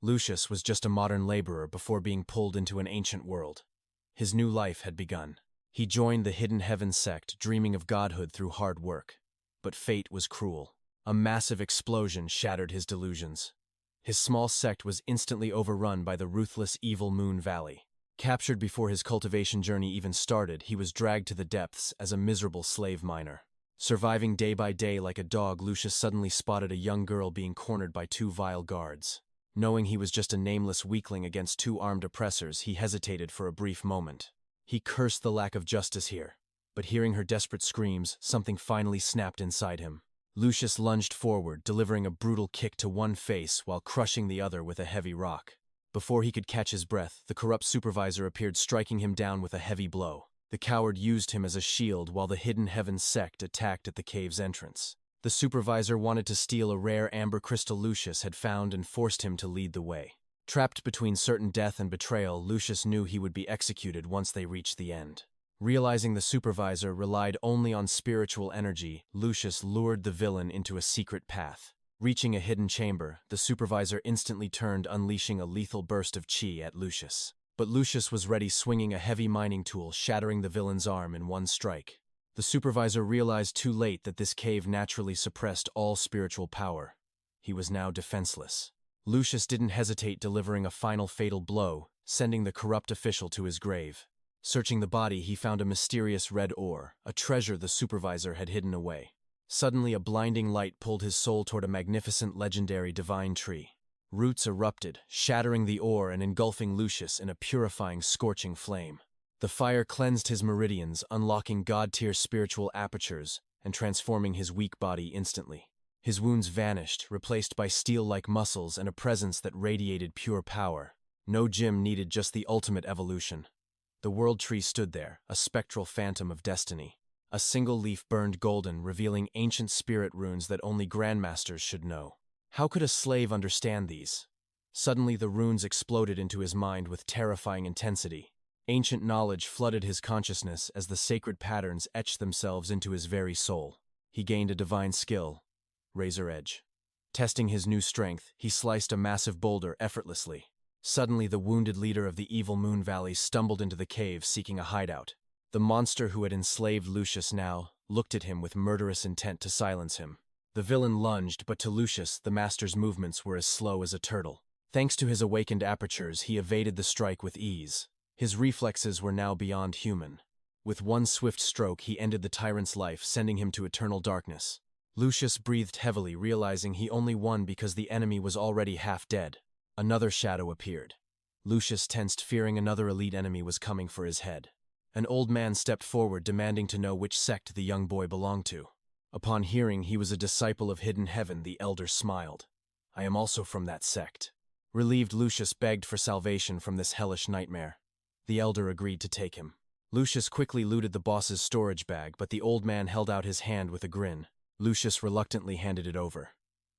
Lucius was just a modern laborer before being pulled into an ancient world. His new life had begun. He joined the Hidden Heaven sect, dreaming of godhood through hard work. But fate was cruel. A massive explosion shattered his delusions. His small sect was instantly overrun by the ruthless evil Moon Valley. Captured before his cultivation journey even started, he was dragged to the depths as a miserable slave miner. Surviving day by day like a dog, Lucius suddenly spotted a young girl being cornered by two vile guards. Knowing he was just a nameless weakling against two armed oppressors, he hesitated for a brief moment. He cursed the lack of justice here. But hearing her desperate screams, something finally snapped inside him. Lucius lunged forward, delivering a brutal kick to one face while crushing the other with a heavy rock. Before he could catch his breath, the corrupt supervisor appeared, striking him down with a heavy blow. The coward used him as a shield while the Hidden Heaven sect attacked at the cave's entrance. The supervisor wanted to steal a rare amber crystal Lucius had found and forced him to lead the way. Trapped between certain death and betrayal, Lucius knew he would be executed once they reached the end. Realizing the supervisor relied only on spiritual energy, Lucius lured the villain into a secret path. Reaching a hidden chamber, the supervisor instantly turned, unleashing a lethal burst of chi at Lucius. But Lucius was ready, swinging a heavy mining tool, shattering the villain's arm in one strike. The supervisor realized too late that this cave naturally suppressed all spiritual power. He was now defenseless. Lucius didn't hesitate, delivering a final fatal blow, sending the corrupt official to his grave. Searching the body, he found a mysterious red ore, a treasure the supervisor had hidden away. Suddenly, a blinding light pulled his soul toward a magnificent legendary divine tree. Roots erupted, shattering the ore and engulfing Lucius in a purifying, scorching flame. The fire cleansed his meridians, unlocking god-tier spiritual apertures and transforming his weak body instantly. His wounds vanished, replaced by steel-like muscles and a presence that radiated pure power. No gym needed, just the ultimate evolution. The world tree stood there, a spectral phantom of destiny. A single leaf burned golden, revealing ancient spirit runes that only grandmasters should know. How could a slave understand these? Suddenly the runes exploded into his mind with terrifying intensity. Ancient knowledge flooded his consciousness as the sacred patterns etched themselves into his very soul. He gained a divine skill, Razor Edge. Testing his new strength, he sliced a massive boulder effortlessly. Suddenly the wounded leader of the evil Moon Valley stumbled into the cave, seeking a hideout. The monster who had enslaved Lucius now looked at him with murderous intent to silence him. The villain lunged, but to Lucius, the master's movements were as slow as a turtle. Thanks to his awakened apertures, he evaded the strike with ease. His reflexes were now beyond human. With one swift stroke, he ended the tyrant's life, sending him to eternal darkness. Lucius breathed heavily, realizing he only won because the enemy was already half dead. Another shadow appeared. Lucius tensed, fearing another elite enemy was coming for his head. An old man stepped forward, demanding to know which sect the young boy belonged to. Upon hearing he was a disciple of Hidden Heaven, the elder smiled. "I am also from that sect." Relieved, Lucius begged for salvation from this hellish nightmare. The elder agreed to take him. Lucius quickly looted the boss's storage bag, but the old man held out his hand with a grin. Lucius reluctantly handed it over.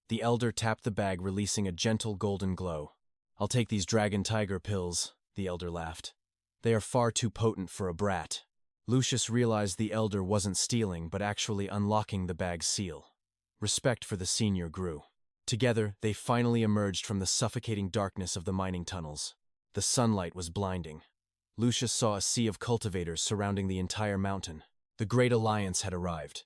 The elder tapped the bag, releasing a gentle golden glow. "I'll take these dragon tiger pills," the elder laughed. "They are far too potent for a brat." Lucius realized the elder wasn't stealing, but actually unlocking the bag's seal. Respect for the senior grew. Together, they finally emerged from the suffocating darkness of the mining tunnels. The sunlight was blinding. Lucius saw a sea of cultivators surrounding the entire mountain. The Great Alliance had arrived.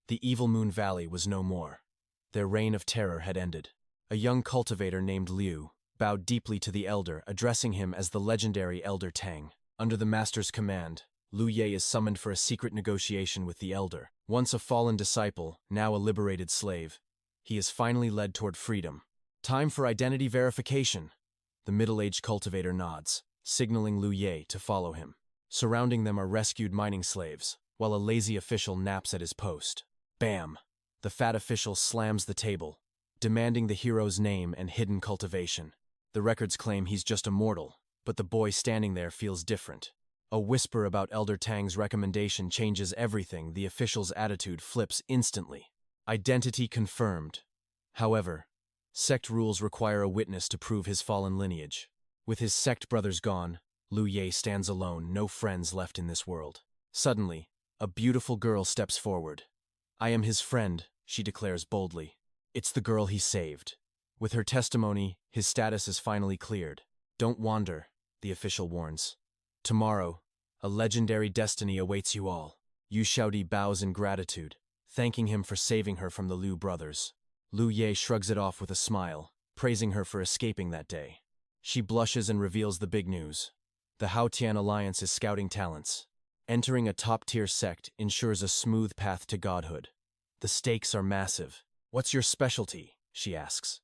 The evil Moon Valley was no more. Their reign of terror had ended. A young cultivator named Liu bowed deeply to the elder, addressing him as the legendary Elder Tang. Under the master's command, Liu Ye is summoned for a secret negotiation with the elder. Once a fallen disciple, now a liberated slave, he is finally led toward freedom. "Time for identity verification." The middle-aged cultivator nods, signaling Liu Ye to follow him. Surrounding them are rescued mining slaves, while a lazy official naps at his post. Bam! The fat official slams the table, demanding the hero's name and hidden cultivation. The records claim he's just a mortal, but the boy standing there feels different. A whisper about Elder Tang's recommendation changes everything. The official's attitude flips instantly. Identity confirmed. However, sect rules require a witness to prove his fallen lineage. With his sect brothers gone, Liu Ye stands alone, no friends left in this world. Suddenly, a beautiful girl steps forward. "I am his friend," she declares boldly. "It's the girl he saved." With her testimony, his status is finally cleared. Don't wander, the official warns. Tomorrow, a legendary destiny awaits you all. 𝑦𝒔𝒄𝒆𝒄𝒏𝒆 bows in gratitude, thanking him for saving her from the Liu brothers. Liu Ye shrugs it off with a smile, praising her for escaping that day. She blushes and reveals the big news. The Haotian Alliance is scouting talents. Entering a top-tier sect ensures a smooth path to godhood. The stakes are massive. What's your specialty? She asks.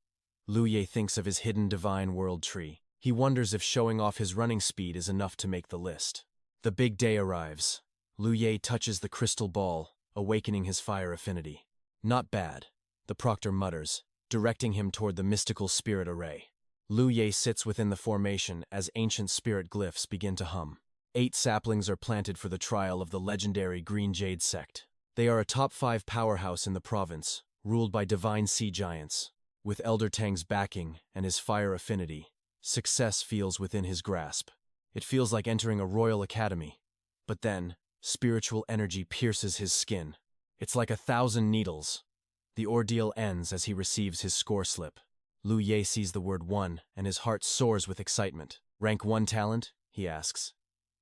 Liu Ye thinks of his hidden divine world tree. He wonders if showing off his running speed is enough to make the list. The big day arrives. Liu Ye touches the crystal ball, awakening his fire affinity. Not bad, the proctor mutters, directing him toward the mystical spirit array. Liu Ye sits within the formation as ancient spirit glyphs begin to hum. 8 saplings are planted for the trial of the legendary Green Jade sect. They are a top 5 powerhouse in the province, ruled by divine sea giants. With Elder Tang's backing and his fire affinity, success feels within his grasp. It feels like entering a royal academy. But then, spiritual energy pierces his skin. It's like 1,000 needles. The ordeal ends as he receives his score slip. Liu Ye sees the word 1 and his heart soars with excitement. Rank 1 talent? He asks.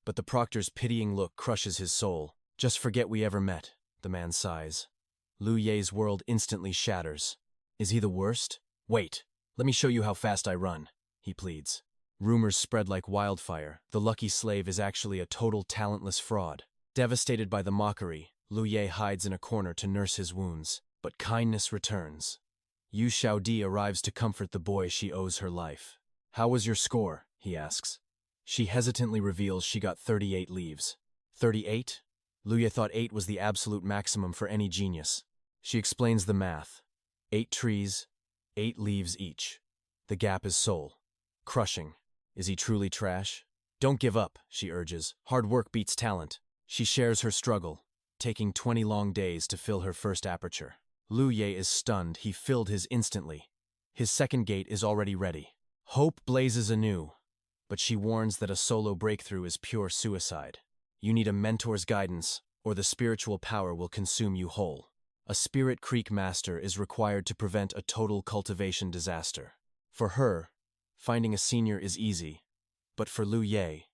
But the proctor's pitying look crushes his soul. Just forget we ever met, the man sighs. Liu Ye's world instantly shatters. Is he the worst? Wait, let me show you how fast I run, he pleads. Rumors spread like wildfire. The lucky slave is actually a total talentless fraud. Devastated by the mockery, Liu Ye hides in a corner to nurse his wounds. But kindness returns. 𝑦𝒔𝒄𝒆𝒄𝒏𝒆 arrives to comfort the boy she owes her life. How was your score? He asks. She hesitantly reveals she got 38 leaves. 38? Liu Ye thought 8 was the absolute maximum for any genius. She explains the math. 8 trees, 8 leaves each. The gap is soul. Crushing. Is he truly trash? Don't give up, she urges. Hard work beats talent. She shares her struggle, taking 20 long days to fill her first aperture. Liu Ye is stunned. He filled his instantly. His second gate is already ready. Hope blazes anew, but she warns that a solo breakthrough is pure suicide. You need a mentor's guidance, or the spiritual power will consume you whole. A Spirit Creek master is required to prevent a total cultivation disaster. For her, finding a senior is easy, but for Liu Ye,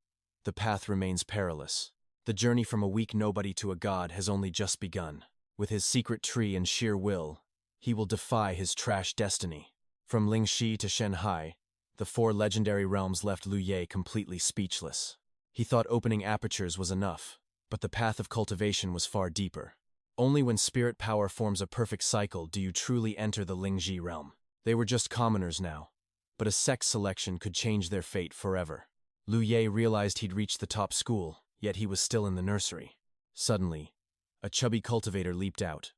the path remains perilous. The journey from a weak nobody to a god has only just begun. With his secret tree and sheer will, he will defy his trash destiny. From Lingxi to Shanghai, the 4 legendary realms left Liu Ye completely speechless. He thought opening apertures was enough, but the path of cultivation was far deeper. Only when spirit power forms a perfect cycle do you truly enter the Lingxi realm. They were just commoners now, but a sect selection could change their fate forever. Liu Ye realized he'd reached the top school, yet he was still in the nursery. Suddenly, a chubby cultivator leaped out.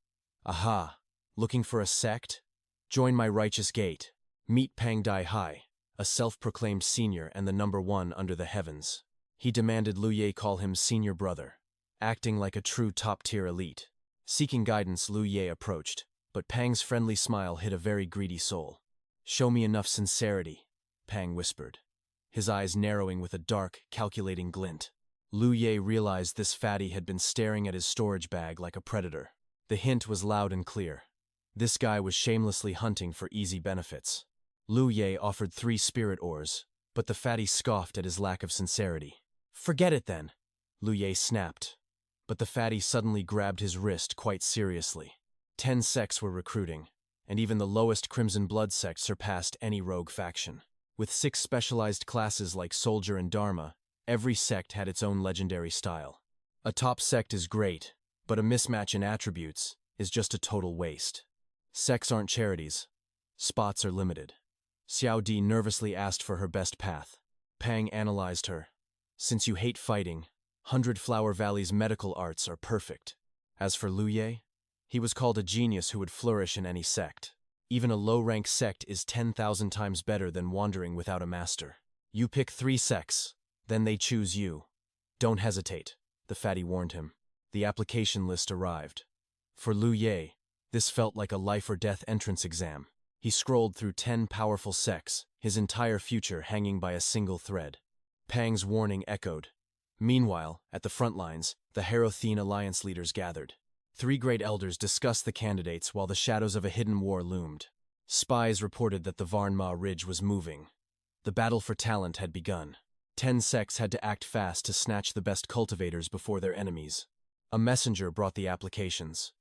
Aha! Looking for a sect? Join my righteous gate. Meet Pang Dai Hai, a self-proclaimed senior and the #1 under the heavens. He demanded Liu Ye call him senior brother, acting like a true top-tier elite. Seeking guidance, Liu Ye approached, but Pang's friendly smile hid a very greedy soul. Show me enough sincerity, Pang whispered, his eyes narrowing with a dark, calculating glint. Liu Ye realized this fatty had been staring at his storage bag like a predator. The hint was loud and clear. This guy was shamelessly hunting for easy benefits. Liu Ye offered 3 spirit ores, but the fatty scoffed at his lack of sincerity. Forget it then, Liu Ye snapped. But the fatty suddenly grabbed his wrist quite seriously. 10 sects were recruiting, and even the lowest Crimson Blood sect surpassed any rogue faction. With 6 specialized classes like Soldier and Dharma, every sect had its own legendary style. A top sect is great, but a mismatch in attributes is just a total waste. Sects aren't charities. Spots are limited. Xiao Di nervously asked for her best path. Pang analyzed her. Since you hate fighting, 100 Flower Valley's medical arts are perfect. As for Liu Ye, he was called a genius who would flourish in any sect. Even a low-rank sect is 10,000 times better than wandering without a master. You pick 3 sects, then they choose you. Don't hesitate, the fatty warned him. The application list arrived. For Liu Ye, this felt like a life-or-death entrance exam. He scrolled through 10 powerful sects, his entire future hanging by a single thread. Pang's warning echoed. Meanwhile, at the front lines, the Harothene Alliance leaders gathered. 3 great elders discussed the candidates while the shadows of a hidden war loomed. Spies reported that the Varnma ridge was moving. The battle for talent had begun. 10 sects had to act fast to snatch the best cultivators before their enemies. A messenger brought the applications.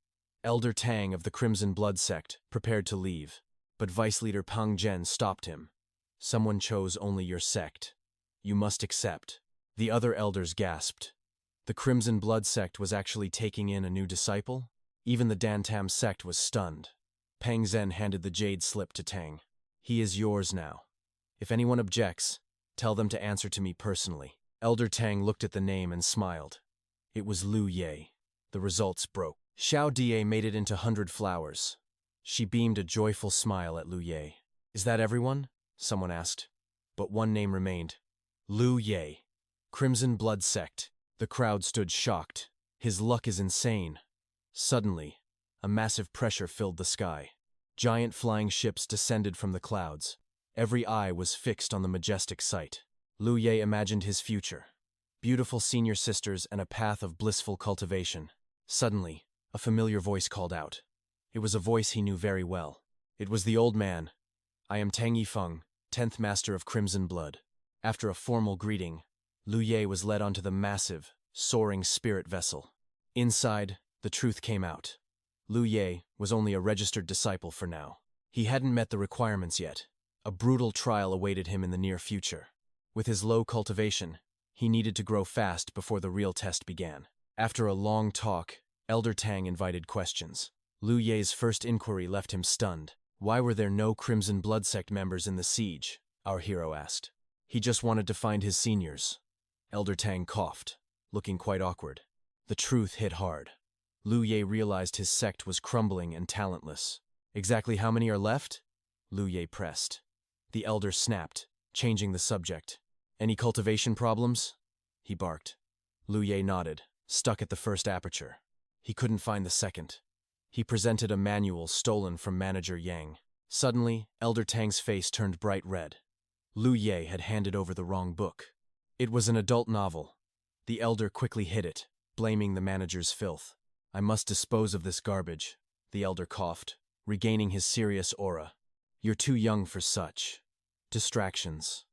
Elder Tang of the Crimson Blood sect prepared to leave, but Vice Leader Pang Zhen stopped him. Someone chose only your sect. You must accept. The other elders gasped. The Crimson Blood sect was actually taking in a new disciple? Even the Dantam sect was stunned. Pang Zhen handed the jade slip to Tang. He is yours now. If anyone objects, tell them to answer to me personally. Elder Tang looked at the name and smiled. It was Lu Ye. The results broke. Xiao Die made it into 100 flowers. She beamed a joyful smile at Lu Ye. Is that everyone? Someone asked. But one name remained. Lu Ye. Crimson Blood sect. The crowd stood shocked. His luck is insane. Suddenly, a massive pressure filled the sky. Giant flying ships descended from the clouds. Every eye was fixed on the majestic sight. Lu Ye imagined his future. Beautiful senior sisters and a path of blissful cultivation. Suddenly, a familiar voice called out. It was a voice he knew very well. It was the old man. I am Tang Yifeng, 10th Master of Crimson Blood. After a formal greeting, Lu Ye was led onto the massive, soaring spirit vessel. Inside, the truth came out. Lu Ye was only a registered disciple for now. He hadn't met the requirements yet. A brutal trial awaited him in the near future. With his low cultivation, he needed to grow fast before the real test began. After a long talk, Elder Tang invited questions. Lu Ye's first inquiry left him stunned. Why were there no Crimson Blood sect members in the siege? Our hero asked. He just wanted to find his seniors. Elder Tang coughed, looking quite awkward. The truth hit hard. Lu Ye realized his sect was crumbling and talentless. Exactly how many are left? Lu Ye pressed. The elder snapped, changing the subject. Any cultivation problems? He barked. Lu Ye nodded, stuck at the first aperture. He couldn't find the second. He presented a manual stolen from Manager Yang. Suddenly, Elder Tang's face turned bright red. Lu Ye had handed over the wrong book. It was an adult novel. The elder quickly hid it, blaming the manager's filth. I must dispose of this garbage, the elder coughed, regaining his serious aura. You're too young for such distractions.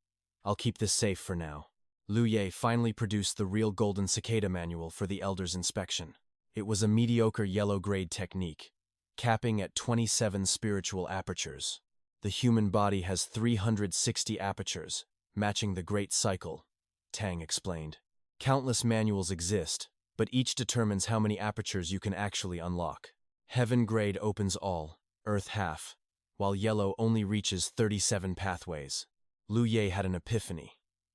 I'll keep this safe for now. Lu Ye finally produced the real Golden Cicada manual for the elder's inspection. It was a mediocre yellow-grade technique, capping at 27 spiritual apertures. The human body has 360 apertures, matching the Great Cycle, Tang explained. Countless manuals exist, but each determines how many apertures you can actually unlock. Heaven grade opens all, Earth half, while yellow only reaches 37 pathways. Lu Ye had an epiphany.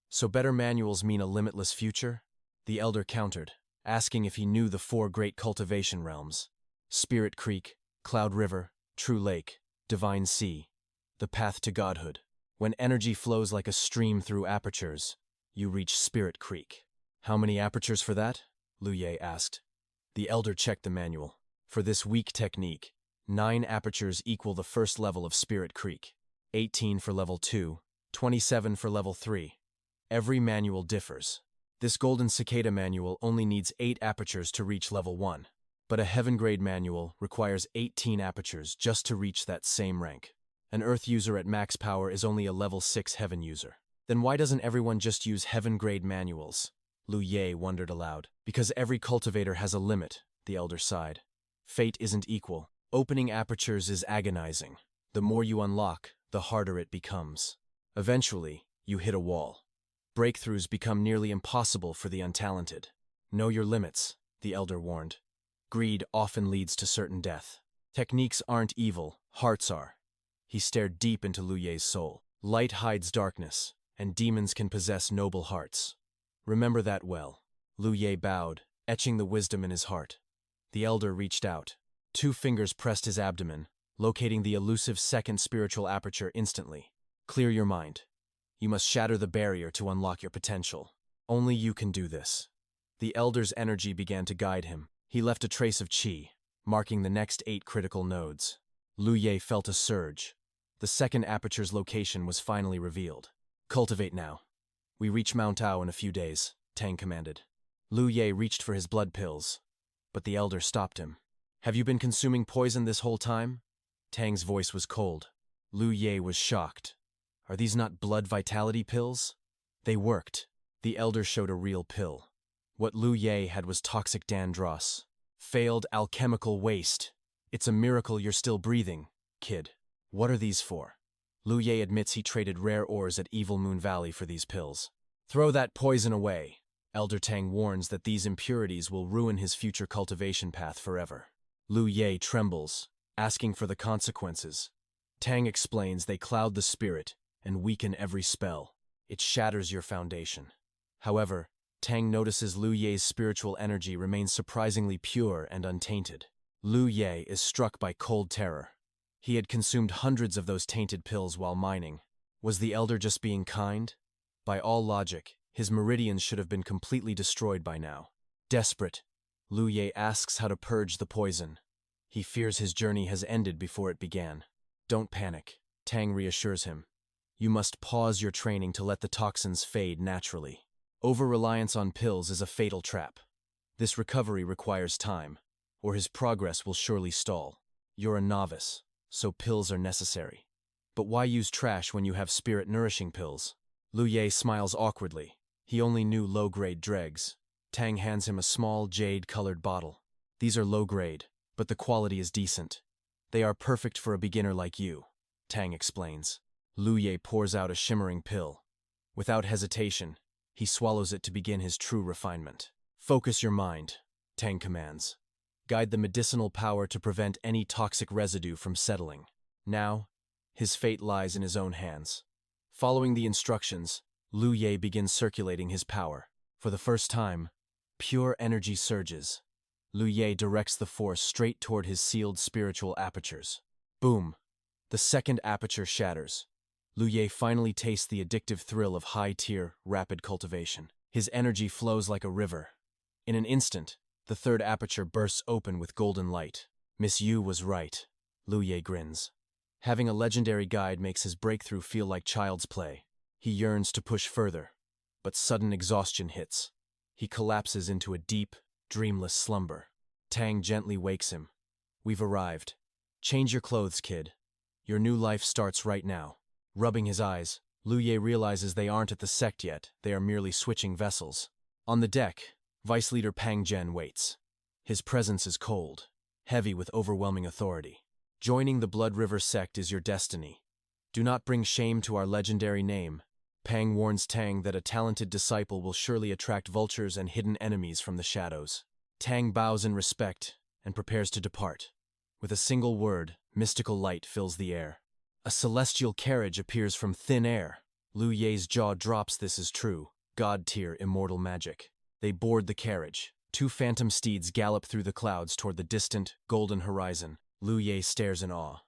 So better manuals mean a limitless future? The elder countered, asking if he knew the 4 great cultivation realms. Spirit Creek, Cloud River, True Lake, Divine Sea. The path to godhood. When energy flows like a stream through apertures, you reach Spirit Creek. How many apertures for that? Lu Ye asked. The elder checked the manual. For this weak technique, 9 apertures equal the first level of Spirit Creek, 18 for level 2, 27 for level 3. Every manual differs. This Golden Cicada manual only needs 8 apertures to reach level 1, but a Heaven grade manual requires 18 apertures just to reach that same rank. An Earth user at max power is only a level 6 Heaven user. Then why doesn't everyone just use Heaven grade manuals? Lu Ye wondered aloud. Because every cultivator has a limit, the elder sighed. Fate isn't equal. Opening apertures is agonizing. The more you unlock, the harder it becomes. Eventually, you hit a wall. Breakthroughs become nearly impossible for the untalented. Know your limits, the elder warned. Greed often leads to certain death. Techniques aren't evil, hearts are. He stared deep into Lu Ye's soul. Light hides darkness, and demons can possess noble hearts. Remember that well. Lu Ye bowed, etching the wisdom in his heart. The elder reached out. 2 fingers pressed his abdomen, locating the elusive second spiritual aperture instantly. Clear your mind. You must shatter the barrier to unlock your potential. Only you can do this. The elder's energy began to guide him. He left a trace of qi, marking the next 8 critical nodes. Lu Ye felt a surge. The second aperture's location was finally revealed. Cultivate now. We reach Mount Ao in a few days, Tang commanded. Lu Ye reached for his blood pills, but the elder stopped him. Have you been consuming poison this whole time? Tang's voice was cold. Lu Ye was shocked. Are these not blood vitality pills? They worked. The elder showed a real pill. What Lu Ye had was toxic dandros. Failed alchemical waste. It's a miracle you're still breathing, kid. What are these for? Lu Ye admits he traded rare ores at Evil Moon Valley for these pills. Throw that poison away. Elder Tang warns that these impurities will ruin his future cultivation path forever. Lu Ye trembles, asking for the consequences. Tang explains they cloud the spirit and weaken every spell. It shatters your foundation. However, Tang notices Lu Ye's spiritual energy remains surprisingly pure and untainted. Lu Ye is struck by cold terror. He had consumed hundreds of those tainted pills while mining. Was the elder just being kind? By all logic, his meridians should have been completely destroyed by now. Desperate, Lu Ye asks how to purge the poison. He fears his journey has ended before it began. Don't panic, Tang reassures him. You must pause your training to let the toxins fade naturally. Over-reliance on pills is a fatal trap. This recovery requires time, or his progress will surely stall. You're a novice, so pills are necessary. But why use trash when you have spirit-nourishing pills? Lu Ye smiles awkwardly. He only knew low-grade dregs. Tang hands him a small, jade-colored bottle. These are low-grade, but the quality is decent. They are perfect for a beginner like you, Tang explains. Lu Ye pours out a shimmering pill. Without hesitation, he swallows it to begin his true refinement. Focus your mind, Tang commands. Guide the medicinal power to prevent any toxic residue from settling. Now, his fate lies in his own hands. Following the instructions, Lu Ye begins circulating his power. For the first time, pure energy surges. Lu Ye directs the force straight toward his sealed spiritual apertures. Boom! The second aperture shatters. Lu Ye finally tastes the addictive thrill of high-tier, rapid cultivation. His energy flows like a river. In an instant, the third aperture bursts open with golden light. Miss Yu was right, Lu Ye grins. Having a legendary guide makes his breakthrough feel like child's play. He yearns to push further, but sudden exhaustion hits. He collapses into a deep, dreamless slumber. Tang gently wakes him. We've arrived. Change your clothes, kid. Your new life starts right now. Rubbing his eyes, Lu Ye realizes they aren't at the sect yet, they are merely switching vessels. On the deck, Vice Leader Pang Zhen waits. His presence is cold, heavy with overwhelming authority. Joining the Blood River sect is your destiny. Do not bring shame to our legendary name. Pang warns Tang that a talented disciple will surely attract vultures and hidden enemies from the shadows. Tang bows in respect and prepares to depart. With a single word, mystical light fills the air. A celestial carriage appears from thin air. Lu Ye's jaw drops. This is true. God-tier immortal magic. They board the carriage. Two phantom steeds gallop through the clouds toward the distant, golden horizon. Lu Ye stares in awe.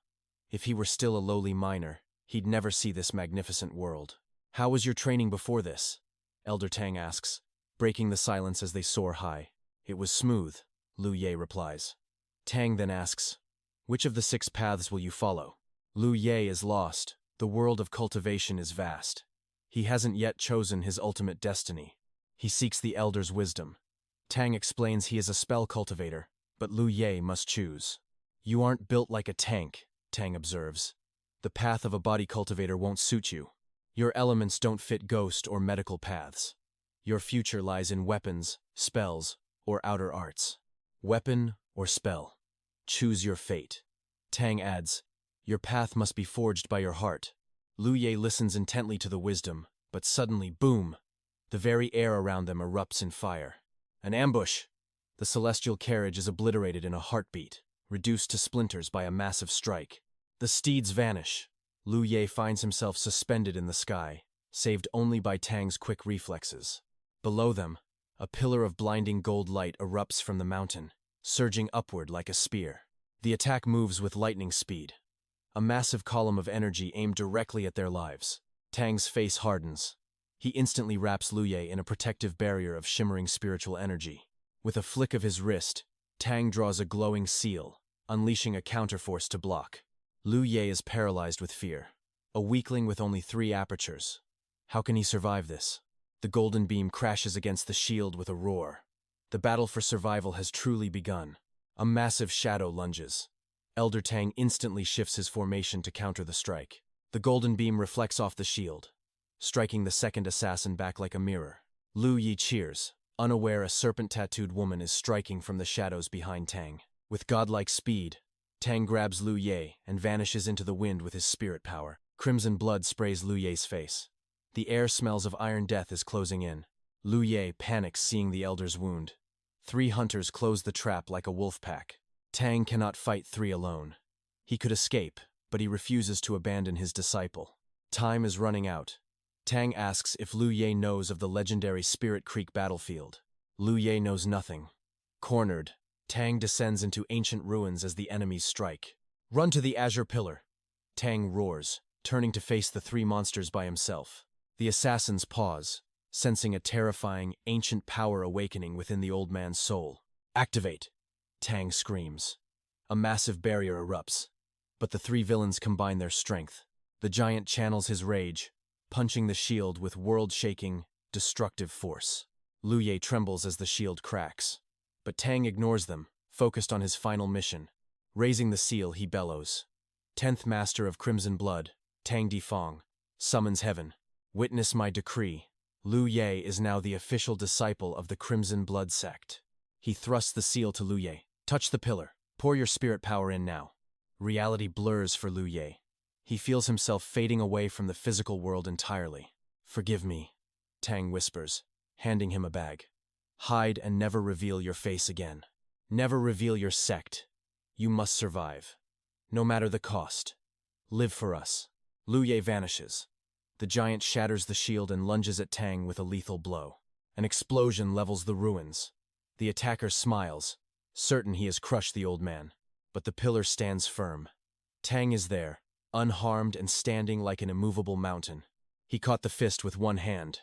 If he were still a lowly miner, he'd never see this magnificent world. How was your training before this? Elder Tang asks, breaking the silence as they soar high. It was smooth, Lu Ye replies. Tang then asks, which of the 6 paths will you follow? Lu Ye is lost. The world of cultivation is vast. He hasn't yet chosen his ultimate destiny. He seeks the elder's wisdom. Tang explains he is a spell cultivator, but Lu Ye must choose. You aren't built like a tank, Tang observes. The path of a body cultivator won't suit you. Your elements don't fit ghost or medical paths. Your future lies in weapons, spells, or outer arts. Weapon or spell. Choose your fate. Tang adds, your path must be forged by your heart. Lu Ye listens intently to the wisdom, but suddenly, boom! The very air around them erupts in fire. An ambush! The celestial carriage is obliterated in a heartbeat, reduced to splinters by a massive strike. The steeds vanish. Lu Ye finds himself suspended in the sky, saved only by Tang's quick reflexes. Below them, a pillar of blinding gold light erupts from the mountain, surging upward like a spear. The attack moves with lightning speed. A massive column of energy aimed directly at their lives. Tang's face hardens. He instantly wraps Lu Ye in a protective barrier of shimmering spiritual energy. With a flick of his wrist, Tang draws a glowing seal, unleashing a counterforce to block. Lu Ye is paralyzed with fear. A weakling with only 3 apertures. How can he survive this? The golden beam crashes against the shield with a roar. The battle for survival has truly begun. A massive shadow lunges. Elder Tang instantly shifts his formation to counter the strike. The golden beam reflects off the shield, striking the second assassin back like a mirror. Lu Yi cheers, unaware a serpent-tattooed woman is striking from the shadows behind Tang. With godlike speed, Tang grabs Lu Ye and vanishes into the wind with his spirit power. Crimson blood sprays Lu Ye's face. The air smells of iron death is closing in. Lu Ye panics seeing the elder's wound. 3 hunters close the trap like a wolf pack. Tang cannot fight 3 alone. He could escape, but he refuses to abandon his disciple. Time is running out. Tang asks if Lu Ye knows of the legendary Spirit Creek battlefield. Lu Ye knows nothing. Cornered, Tang descends into ancient ruins as the enemies strike. Run to the Azure Pillar! Tang roars, turning to face the 3 monsters by himself. The assassins pause, sensing a terrifying, ancient power awakening within the old man's soul. Activate! Tang screams. A massive barrier erupts, but the 3 villains combine their strength. The giant channels his rage, punching the shield with world-shaking, destructive force. Lu Ye trembles as the shield cracks. But Tang ignores them, focused on his final mission. Raising the seal, he bellows. 10th Master of Crimson Blood, Tang Difong, summons heaven. Witness my decree. Lu Ye is now the official disciple of the Crimson Blood sect. He thrusts the seal to Lu Ye. Touch the pillar. Pour your spirit power in now. Reality blurs for Lu Ye. He feels himself fading away from the physical world entirely. Forgive me, Tang whispers, handing him a bag. Hide and never reveal your face again. Never reveal your sect. You must survive. No matter the cost. Live for us. Lu Ye vanishes. The giant shatters the shield and lunges at Tang with a lethal blow. An explosion levels the ruins. The attacker smiles, certain he has crushed the old man. But the pillar stands firm. Tang is there, unharmed and standing like an immovable mountain. He caught the fist with one hand.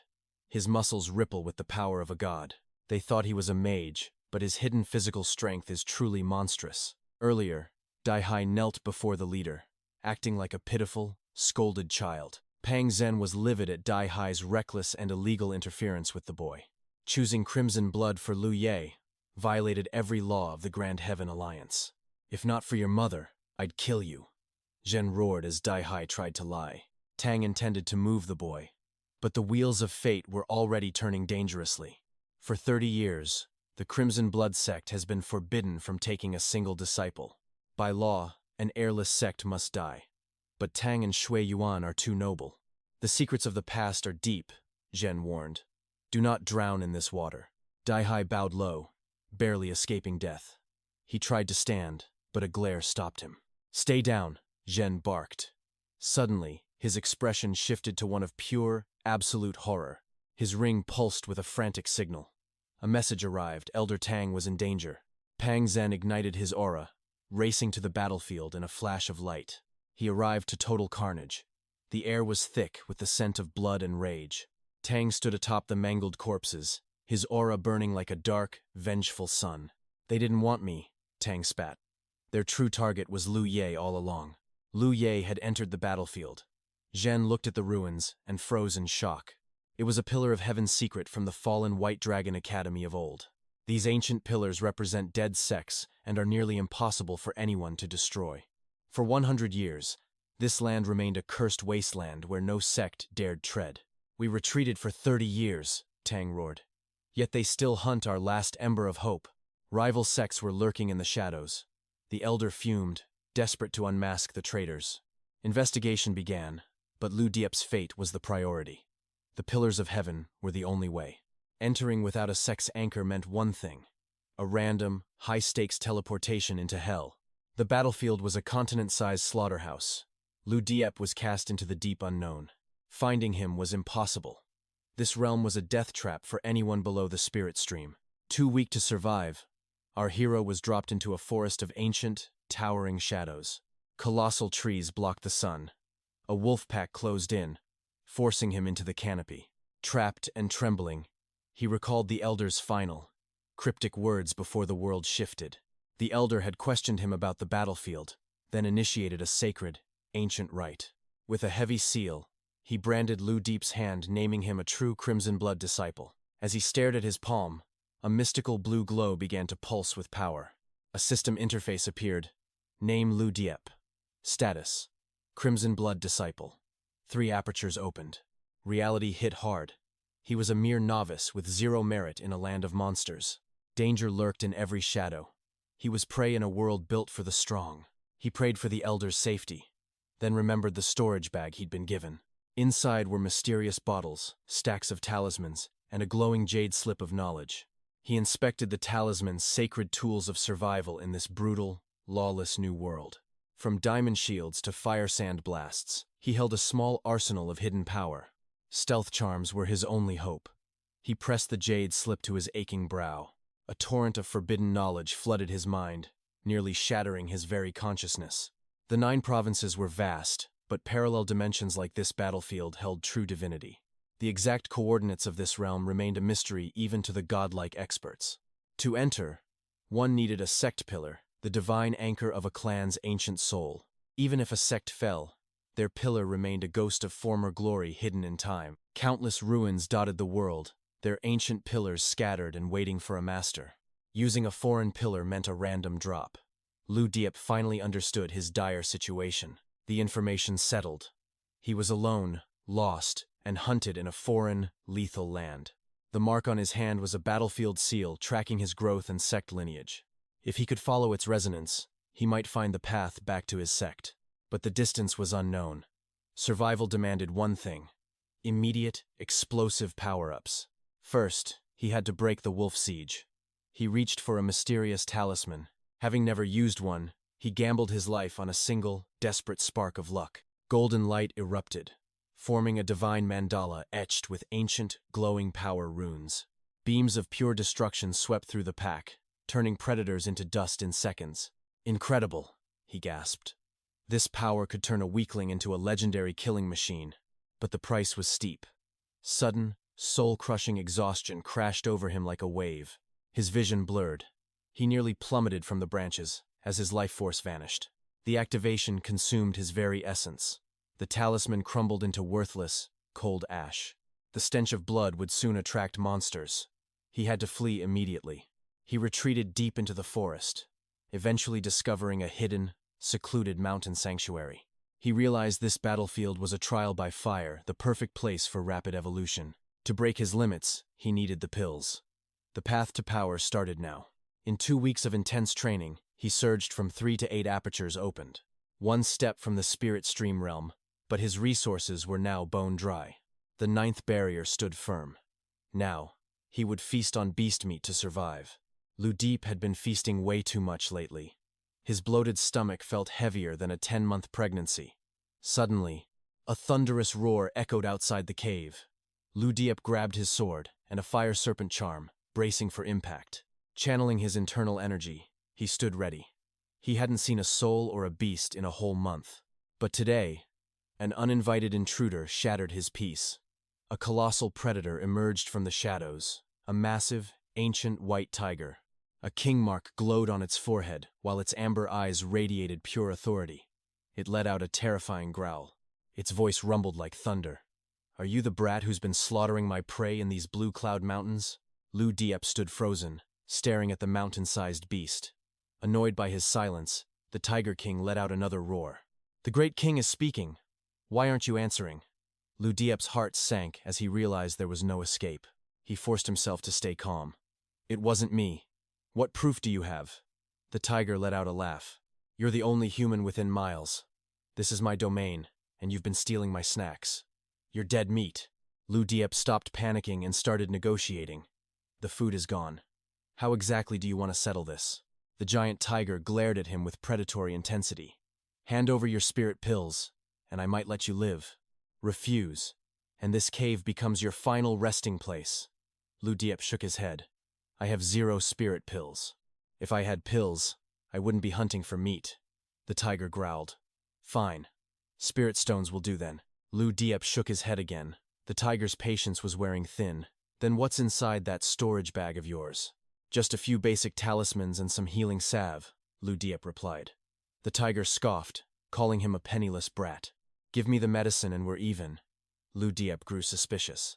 His muscles ripple with the power of a god. They thought he was a mage, but his hidden physical strength is truly monstrous. Earlier, Dai Hai knelt before the leader, acting like a pitiful, scolded child. Pang Zhen was livid at Dai Hai's reckless and illegal interference with the boy. Choosing Crimson Blood for Lu Ye violated every law of the Grand Heaven Alliance. If not for your mother, I'd kill you. Zhen roared as Dai Hai tried to lie. Tang intended to move the boy, but the wheels of fate were already turning dangerously. For 30 years, the Crimson Blood sect has been forbidden from taking a single disciple. By law, an heirless sect must die. But Tang and Shui Yuan are too noble. The secrets of the past are deep, Zhen warned. Do not drown in this water. Dai Hai bowed low, barely escaping death. He tried to stand, but a glare stopped him. Stay down, Zhen barked. Suddenly, his expression shifted to one of pure, absolute horror. His ring pulsed with a frantic signal. A message arrived. Elder Tang was in danger. Pang Zhen ignited his aura, racing to the battlefield in a flash of light. He arrived to total carnage. The air was thick with the scent of blood and rage. Tang stood atop the mangled corpses, his aura burning like a dark, vengeful sun. They didn't want me, Tang spat. Their true target was Lu Ye all along. Lu Ye had entered the battlefield. Zhen looked at the ruins and froze in shock. It was a pillar of heaven's secret from the fallen White Dragon Academy of old. These ancient pillars represent dead sects and are nearly impossible for anyone to destroy. For 100 years, this land remained a cursed wasteland where no sect dared tread. We retreated for 30 years, Tang roared. Yet they still hunt our last ember of hope. Rival sects were lurking in the shadows. The elder fumed, desperate to unmask the traitors. Investigation began, but Lu Diep's fate was the priority. The pillars of heaven were the only way. Entering without a sect's anchor meant one thing: a random, high-stakes teleportation into hell. The battlefield was a continent-sized slaughterhouse. Lu Diep was cast into the deep unknown. Finding him was impossible. This realm was a death trap for anyone below the spirit stream. Too weak to survive, our hero was dropped into a forest of ancient, towering shadows. Colossal trees blocked the sun. A wolf pack closed in, forcing him into the canopy. Trapped and trembling, he recalled the elder's final, cryptic words before the world shifted. The elder had questioned him about the battlefield, then initiated a sacred, ancient rite. With a heavy seal, he branded Lu Diep's hand, naming him a true Crimson Blood disciple. As he stared at his palm, a mystical blue glow began to pulse with power. A system interface appeared, Name 𝒔𝒄𝒆𝒆. Status: Crimson Blood Disciple. 3 apertures opened. Reality hit hard. He was a mere novice with 0 merit in a land of monsters. Danger lurked in every shadow. He was prey in a world built for the strong. He prayed for the Elder's safety, then remembered the storage bag he'd been given. Inside were mysterious bottles, stacks of talismans, and a glowing jade slip of knowledge. He inspected the talismans, sacred tools of survival in this brutal, lawless new world. From diamond shields to fire sand blasts, he held a small arsenal of hidden power. Stealth charms were his only hope. He pressed the jade slip to his aching brow. A torrent of forbidden knowledge flooded his mind, nearly shattering his very consciousness. The 9 provinces were vast, but parallel dimensions like this battlefield held true divinity. The exact coordinates of this realm remained a mystery even to the godlike experts. To enter, one needed a sect pillar, the divine anchor of a clan's ancient soul. Even if a sect fell, their pillar remained a ghost of former glory hidden in time. Countless ruins dotted the world, their ancient pillars scattered and waiting for a master. Using a foreign pillar meant a random drop. 𝒔𝒄𝒆𝒆 finally understood his dire situation. The information settled. He was alone, lost, and hunted in a foreign, lethal land. The mark on his hand was a battlefield seal tracking his growth and sect lineage. If he could follow its resonance, he might find the path back to his sect. But the distance was unknown. Survival demanded one thing: immediate, explosive power-ups. First, he had to break the wolf siege. He reached for a mysterious talisman. Having never used one, he gambled his life on a single, desperate spark of luck. Golden light erupted, forming a divine mandala etched with ancient, glowing power runes. Beams of pure destruction swept through the pack, turning predators into dust in seconds. Incredible, he gasped. This power could turn a weakling into a legendary killing machine, but the price was steep. Sudden, soul-crushing exhaustion crashed over him like a wave. His vision blurred. He nearly plummeted from the branches as his life force vanished. The activation consumed his very essence. The talisman crumbled into worthless, cold ash. The stench of blood would soon attract monsters. He had to flee immediately. He retreated deep into the forest, eventually discovering a hidden, secluded mountain sanctuary. He realized this battlefield was a trial by fire, the perfect place for rapid evolution. To break his limits, he needed the pills. The path to power started now. In 2 weeks of intense training, he surged from 3 to 8 apertures opened. One step from the spirit stream realm, but his resources were now bone dry. The 9th barrier stood firm. Now, he would feast on beast meat to survive. 𝒔𝒄𝒆𝒆 had been feasting way too much lately. His bloated stomach felt heavier than a 10-month pregnancy. Suddenly, a thunderous roar echoed outside the cave. 𝒔𝒄𝒆𝒆 grabbed his sword and a fire serpent charm, bracing for impact. Channeling his internal energy, he stood ready. He hadn't seen a soul or a beast in a whole month. But today, an uninvited intruder shattered his peace. A colossal predator emerged from the shadows, a massive, ancient white tiger. A king mark glowed on its forehead, while its amber eyes radiated pure authority. It let out a terrifying growl. Its voice rumbled like thunder. "Are you the brat who's been slaughtering my prey in these blue cloud mountains?" 𝒔𝒄𝒆𝒆 stood frozen, staring at the mountain-sized beast. Annoyed by his silence, the Tiger King let out another roar. "The Great King is speaking. Why aren't you answering?" 𝒔𝒄𝒆𝒆's heart sank as he realized there was no escape. He forced himself to stay calm. "It wasn't me. What proof do you have?" The tiger let out a laugh. "You're the only human within miles. This is my domain, and you've been stealing my snacks. You're dead meat." 𝒔𝒄𝒆𝒆 stopped panicking and started negotiating. "The food is gone. How exactly do you want to settle this?" The giant tiger glared at him with predatory intensity. "Hand over your spirit pills, and I might let you live. Refuse, and this cave becomes your final resting place." 𝒔𝒄𝒆𝒆 shook his head. "I have 0 spirit pills. If I had pills, I wouldn't be hunting for meat." The tiger growled. "Fine. Spirit stones will do then." 𝒔𝒄𝒆𝒆 shook his head again. The tiger's patience was wearing thin. "Then what's inside that storage bag of yours?" "Just a few basic talismans and some healing salve," 𝒔𝒄𝒆𝒆 replied. The tiger scoffed, calling him a penniless brat. "Give me the medicine and we're even." 𝒔𝒄𝒆𝒆 grew suspicious.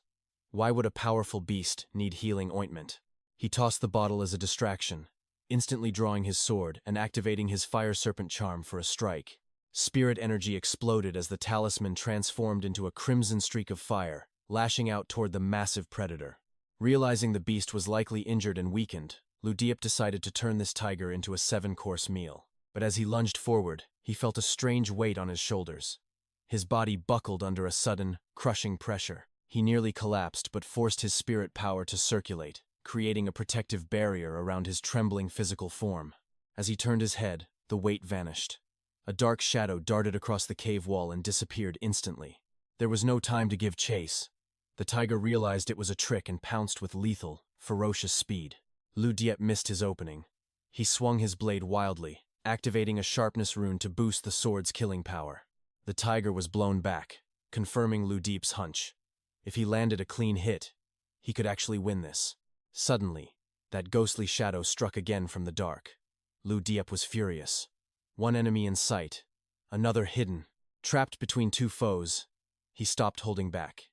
Why would a powerful beast need healing ointment? He tossed the bottle as a distraction, instantly drawing his sword and activating his fire serpent charm for a strike. Spirit energy exploded as the talisman transformed into a crimson streak of fire, lashing out toward the massive predator. Realizing the beast was likely injured and weakened, 𝒌𝒏𝒆 decided to turn this tiger into a 7-course meal. But as he lunged forward, he felt a strange weight on his shoulders. His body buckled under a sudden, crushing pressure. He nearly collapsed but forced his spirit power to circulate, creating a protective barrier around his trembling physical form. As he turned his head, the weight vanished. A dark shadow darted across the cave wall and disappeared instantly. There was no time to give chase. The tiger realized it was a trick and pounced with lethal, ferocious speed. 𝒌𝒏𝒆 missed his opening. He swung his blade wildly, activating a sharpness rune to boost the sword's killing power. The tiger was blown back, confirming 𝒌𝒏𝒆's hunch. If he landed a clean hit, he could actually win this. Suddenly, that ghostly shadow struck again from the dark. 𝒌𝒏𝒆 was furious. One enemy in sight, another hidden. Trapped between two foes, he stopped holding back.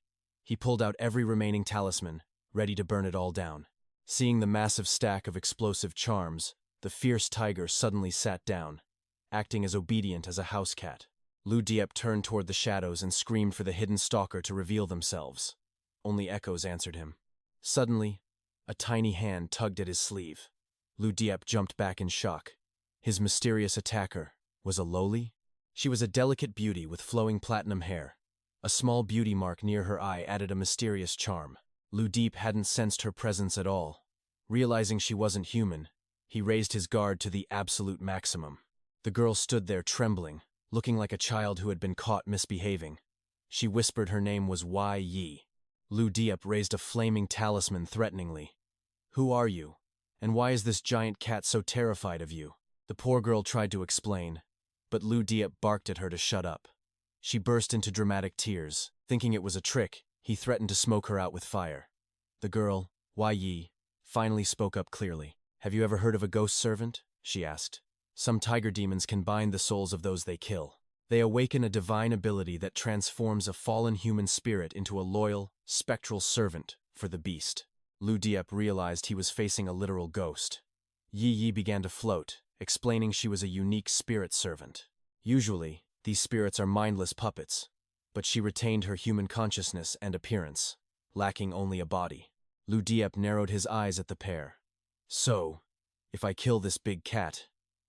He pulled out every remaining talisman, ready to burn it all down. Seeing the massive stack of explosive charms, the fierce tiger suddenly sat down, acting as obedient as a house cat. 𝒌𝒏𝒆 turned toward the shadows and screamed for the hidden stalker to reveal themselves. Only echoes answered him. Suddenly, a tiny hand tugged at his sleeve. 𝒌𝒏𝒆 jumped back in shock. His mysterious attacker was a lowly? She was a delicate beauty with flowing platinum hair. A small beauty mark near her eye added a mysterious charm. 𝒌𝒏𝒆 hadn't sensed her presence at all. Realizing she wasn't human, he raised his guard to the absolute maximum. The girl stood there trembling, looking like a child who had been caught misbehaving. She whispered her name was 𝒌𝒔𝒄𝒆𝒄. 𝒌𝒏𝒆 raised a flaming talisman threateningly. "Who are you? And why is this giant cat so terrified of you?" The poor girl tried to explain, but 𝒌𝒏𝒆 barked at her to shut up. She burst into dramatic tears. Thinking it was a trick, he threatened to smoke her out with fire. The girl, 𝒌𝒔𝒄𝒆𝒄, finally spoke up clearly. "Have you ever heard of a ghost servant?" she asked. "Some tiger demons can bind the souls of those they kill. They awaken a divine ability that transforms a fallen human spirit into a loyal, spectral servant for the beast." 𝒌𝒏𝒆 realized he was facing a literal ghost. 𝒌𝒔𝒄𝒆 began to float, explaining she was a unique spirit servant. Usually, these spirits are mindless puppets, but she retained her human consciousness and appearance, lacking only a body. 𝒌𝒏𝒆 narrowed his eyes at the pair. "So, if I kill this big cat,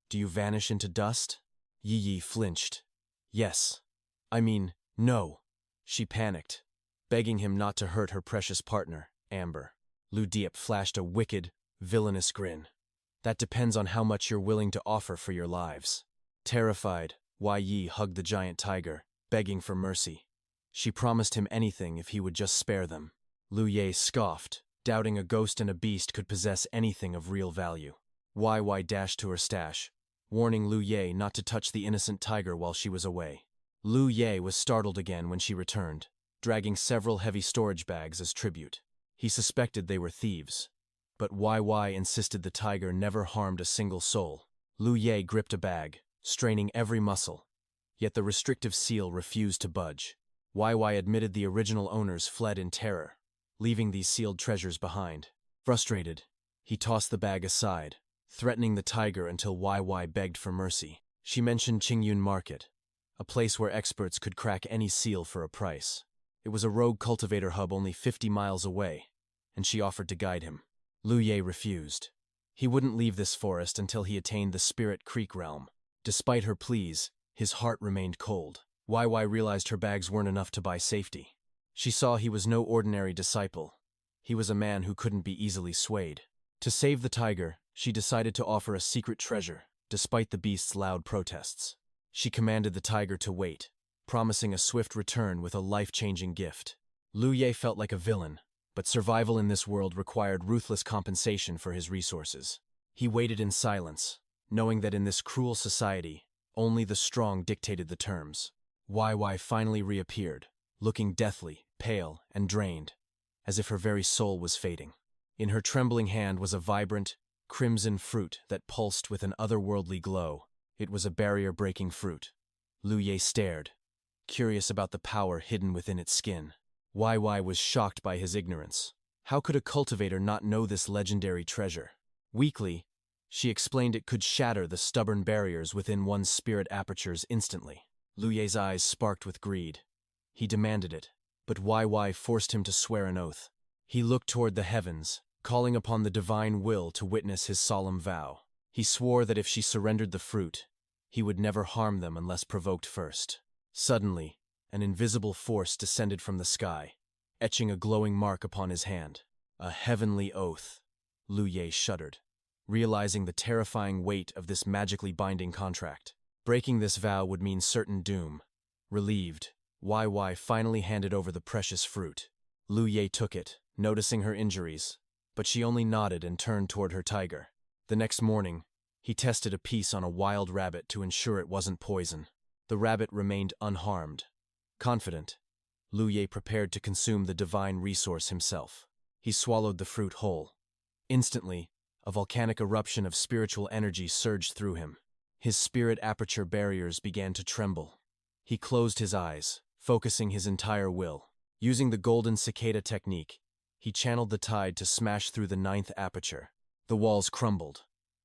do you vanish into dust?" 𝒌𝒔𝒄𝒆 flinched. "Yes. I mean, no." She panicked, begging him not to hurt her precious partner, Amber. 𝒌𝒏𝒆 flashed a wicked, villainous grin. "That depends on how much you're willing to offer for your lives." Terrified, 𝒌𝒔𝒄𝒆 hugged the giant tiger, begging for mercy. She promised him anything if he would just spare them. 𝒌𝒏𝒆 scoffed, doubting a ghost and a beast could possess anything of real value. 𝒌𝒌 dashed to her stash, warning 𝒌𝒏𝒆 not to touch the innocent tiger while she was away. 𝒌𝒏𝒆 was startled again when she returned, dragging several heavy storage bags as tribute. He suspected they were thieves, but 𝒌𝒌 insisted the tiger never harmed a single soul. 𝒌𝒏𝒆 gripped a bag, straining every muscle, yet the restrictive seal refused to budge. 𝒌𝒌 admitted the original owners fled in terror, leaving these sealed treasures behind. Frustrated, he tossed the bag aside, threatening the tiger until 𝒌𝒌 begged for mercy. She mentioned Qingyun Market, a place where experts could crack any seal for a price. It was a rogue cultivator hub only 50 miles away, and she offered to guide him. 𝒌𝒏𝒆 refused. He wouldn't leave this forest until he attained the Spirit Creek realm. Despite her pleas, his heart remained cold. 𝒌𝒌 realized her bags weren't enough to buy safety. She saw he was no ordinary disciple. He was a man who couldn't be easily swayed. To save the tiger, she decided to offer a secret treasure, despite the beast's loud protests. She commanded the tiger to wait, promising a swift return with a life-changing gift. 𝒌𝒏𝒆 felt like a villain, but survival in this world required ruthless compensation for his resources. He waited in silence, knowing that in this cruel society, only the strong dictated the terms. 𝒌𝒌 finally reappeared, looking deathly, pale, and drained, as if her very soul was fading. In her trembling hand was a vibrant, crimson fruit that pulsed with an otherworldly glow. It was a barrier-breaking fruit. 𝒌𝒏𝒆 stared, curious about the power hidden within its skin. 𝒌𝒌 was shocked by his ignorance. How could a cultivator not know this legendary treasure? Weakly, She explained it could shatter the stubborn barriers within one's spirit apertures instantly. Lu Ye's eyes sparked with greed. He demanded it, but YY forced him to swear an oath. He looked toward the heavens, calling upon the divine will to witness his solemn vow. He swore that if she surrendered the fruit, he would never harm them unless provoked first. Suddenly, an invisible force descended from the sky, etching a glowing mark upon his hand. A heavenly oath. Lu Ye shuddered, realizing the terrifying weight of this magically binding contract. Breaking this vow would mean certain doom. Relieved, YY finally handed over the precious fruit. Lu Ye took it, noticing her injuries, but she only nodded and turned toward her tiger. The next morning, he tested a piece on a wild rabbit to ensure it wasn't poison. The rabbit remained unharmed. Confident, Lu Ye prepared to consume the divine resource himself. He swallowed the fruit whole. Instantly, a volcanic eruption of spiritual energy surged through him. His spirit aperture barriers began to tremble. He closed his eyes, focusing his entire will. Using the golden cicada technique, he channeled the tide to smash through the 9th aperture. The walls crumbled.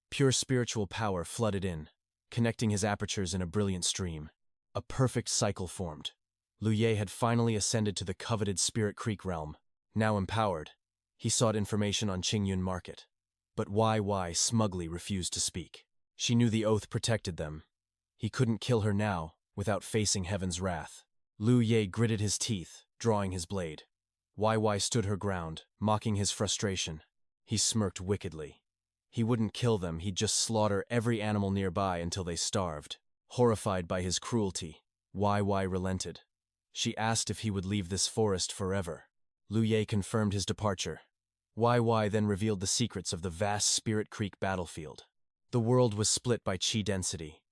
Pure spiritual power flooded in, connecting his apertures in a brilliant stream. A perfect cycle formed. Lu Ye had finally ascended to the coveted Spirit Creek realm. Now empowered, he sought information on Qingyun Market. But YY smugly refused to speak. She knew the oath protected them. He couldn't kill her now without facing heaven's wrath. Lu Ye gritted his teeth, drawing his blade. YY stood her ground, mocking his frustration. He smirked wickedly. He wouldn't kill them, he'd just slaughter every animal nearby until they starved. Horrified by his cruelty, YY relented. She asked if he would leave this forest forever. Lu Ye confirmed his departure. YY then revealed the secrets of the vast Spirit Creek battlefield. The world was split by chi density.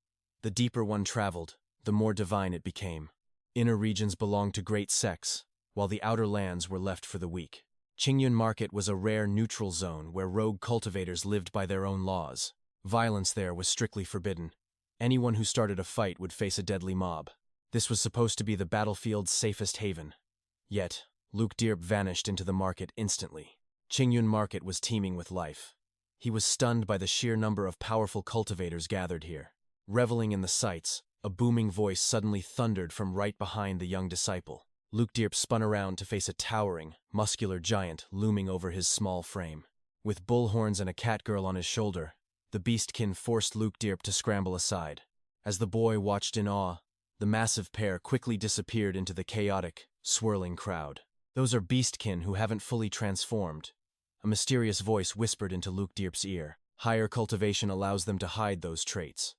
The deeper one traveled, the more divine it became. Inner regions belonged to great sects, while the outer lands were left for the weak. Qingyun Market was a rare neutral zone where rogue cultivators lived by their own laws. Violence there was strictly forbidden. Anyone who started a fight would face a deadly mob. This was supposed to be the battlefield's safest haven. Yet, 𝒔𝒄𝒆𝒆 vanished into the market instantly. Qingyun Market was teeming with life. He was stunned by the sheer number of powerful cultivators gathered here. Reveling in the sights, a booming voice suddenly thundered from right behind the young disciple. 𝒔𝒄𝒆𝒆 spun around to face a towering, muscular giant looming over his small frame. With bullhorns and a catgirl on his shoulder, the beastkin forced 𝒔𝒄𝒆𝒆 to scramble aside. As the boy watched in awe, the massive pair quickly disappeared into the chaotic, swirling crowd. "Those are beastkin who haven't fully transformed," a mysterious voice whispered into 𝒔𝒄𝒆𝒆's ear. "Higher cultivation allows them to hide those traits."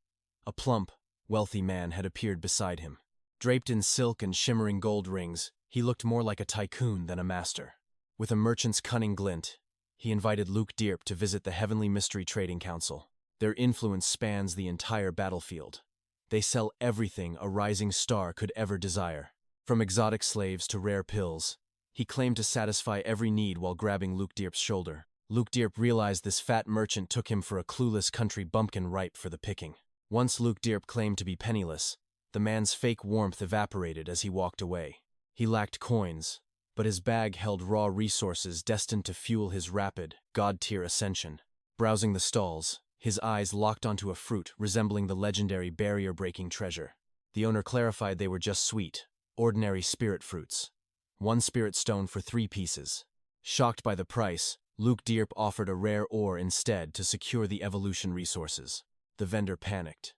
A plump, wealthy man had appeared beside him. Draped in silk and shimmering gold rings, he looked more like a tycoon than a master. With a merchant's cunning glint, he invited 𝒔𝒄𝒆𝒆 to visit the Heavenly Mystery Trading Council. Their influence spans the entire battlefield. They sell everything a rising star could ever desire. From exotic slaves to rare pills, he claimed to satisfy every need while grabbing 𝒔𝒄𝒆𝒆's shoulder. 𝒔𝒄𝒆𝒆 realized this fat merchant took him for a clueless country bumpkin ripe for the picking. Once 𝒔𝒄𝒆𝒆 claimed to be penniless, the man's fake warmth evaporated as he walked away. He lacked coins, but his bag held raw resources destined to fuel his rapid, god-tier ascension. Browsing the stalls, his eyes locked onto a fruit resembling the legendary barrier-breaking treasure. The owner clarified they were just sweet, ordinary spirit fruits. 1 spirit stone for 3 pieces. Shocked by the price, 𝒔𝒄𝒆𝒆 offered a rare ore instead to secure the evolution resources. The vendor panicked.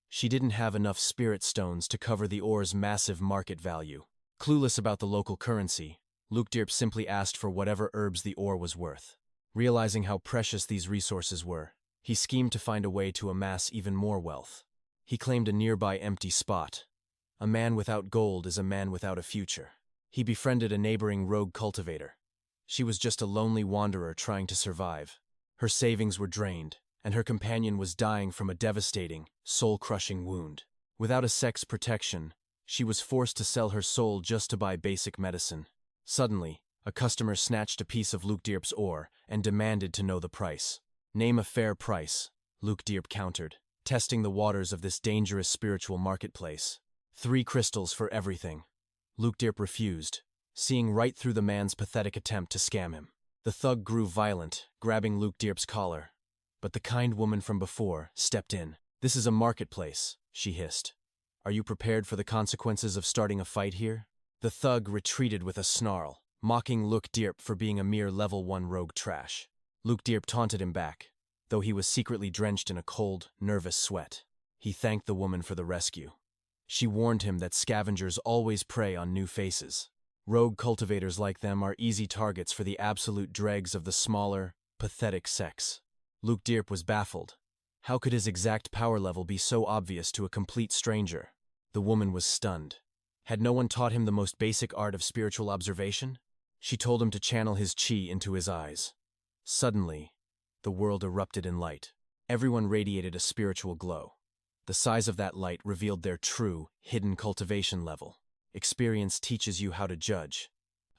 She didn't have enough spirit stones to cover the ore's massive market value. Clueless about the local currency, 𝒔𝒄𝒆𝒆 simply asked for whatever herbs the ore was worth. Realizing how precious these resources were, he schemed to find a way to amass even more wealth. He claimed a nearby empty spot. A man without gold is a man without a future. He befriended a neighboring rogue cultivator. She was just a lonely wanderer trying to survive. Her savings were drained, and her companion was dying from a devastating, soul-crushing wound. Without a sect's protection, she was forced to sell her soul just to buy basic medicine. Suddenly, a customer snatched a piece of 𝒔𝒄𝒆𝒆's ore and demanded to know the price. "Name a fair price," 𝒔𝒄𝒆𝒆 countered, testing the waters of this dangerous spiritual marketplace. 3 crystals for everything. 𝒔𝒄𝒆𝒆 refused, seeing right through the man's pathetic attempt to scam him. The thug grew violent, grabbing 𝒔𝒄𝒆𝒆's collar. But the kind woman from before stepped in. "This is a marketplace," she hissed. "Are you prepared for the consequences of starting a fight here?" The thug retreated with a snarl, mocking 𝒔𝒄𝒆𝒄𝒅 for being a mere level 1 rogue trash. 𝒔𝒄𝒅𝒄 taunted him back, though he was secretly drenched in a cold, nervous sweat. He thanked the woman for the rescue. She warned him that scavengers always prey on new faces. Rogue cultivators like them are easy targets for the absolute dregs of the smaller, pathetic sects. �𝒄𝒅𝒄 was baffled. How could his exact power level be so obvious to a complete stranger? The woman was stunned. Had no one taught him the most basic art of spiritual observation? She told him to channel his qi into his eyes. Suddenly, the world erupted in light. Everyone radiated a spiritual glow. The size of that light revealed their true, hidden cultivation level. Experience teaches you how to judge.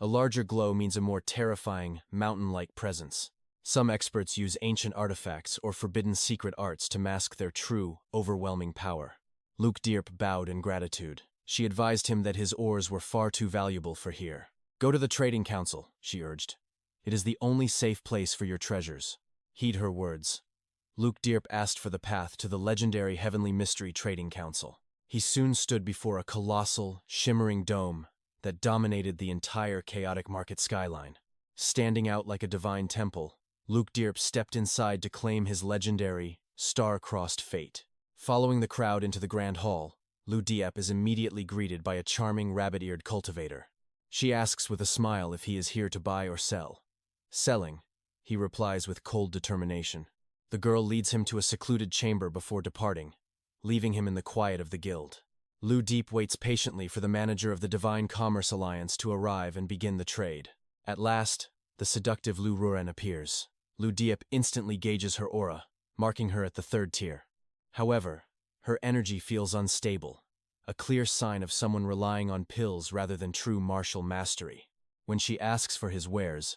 A larger glow means a more terrifying, mountain-like presence. Some experts use ancient artifacts or forbidden secret arts to mask their true, overwhelming power. �𝒄𝒅𝒄 bowed in gratitude. She advised him that his ores were far too valuable for here. "Go to the Trading Council," she urged. "It is the only safe place for your treasures." Heed her words. �𝒄𝒅𝒄 asked for the path to the legendary Heavenly Mystery Trading Council. He soon stood before a colossal, shimmering dome that dominated the entire chaotic market skyline. Standing out like a divine temple, �𝒄𝒅𝒄 stepped inside to claim his legendary, star-crossed fate. Following the crowd into the Grand Hall, �𝒄𝒅𝒄 is immediately greeted by a charming rabbit-eared cultivator. She asks with a smile if he is here to buy or sell. "Selling," he replies with cold determination. The girl leads him to a secluded chamber before departing, leaving him in the quiet of the guild. �𝒄𝒅𝒄 waits patiently for the manager of the Divine Commerce Alliance to arrive and begin the trade. At last, the seductive Rune appears. �𝒄𝒅𝒄 instantly gauges her aura, marking her at the 3rd tier. However, her energy feels unstable, a clear sign of someone relying on pills rather than true martial mastery. When she asks for his wares,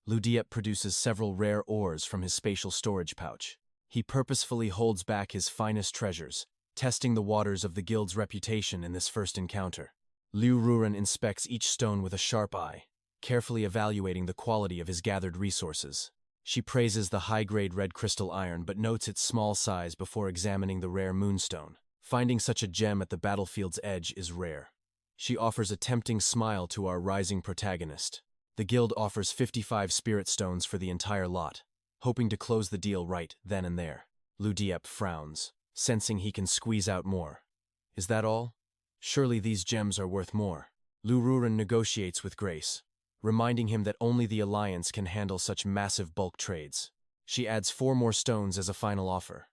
�𝒄𝒅𝒄 produces several rare ores from his spatial storage pouch. He purposefully holds back his finest treasures, testing the waters of the guild's reputation in this first encounter. Rune inspects each stone with a sharp eye, carefully evaluating the quality of his gathered resources. She praises the high-grade red crystal iron but notes its small size before examining the rare moonstone. Finding such a gem at the battlefield's edge is rare. She offers a tempting smile to our rising protagonist. The guild offers 55 spirit stones for the entire lot, hoping to close the deal right then and there. �𝒄𝒅𝒄 frowns, sensing he can squeeze out more. "Is that all? Surely these gems are worth more." Rune negotiates with grace, reminding him that only the Alliance can handle such massive bulk trades. She adds 4 more stones as a final offer.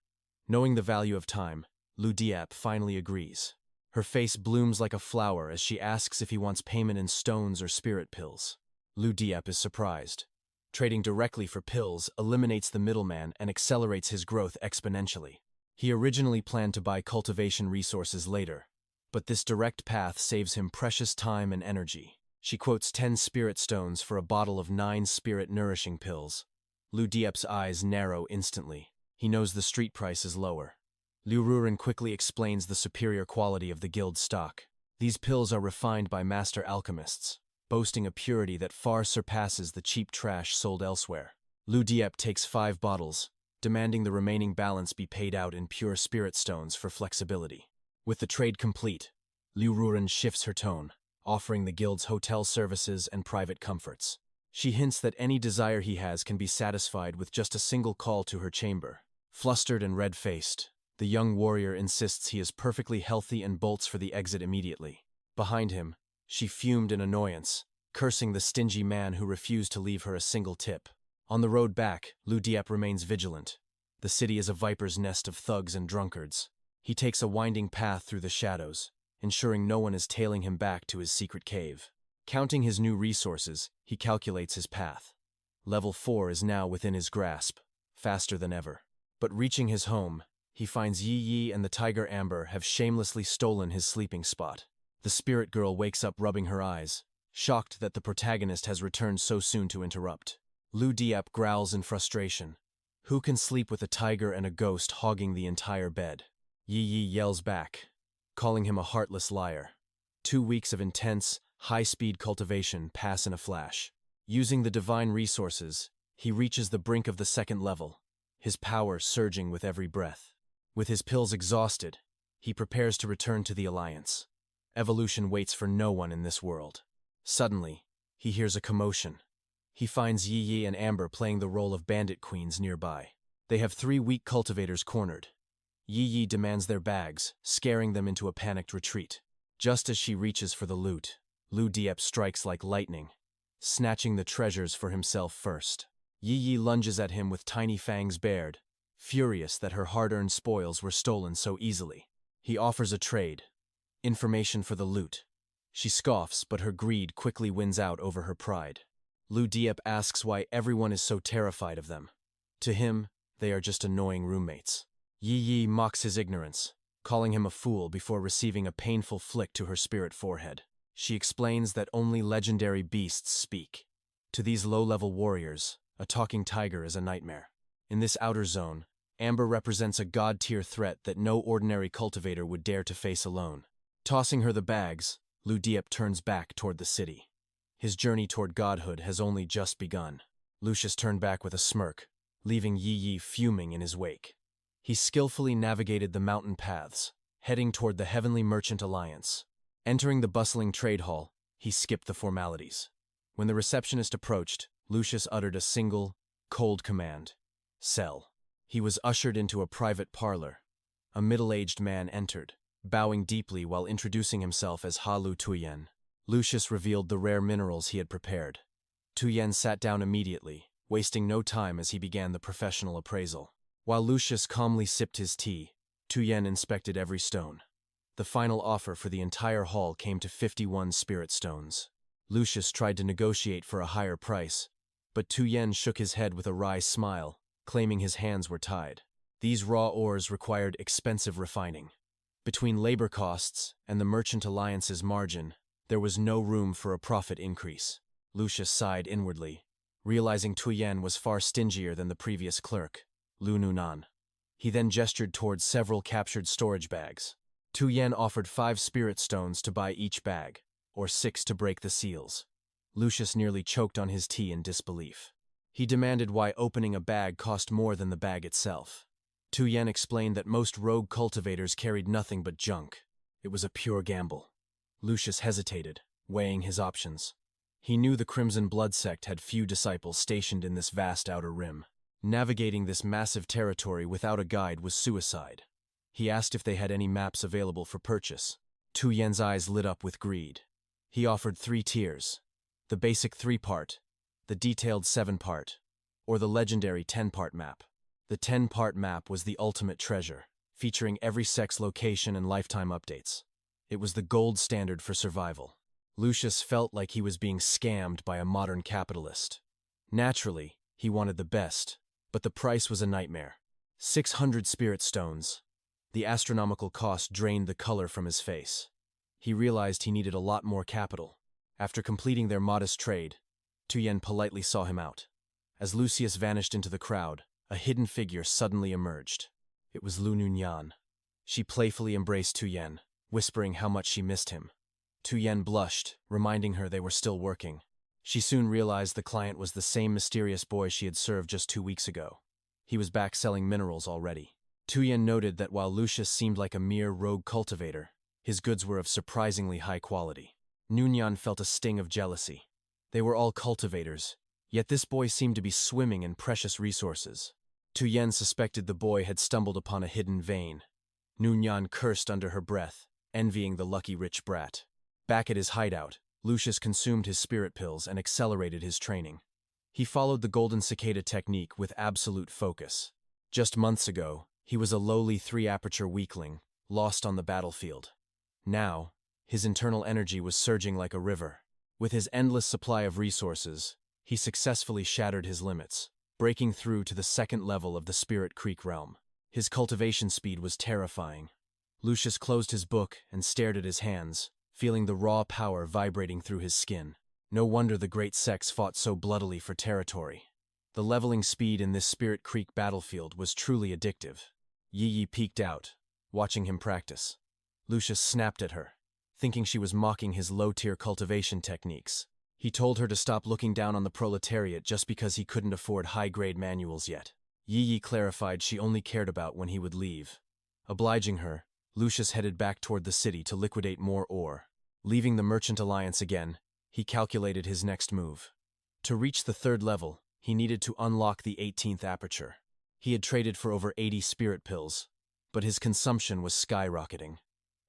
Knowing the value of time, �𝒄𝒅𝒄 finally agrees. Her face blooms like a flower as she asks if he wants payment in stones or spirit pills. �𝒄𝒅𝒄 is surprised. Trading directly for pills eliminates the middleman and accelerates his growth exponentially. He originally planned to buy cultivation resources later, but this direct path saves him precious time and energy. She quotes 10 spirit stones for a bottle of 9 spirit-nourishing pills. �𝒄𝒅𝒄's eyes narrow instantly. He knows the street price is lower. Rune quickly explains the superior quality of the guild stock. These pills are refined by master alchemists, boasting a purity that far surpasses the cheap trash sold elsewhere. �𝒄𝒅𝒄 takes 5 bottles, demanding the remaining balance be paid out in pure spirit stones for flexibility. With the trade complete, Rune shifts her tone, offering the guild's hotel services and private comforts. She hints that any desire he has can be satisfied with just a single call to her chamber. Flustered and red-faced, the young warrior insists he is perfectly healthy and bolts for the exit immediately. Behind him, she fumed in annoyance, cursing the stingy man who refused to leave her a single tip. On the road back, �𝒄𝒅𝒄 remains vigilant. The city is a viper's nest of thugs and drunkards. He takes a winding path through the shadows, ensuring no one is tailing him back to his secret cave. Counting his new resources, he calculates his path. Level 4 is now within his grasp, faster than ever. But reaching his home, he finds Yi and the tiger Amber have shamelessly stolen his sleeping spot. The spirit girl wakes up rubbing her eyes, shocked that the protagonist has returned so soon to interrupt. �𝒄𝒅𝒄 growls in frustration. Who can sleep with a tiger and a ghost hogging the entire bed? Yi yells back, calling him a heartless liar. 2 weeks of intense, high-speed cultivation pass in a flash. Using the divine resources, he reaches the brink of the 2nd level, his power surging with every breath. With his pills exhausted, he prepares to return to the Alliance. Evolution waits for no one in this world. Suddenly, he hears a commotion. He finds 𝑦𝒔𝒄 and Amber playing the role of bandit queens nearby. They have 3 weak cultivators cornered. 𝑦𝒔𝒄 demands their bags, scaring them into a panicked retreat. Just as she reaches for the loot, 𝒔𝒄 strikes like lightning, snatching the treasures for himself first. 𝑦𝒔𝒄 lunges at him with tiny fangs bared, furious that her hard-earned spoils were stolen so easily. He offers a trade, information for the loot. She scoffs, but her greed quickly wins out over her pride. 𝒔𝒄 asks why everyone is so terrified of them. To him, they are just annoying roommates. 𝒔𝒄 mocks his ignorance, calling him a fool before receiving a painful flick to her spirit forehead. She explains that only legendary beasts speak. To these low-level warriors, a talking tiger is a nightmare. In this outer zone, Amber represents a god-tier threat that no ordinary cultivator would dare to face alone. Tossing her the bags, 𝒔𝒄 turns back toward the city. His journey toward godhood has only just begun. Lucius turned back with a smirk, leaving 𝒔𝒄 fuming in his wake. He skillfully navigated the mountain paths, heading toward the Heavenly Merchant Alliance. Entering the bustling trade hall, he skipped the formalities. When the receptionist approached, Lucius uttered a single, cold command: "Sell." He was ushered into a private parlor. A middle-aged man entered, bowing deeply while introducing himself as Ha-Lu Tuyen. Lucius revealed the rare minerals he had prepared. Tuyen sat down immediately, wasting no time as he began the professional appraisal. While Lucius calmly sipped his tea, Tuyen inspected every stone. The final offer for the entire haul came to 51 spirit stones. Lucius tried to negotiate for a higher price, but Tuyen shook his head with a wry smile, claiming his hands were tied. These raw ores required expensive refining. Between labor costs and the Merchant Alliance's margin, there was no room for a profit increase. Lucius sighed inwardly, realizing Tuyen was far stingier than the previous clerk, Lu Nunan. He then gestured towards several captured storage bags. Tuyen offered 5 spirit stones to buy each bag, or 6 to break the seals. Lucius nearly choked on his tea in disbelief. He demanded why opening a bag cost more than the bag itself. Tuyen explained that most rogue cultivators carried nothing but junk. It was a pure gamble. Lucius hesitated, weighing his options. He knew the Crimson Blood sect had few disciples stationed in this vast outer rim. Navigating this massive territory without a guide was suicide. He asked if they had any maps available for purchase. Tuyen's eyes lit up with greed. He offered 3 tiers: the basic 3-part, the detailed 7-part, or the legendary 10-part map. The 10-part map was the ultimate treasure, featuring every sect's location and lifetime updates. It was the gold standard for survival. Lucius felt like he was being scammed by a modern capitalist. Naturally, he wanted the best, but the price was a nightmare. 600 spirit stones. The astronomical cost drained the color from his face. He realized he needed a lot more capital. After completing their modest trade, Tuyen politely saw him out. As Lucius vanished into the crowd, a hidden figure suddenly emerged. It was Lu Nunyan. She playfully embraced Tuyen, whispering how much she missed him. Tuyen blushed, reminding her they were still working. She soon realized the client was the same mysterious boy she had served just 2 weeks ago. He was back selling minerals already. Tuyen noted that while Lucius seemed like a mere rogue cultivator, his goods were of surprisingly high quality. Nunyan felt a sting of jealousy. They were all cultivators, yet this boy seemed to be swimming in precious resources. Tuyen suspected the boy had stumbled upon a hidden vein. Nunyan cursed under her breath, envying the lucky rich brat. Back at his hideout, Lucius consumed his spirit pills and accelerated his training. He followed the golden cicada technique with absolute focus. Just months ago, he was a lowly 3-aperture weakling, lost on the battlefield. Now, his internal energy was surging like a river. With his endless supply of resources, he successfully shattered his limits, breaking through to the 2nd level of the Spirit Creek realm. His cultivation speed was terrifying. Lucius closed his book and stared at his hands, feeling the raw power vibrating through his skin. No wonder the great sects fought so bloodily for territory. The leveling speed in this Spirit Creek battlefield was truly addictive. 𝒔𝒄 peeked out, watching him practice. Lucius snapped at her, thinking she was mocking his low-tier cultivation techniques. He told her to stop looking down on the proletariat just because he couldn't afford high-grade manuals yet. Yi clarified she only cared about when he would leave. Obliging her, Lucius headed back toward the city to liquidate more ore. Leaving the Merchant Alliance again, he calculated his next move. To reach the 3rd level, he needed to unlock the 18th aperture. He had traded for over 80 spirit pills, but his consumption was skyrocketing.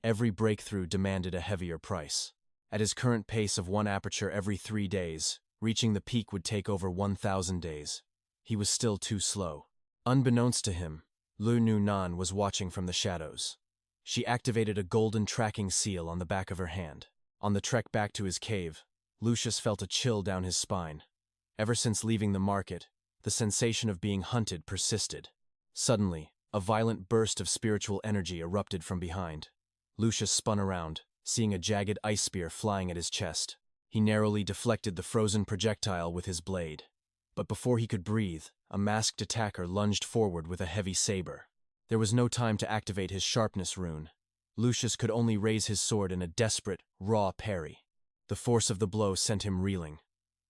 Every breakthrough demanded a heavier price. At his current pace of 1 aperture every 3 days, reaching the peak would take over 1,000 days. He was still too slow. Unbeknownst to him, Lu Nu Nan was watching from the shadows. She activated a golden tracking seal on the back of her hand. On the trek back to his cave, Lucius felt a chill down his spine. Ever since leaving the market, the sensation of being hunted persisted. Suddenly, a violent burst of spiritual energy erupted from behind. Lucius spun around, seeing a jagged ice spear flying at his chest. He narrowly deflected the frozen projectile with his blade. But before he could breathe, a masked attacker lunged forward with a heavy saber. There was no time to activate his sharpness rune. Lucius could only raise his sword in a desperate, raw parry. The force of the blow sent him reeling.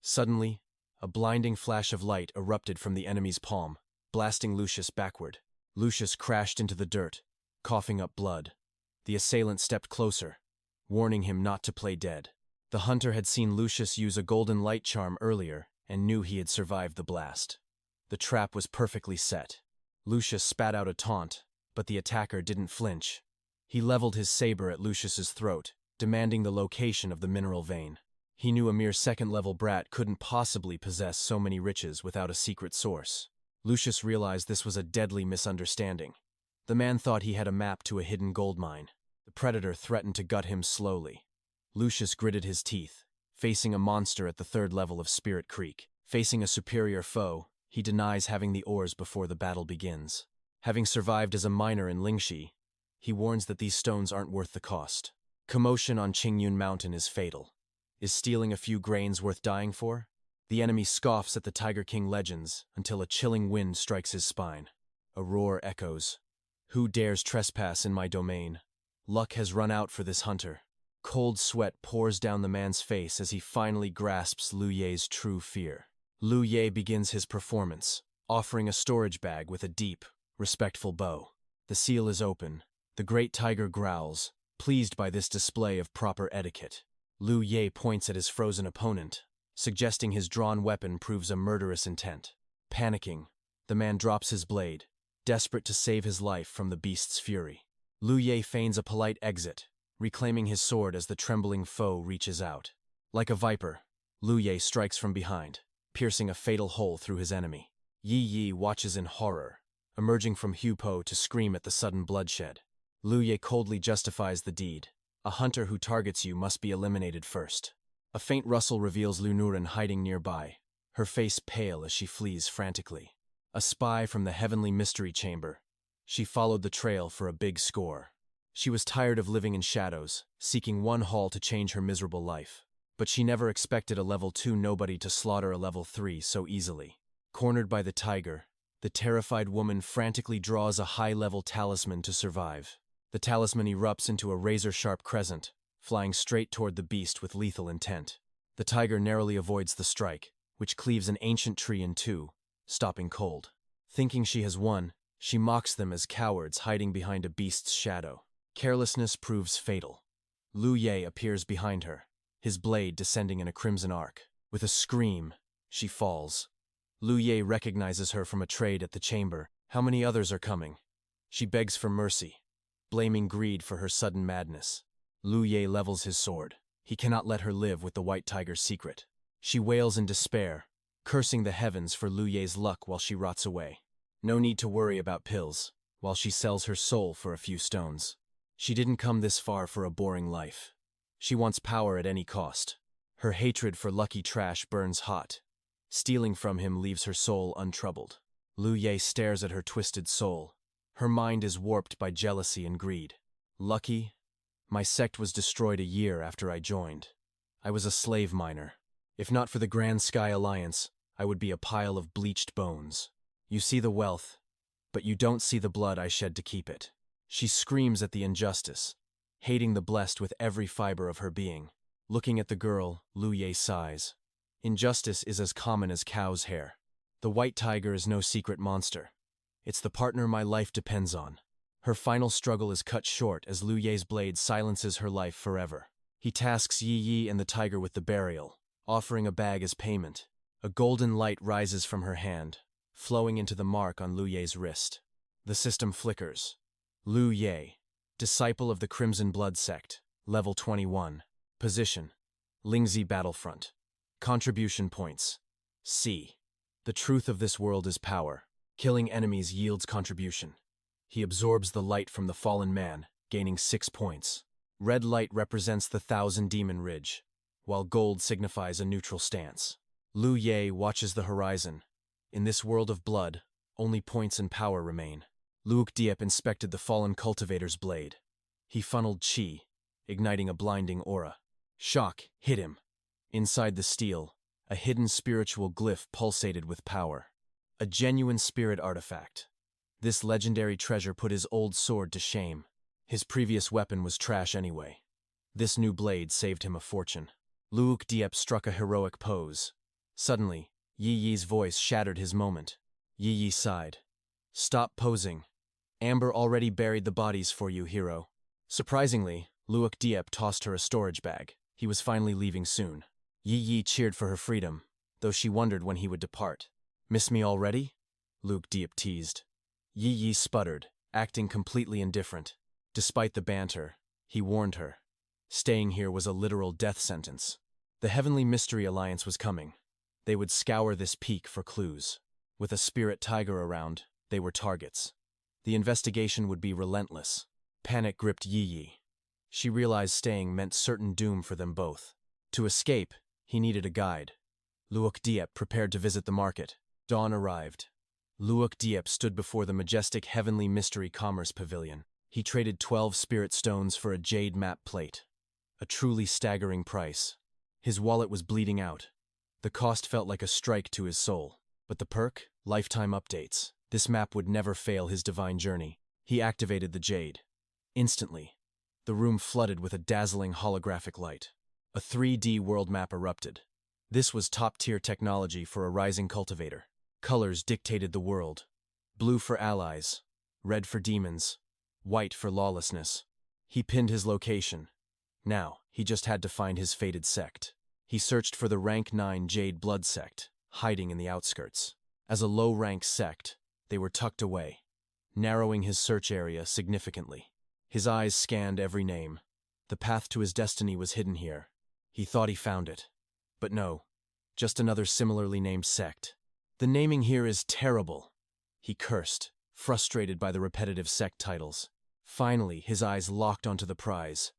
Suddenly, a blinding flash of light erupted from the enemy's palm, blasting Lucius backward. Lucius crashed into the dirt, coughing up blood. The assailant stepped closer, warning him not to play dead. The hunter had seen Lucius use a golden light charm earlier and knew he had survived the blast. The trap was perfectly set. Lucius spat out a taunt, but the attacker didn't flinch. He leveled his saber at Lucius's throat, demanding the location of the mineral vein. He knew a mere 2nd-level brat couldn't possibly possess so many riches without a secret source. Lucius realized this was a deadly misunderstanding. The man thought he had a map to a hidden gold mine. The predator threatened to gut him slowly. Lucius gritted his teeth, facing a monster at the 3rd level of Spirit Creek. Facing a superior foe, he denies having the ores before the battle begins. Having survived as a miner in Lingxi, he warns that these stones aren't worth the cost. Commotion on Qingyun Mountain is fatal. Is stealing a few grains worth dying for? The enemy scoffs at the Tiger King legends until a chilling wind strikes his spine. A roar echoes. Who dares trespass in my domain? Luck has run out for this hunter. Cold sweat pours down the man's face as he finally grasps Lu Ye's true fear. Lu Ye begins his performance, offering a storage bag with a deep, respectful bow. The seal is open. The great tiger growls, pleased by this display of proper etiquette. Lu Ye points at his frozen opponent, suggesting his drawn weapon proves a murderous intent. Panicking, the man drops his blade, desperate to save his life from the beast's fury. Lu Ye feigns a polite exit, reclaiming his sword as the trembling foe reaches out. Like a viper, Lu Ye strikes from behind, piercing a fatal hole through his enemy. Yi watches in horror, emerging from Hupo to scream at the sudden bloodshed. Lu Ye coldly justifies the deed. A hunter who targets you must be eliminated first. A faint rustle reveals Lu Nuren hiding nearby, her face pale as she flees frantically. A spy from the heavenly mystery chamber, she followed the trail for a big score. She was tired of living in shadows, seeking one haul to change her miserable life. But she never expected a level 2 nobody to slaughter a level 3 so easily. Cornered by the tiger, the terrified woman frantically draws a high-level talisman to survive. The talisman erupts into a razor-sharp crescent, flying straight toward the beast with lethal intent. The tiger narrowly avoids the strike, which cleaves an ancient tree in two, stopping cold. Thinking she has won, she mocks them as cowards hiding behind a beast's shadow. Carelessness proves fatal. Lu Ye appears behind her, his blade descending in a crimson arc. With a scream, she falls. Lu Ye recognizes her from a trade at the chamber. How many others are coming? She begs for mercy, blaming greed for her sudden madness. Lu Ye levels his sword. He cannot let her live with the white tiger's secret. She wails in despair, cursing the heavens for Lu Ye's luck while she rots away. No need to worry about pills, while she sells her soul for a few stones. She didn't come this far for a boring life. She wants power at any cost. Her hatred for Lucky Trash burns hot. Stealing from him leaves her soul untroubled. Lu Ye stares at her twisted soul. Her mind is warped by jealousy and greed. Lucky? My sect was destroyed a year after I joined. I was a slave miner. If not for the Grand Sky Alliance, I would be a pile of bleached bones. You see the wealth, but you don't see the blood I shed to keep it. She screams at the injustice, hating the blessed with every fiber of her being. Looking at the girl, Lu Ye sighs. Injustice is as common as cow's hair. The white tiger is no secret monster. It's the partner my life depends on. Her final struggle is cut short as Lu Ye's blade silences her life forever. He tasks Yi Yi and the tiger with the burial, offering a bag as payment. A golden light rises from her hand, flowing into the mark on Lu Ye's wrist. The system flickers. Lu Ye, disciple of the Crimson Blood sect, level 21. Position: Lingzi Battlefront. Contribution points: C. The truth of this world is power. Killing enemies yields contribution. He absorbs the light from the fallen man, gaining 6 points. Red light represents the Thousand Demon Ridge, while gold signifies a neutral stance. Lu Ye watches the horizon. In this world of blood, only points and power remain. 𝑨𝒔𝒄𝒆𝒆 inspected the fallen cultivator's blade. He funneled chi, igniting a blinding aura. Shock hit him. Inside the steel, a hidden spiritual glyph pulsated with power. A genuine spirit artifact. This legendary treasure put his old sword to shame. His previous weapon was trash anyway. This new blade saved him a fortune. 𝒔𝒄𝒆𝒆 struck a heroic pose. Suddenly, Yi Yi's voice shattered his moment. Yi Yi sighed. Stop posing. Amber already buried the bodies for you, hero. Surprisingly, 𝒔𝒄𝒆𝒆 tossed her a storage bag. He was finally leaving soon. Yi Yi cheered for her freedom, though she wondered when he would depart. Miss me already? 𝒔𝒄𝒆𝒆 teased. Yi Yi sputtered, acting completely indifferent. Despite the banter, he warned her. Staying here was a literal death sentence. The Heavenly Mystery Alliance was coming. They would scour this peak for clues. With a spirit tiger around, they were targets. The investigation would be relentless. Panic gripped Yi Yi. She realized staying meant certain doom for them both. To escape, he needed a guide. 𝒔𝒄𝒆𝒆 prepared to visit the market. Dawn arrived. 𝒔𝒄𝒆𝒆 stood before the majestic Heavenly Mystery Commerce Pavilion. He traded 12 spirit stones for a jade map plate. A truly staggering price. His wallet was bleeding out. The cost felt like a strike to his soul. But the perk? Lifetime updates. This map would never fail his divine journey. He activated the jade. Instantly, the room flooded with a dazzling holographic light. A 3D world map erupted. This was top-tier technology for a rising cultivator. Colors dictated the world. Blue for allies, red for demons, white for lawlessness. He pinned his location. Now, he just had to find his fated sect. He searched for the rank 9 Jade Blood sect, hiding in the outskirts. As a low-rank sect, they were tucked away, narrowing his search area significantly. His eyes scanned every name. The path to his destiny was hidden here. He thought he found it. But no, just another similarly named sect. The naming here is terrible. He cursed, frustrated by the repetitive sect titles. Finally, his eyes locked onto the prize,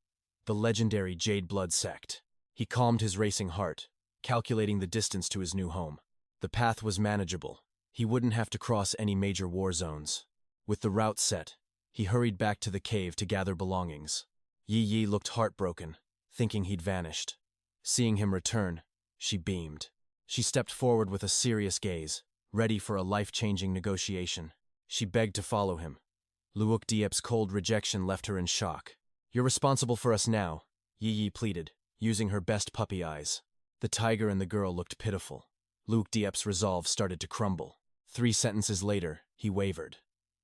the legendary Jade Blood sect. He calmed his racing heart, calculating the distance to his new home. The path was manageable. He wouldn't have to cross any major war zones. With the route set, he hurried back to the cave to gather belongings. Yi Yi looked heartbroken, thinking he'd vanished. Seeing him return, she beamed. She stepped forward with a serious gaze, ready for a life-changing negotiation. She begged to follow him. 𝒔𝒄𝒆𝒆's cold rejection left her in shock. You're responsible for us now, Yi Yi pleaded, using her best puppy eyes. The tiger and the girl looked pitiful. 𝒔𝒄𝒆𝒆's resolve started to crumble. 3 sentences later, he wavered.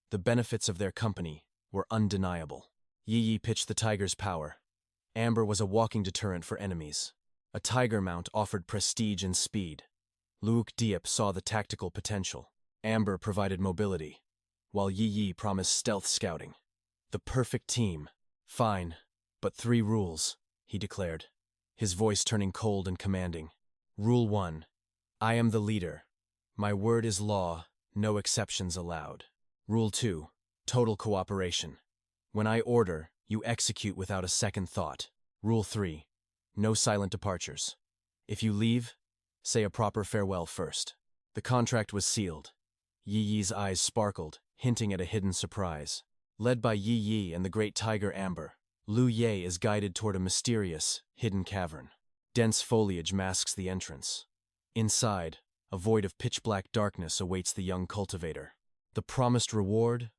The benefits of their company were undeniable. Yi Yi pitched the tiger's power. Amber was a walking deterrent for enemies. A tiger mount offered prestige and speed. 𝒔𝒄𝒆𝒆 saw the tactical potential. Amber provided mobility, while Yi Yi promised stealth scouting. The perfect team. Fine, but 3 rules, he declared, his voice turning cold and commanding. Rule 1. I am the leader. My word is law, no exceptions allowed. Rule 2. Total cooperation. When I order, you execute without a second thought. Rule 3. No silent departures. If you leave, say a proper farewell first. The contract was sealed. Yi Yi's eyes sparkled, hinting at a hidden surprise. Led by Yi Yi and the great tiger Amber, Lu Ye is guided toward a mysterious, hidden cavern. Dense foliage masks the entrance. Inside, a void of pitch-black darkness awaits the young cultivator. The promised reward?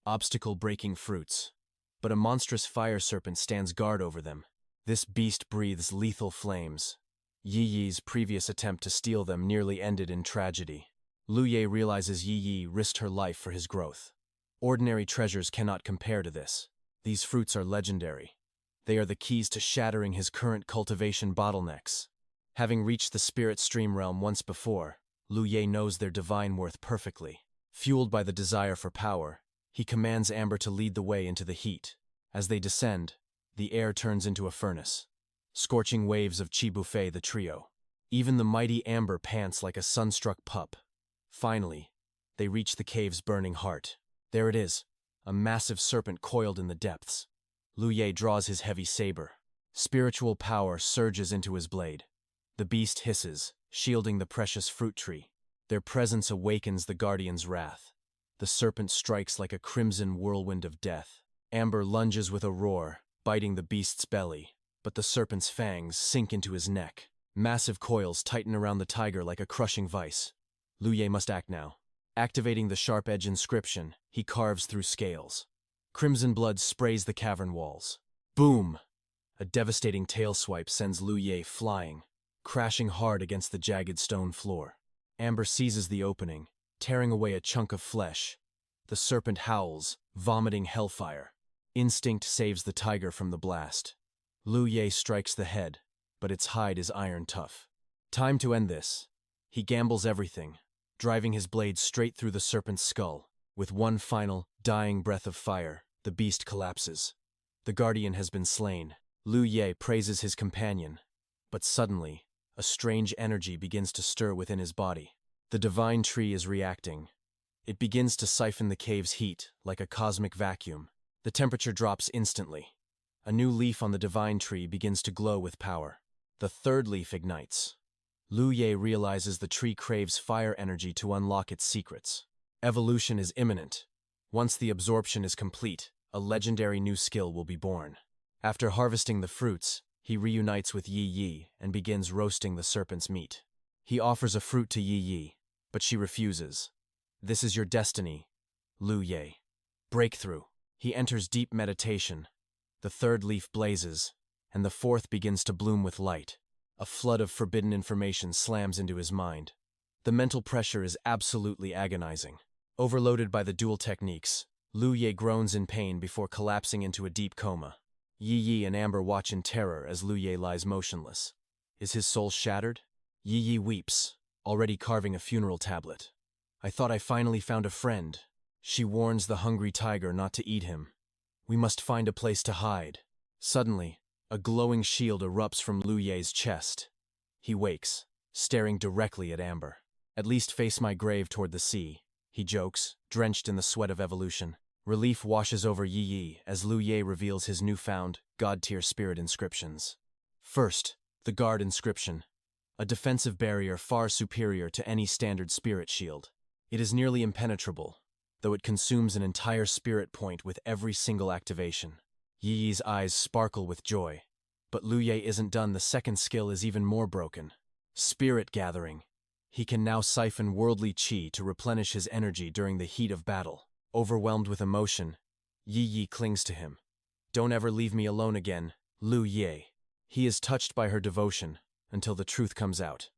Obstacle-breaking fruits. But a monstrous fire serpent stands guard over them. This beast breathes lethal flames. Yi Yi's previous attempt to steal them nearly ended in tragedy. Lu Ye realizes Yi Yi risked her life for his growth. Ordinary treasures cannot compare to this. These fruits are legendary. They are the keys to shattering his current cultivation bottlenecks. Having reached the spirit stream realm once before, Lu Ye knows their divine worth perfectly. Fueled by the desire for power, he commands Amber to lead the way into the heat. As they descend, the air turns into a furnace. Scorching waves of 𝒌 buffet the trio. Even the mighty Amber pants like a sunstruck pup. Finally, they reach the cave's burning heart. There it is, a massive serpent coiled in the depths. Lu Ye draws his heavy saber. Spiritual power surges into his blade. The beast hisses, shielding the precious fruit tree. Their presence awakens the guardian's wrath. The serpent strikes like a crimson whirlwind of death. Amber lunges with a roar, biting the beast's belly, but the serpent's fangs sink into his neck. Massive coils tighten around the tiger like a crushing vice. Lu Ye must act now. Activating the sharp edge inscription, he carves through scales. Crimson blood sprays the cavern walls. Boom! A devastating tail swipe sends Lu Ye flying, crashing hard against the jagged stone floor. Amber seizes the opening, tearing away a chunk of flesh. The serpent howls, vomiting hellfire. Instinct saves the tiger from the blast. Lu Ye strikes the head, but its hide is iron tough. Time to end this. He gambles everything, driving his blade straight through the serpent's skull. With one final, dying breath of fire, the beast collapses. The guardian has been slain. Lu Ye praises his companion, but suddenly, a strange energy begins to stir within his body. The divine tree is reacting. It begins to siphon the cave's heat like a cosmic vacuum. The temperature drops instantly. A new leaf on the divine tree begins to glow with power. The third leaf ignites. Lu Ye realizes the tree craves fire energy to unlock its secrets. Evolution is imminent. Once the absorption is complete, a legendary new skill will be born. After harvesting the fruits, he reunites with Yi Yi and begins roasting the serpent's meat. He offers a fruit to Yi Yi, but she refuses. This is your destiny, Lu Ye. Breakthrough. He enters deep meditation. The third leaf blazes, and the fourth begins to bloom with light. A flood of forbidden information slams into his mind. The mental pressure is absolutely agonizing. Overloaded by the dual techniques, Lu Ye groans in pain before collapsing into a deep coma. Yi Yi and Amber watch in terror as Lu Ye lies motionless. Is his soul shattered? Yi Yi weeps, already carving a funeral tablet. I thought I finally found a friend. She warns the hungry tiger not to eat him. We must find a place to hide. Suddenly, a glowing shield erupts from Lu Ye's chest. He wakes, staring directly at Amber. At least face my grave toward the sea, he jokes, drenched in the sweat of evolution. Relief washes over Yi Yi as Lu Ye reveals his newfound, god-tier spirit inscriptions. First, the guard inscription. A defensive barrier far superior to any standard spirit shield. It is nearly impenetrable, though it consumes an entire spirit point with every single activation. Yi Yi's eyes sparkle with joy. But Lu Ye isn't done. The second skill is even more broken. Spirit gathering. He can now siphon worldly qi to replenish his energy during the heat of battle. Overwhelmed with emotion, Yi Yi clings to him. Don't ever leave me alone again, Lu Ye. He is touched by her devotion, until the truth comes out.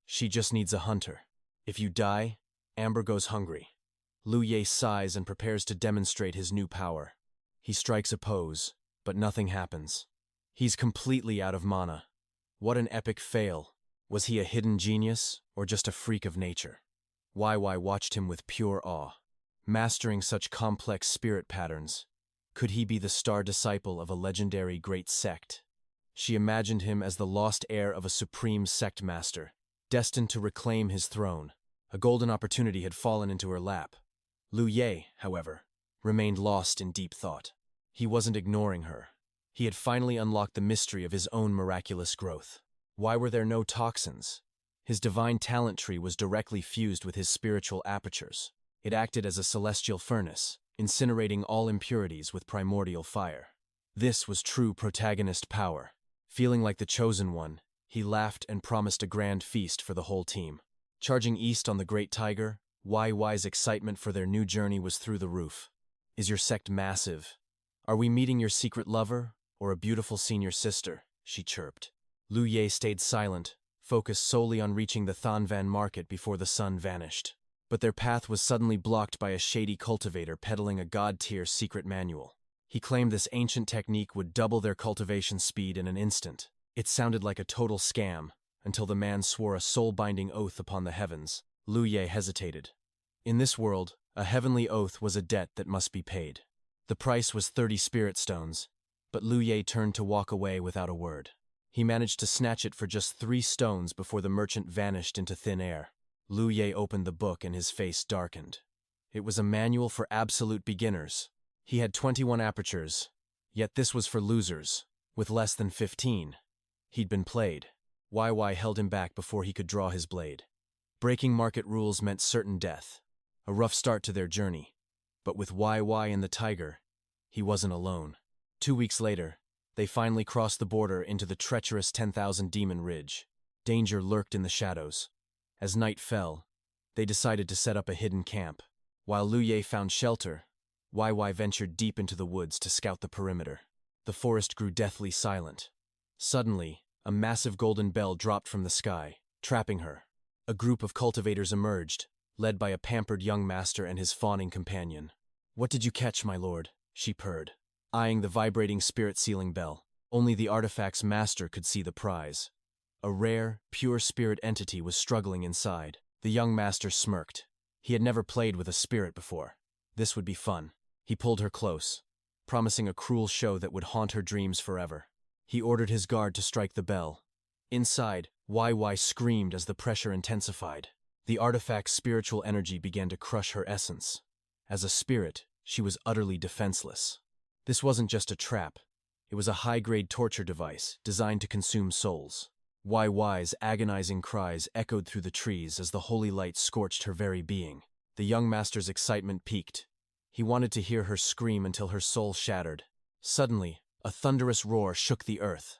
She just needs a hunter. If you die, Amber goes hungry. Lu Ye sighs and prepares to demonstrate his new power. He strikes a pose, but nothing happens. He's completely out of mana. What an epic fail. Was he a hidden genius, or just a freak of nature? Wai watched him with pure awe. Mastering such complex spirit patterns, could he be the star disciple of a legendary great sect? She imagined him as the lost heir of a supreme sect master, destined to reclaim his throne. A golden opportunity had fallen into her lap. Lu Ye, however, remained lost in deep thought. He wasn't ignoring her. He had finally unlocked the mystery of his own miraculous growth. Why were there no toxins? His divine talent tree was directly fused with his spiritual apertures. It acted as a celestial furnace, incinerating all impurities with primordial fire. This was true protagonist power. Feeling like the chosen one, he laughed and promised a grand feast for the whole team. Charging east on the Great Tiger, Y's excitement for their new journey was through the roof. Is your sect massive? Are we meeting your secret lover, or a beautiful senior sister? She chirped. Lu Ye stayed silent, focused solely on reaching the Thanvan market before the sun vanished. But their path was suddenly blocked by a shady cultivator peddling a god-tier secret manual. He claimed this ancient technique would double their cultivation speed in an instant. It sounded like a total scam, until the man swore a soul-binding oath upon the heavens. Liu Ye hesitated. In this world, a heavenly oath was a debt that must be paid. The price was 30 spirit stones, but Liu Ye turned to walk away without a word. He managed to snatch it for just 3 stones before the merchant vanished into thin air. Liu Ye opened the book and his face darkened. It was a manual for absolute beginners. He had 21 apertures, yet this was for losers, with less than 15. He'd been played. YY held him back before he could draw his blade. Breaking market rules meant certain death, a rough start to their journey. But with YY and the tiger, he wasn't alone. 2 weeks later, they finally crossed the border into the treacherous 10,000 Demon Ridge. Danger lurked in the shadows. As night fell, they decided to set up a hidden camp. While Liu Ye found shelter, YY ventured deep into the woods to scout the perimeter. The forest grew deathly silent. Suddenly, a massive golden bell dropped from the sky, trapping her. A group of cultivators emerged, led by a pampered young master and his fawning companion. "What did you catch, my lord?" she purred, eyeing the vibrating spirit-sealing bell. Only the artifact's master could see the prize. A rare, pure spirit entity was struggling inside. The young master smirked. He had never played with a spirit before. This would be fun. He pulled her close, promising a cruel show that would haunt her dreams forever. He ordered his guard to strike the bell. Inside, YY screamed as the pressure intensified. The artifact's spiritual energy began to crush her essence. As a spirit, she was utterly defenseless. This wasn't just a trap. It was a high-grade torture device designed to consume souls. YY's agonizing cries echoed through the trees as the holy light scorched her very being. The young master's excitement peaked. He wanted to hear her scream until her soul shattered. Suddenly, a thunderous roar shook the earth.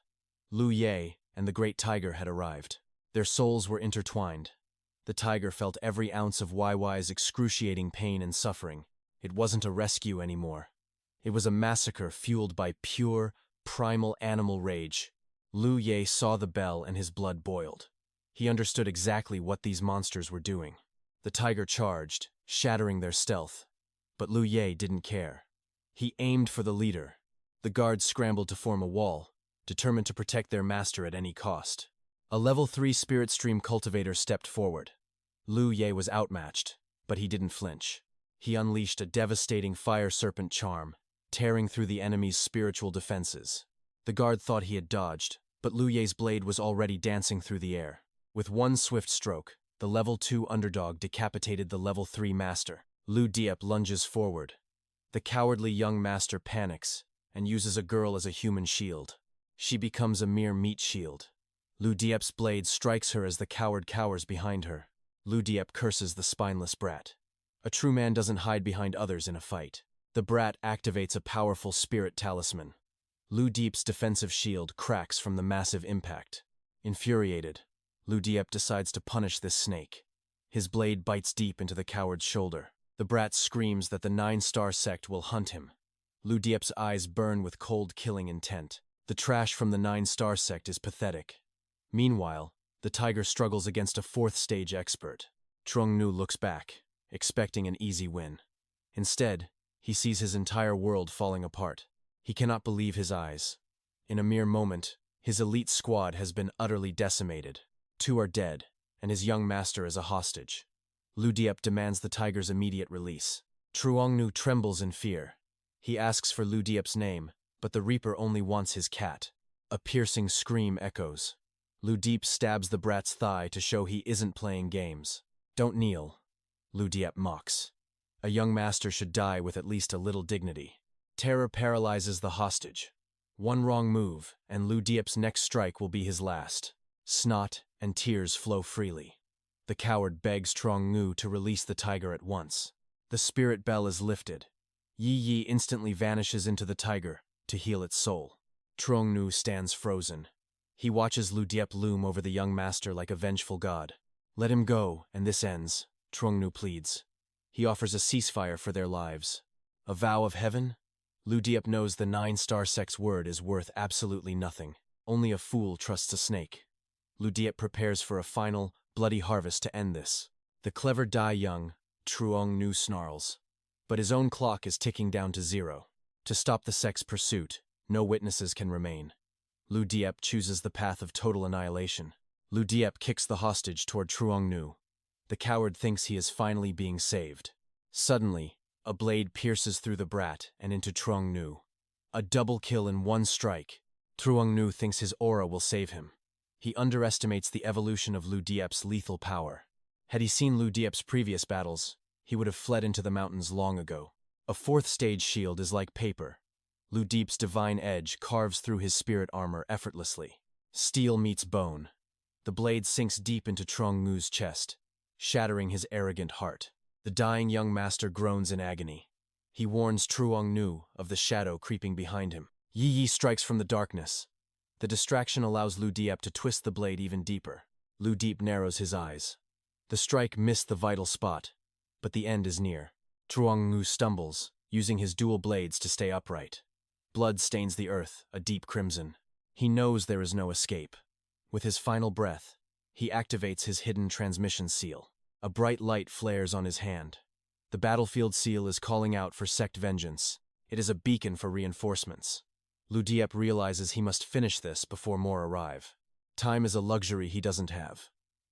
Liu Ye and the great tiger had arrived. Their souls were intertwined. The tiger felt every ounce of YY's excruciating pain and suffering. It wasn't a rescue anymore. It was a massacre fueled by pure, primal animal rage. Liu Ye saw the bell and his blood boiled. He understood exactly what these monsters were doing. The tiger charged, shattering their stealth. But Liu Ye didn't care. He aimed for the leader. The guards scrambled to form a wall, determined to protect their master at any cost. A level 3 spirit stream cultivator stepped forward. Liu Ye was outmatched, but he didn't flinch. He unleashed a devastating fire serpent charm, tearing through the enemy's spiritual defenses. The guard thought he had dodged, but Liu Ye's blade was already dancing through the air. With one swift stroke, the level 2 underdog decapitated the level 3 master. Liu Diep lunges forward. The cowardly young master panics and uses a girl as a human shield. She becomes a mere meat shield. Liu Diep's blade strikes her as the coward cowers behind her. Liu Diep curses the spineless brat. A true man doesn't hide behind others in a fight. The brat activates a powerful spirit talisman. Liu Diep's defensive shield cracks from the massive impact. Infuriated, Liu Diep decides to punish this snake. His blade bites deep into the coward's shoulder. The brat screams that the 9-star sect will hunt him. Liu Diep's eyes burn with cold killing intent. The trash from the 9-star sect is pathetic. Meanwhile, the tiger struggles against a 4th stage expert. Trung Nu looks back, expecting an easy win. Instead, he sees his entire world falling apart. He cannot believe his eyes. In a mere moment, his elite squad has been utterly decimated. 2 are dead, and his young master is a hostage. Liu Diep demands the tiger's immediate release. Trung Nu trembles in fear. He asks for Liu Diep's name, but the Reaper only wants his cat. A piercing scream echoes. Liu Diep stabs the brat's thigh to show he isn't playing games. "Don't kneel," Liu Diep mocks. A young master should die with at least a little dignity. Terror paralyzes the hostage. One wrong move, and Liu Diep's next strike will be his last. Snot and tears flow freely. The coward begs Trung Nu to release the tiger at once. The spirit bell is lifted. Yi Yi instantly vanishes into the tiger to heal its soul. Trung Nu stands frozen. He watches Liu Diep loom over the young master like a vengeful god. "Let him go, and this ends," Trung Nu pleads. He offers a ceasefire for their lives. A vow of heaven? Liu Diep knows the 9-star sect's word is worth absolutely nothing. Only a fool trusts a snake. Liu Diep prepares for a final, bloody harvest to end this. The clever die young, Truong Nu snarls. But his own clock is ticking down to 0. To stop the sect's pursuit, no witnesses can remain. 𝒂𝒏𝒆 chooses the path of total annihilation. 𝒂𝒏𝒆 kicks the hostage toward Truong Nu. The coward thinks he is finally being saved. Suddenly, a blade pierces through the brat and into Truong Nu. A double kill in one strike. Truong Nu thinks his aura will save him. He underestimates the evolution of 𝒂𝒏𝒆's lethal power. Had he seen 𝒂𝒏𝒆's previous battles, he would have fled into the mountains long ago. A fourth stage shield is like paper. 𝒂𝒏𝒆's divine edge carves through his spirit armor effortlessly. Steel meets bone. The blade sinks deep into Truong Nu's chest, shattering his arrogant heart. The dying young master groans in agony. He warns Truong Nu of the shadow creeping behind him. 𝒔𝒐𝒄𝒆𝒆 strikes from the darkness. The distraction allows 𝒂𝒏𝒆 to twist the blade even deeper. 𝒂𝒏𝒆 narrows his eyes. The strike missed the vital spot, but the end is near. Truong Nu stumbles, using his dual blades to stay upright. Blood stains the earth, a deep crimson. He knows there is no escape. With his final breath, he activates his hidden transmission seal. A bright light flares on his hand. The battlefield seal is calling out for sect vengeance. It is a beacon for reinforcements. 𝒂𝒏𝒆 realizes he must finish this before more arrive. Time is a luxury he doesn't have.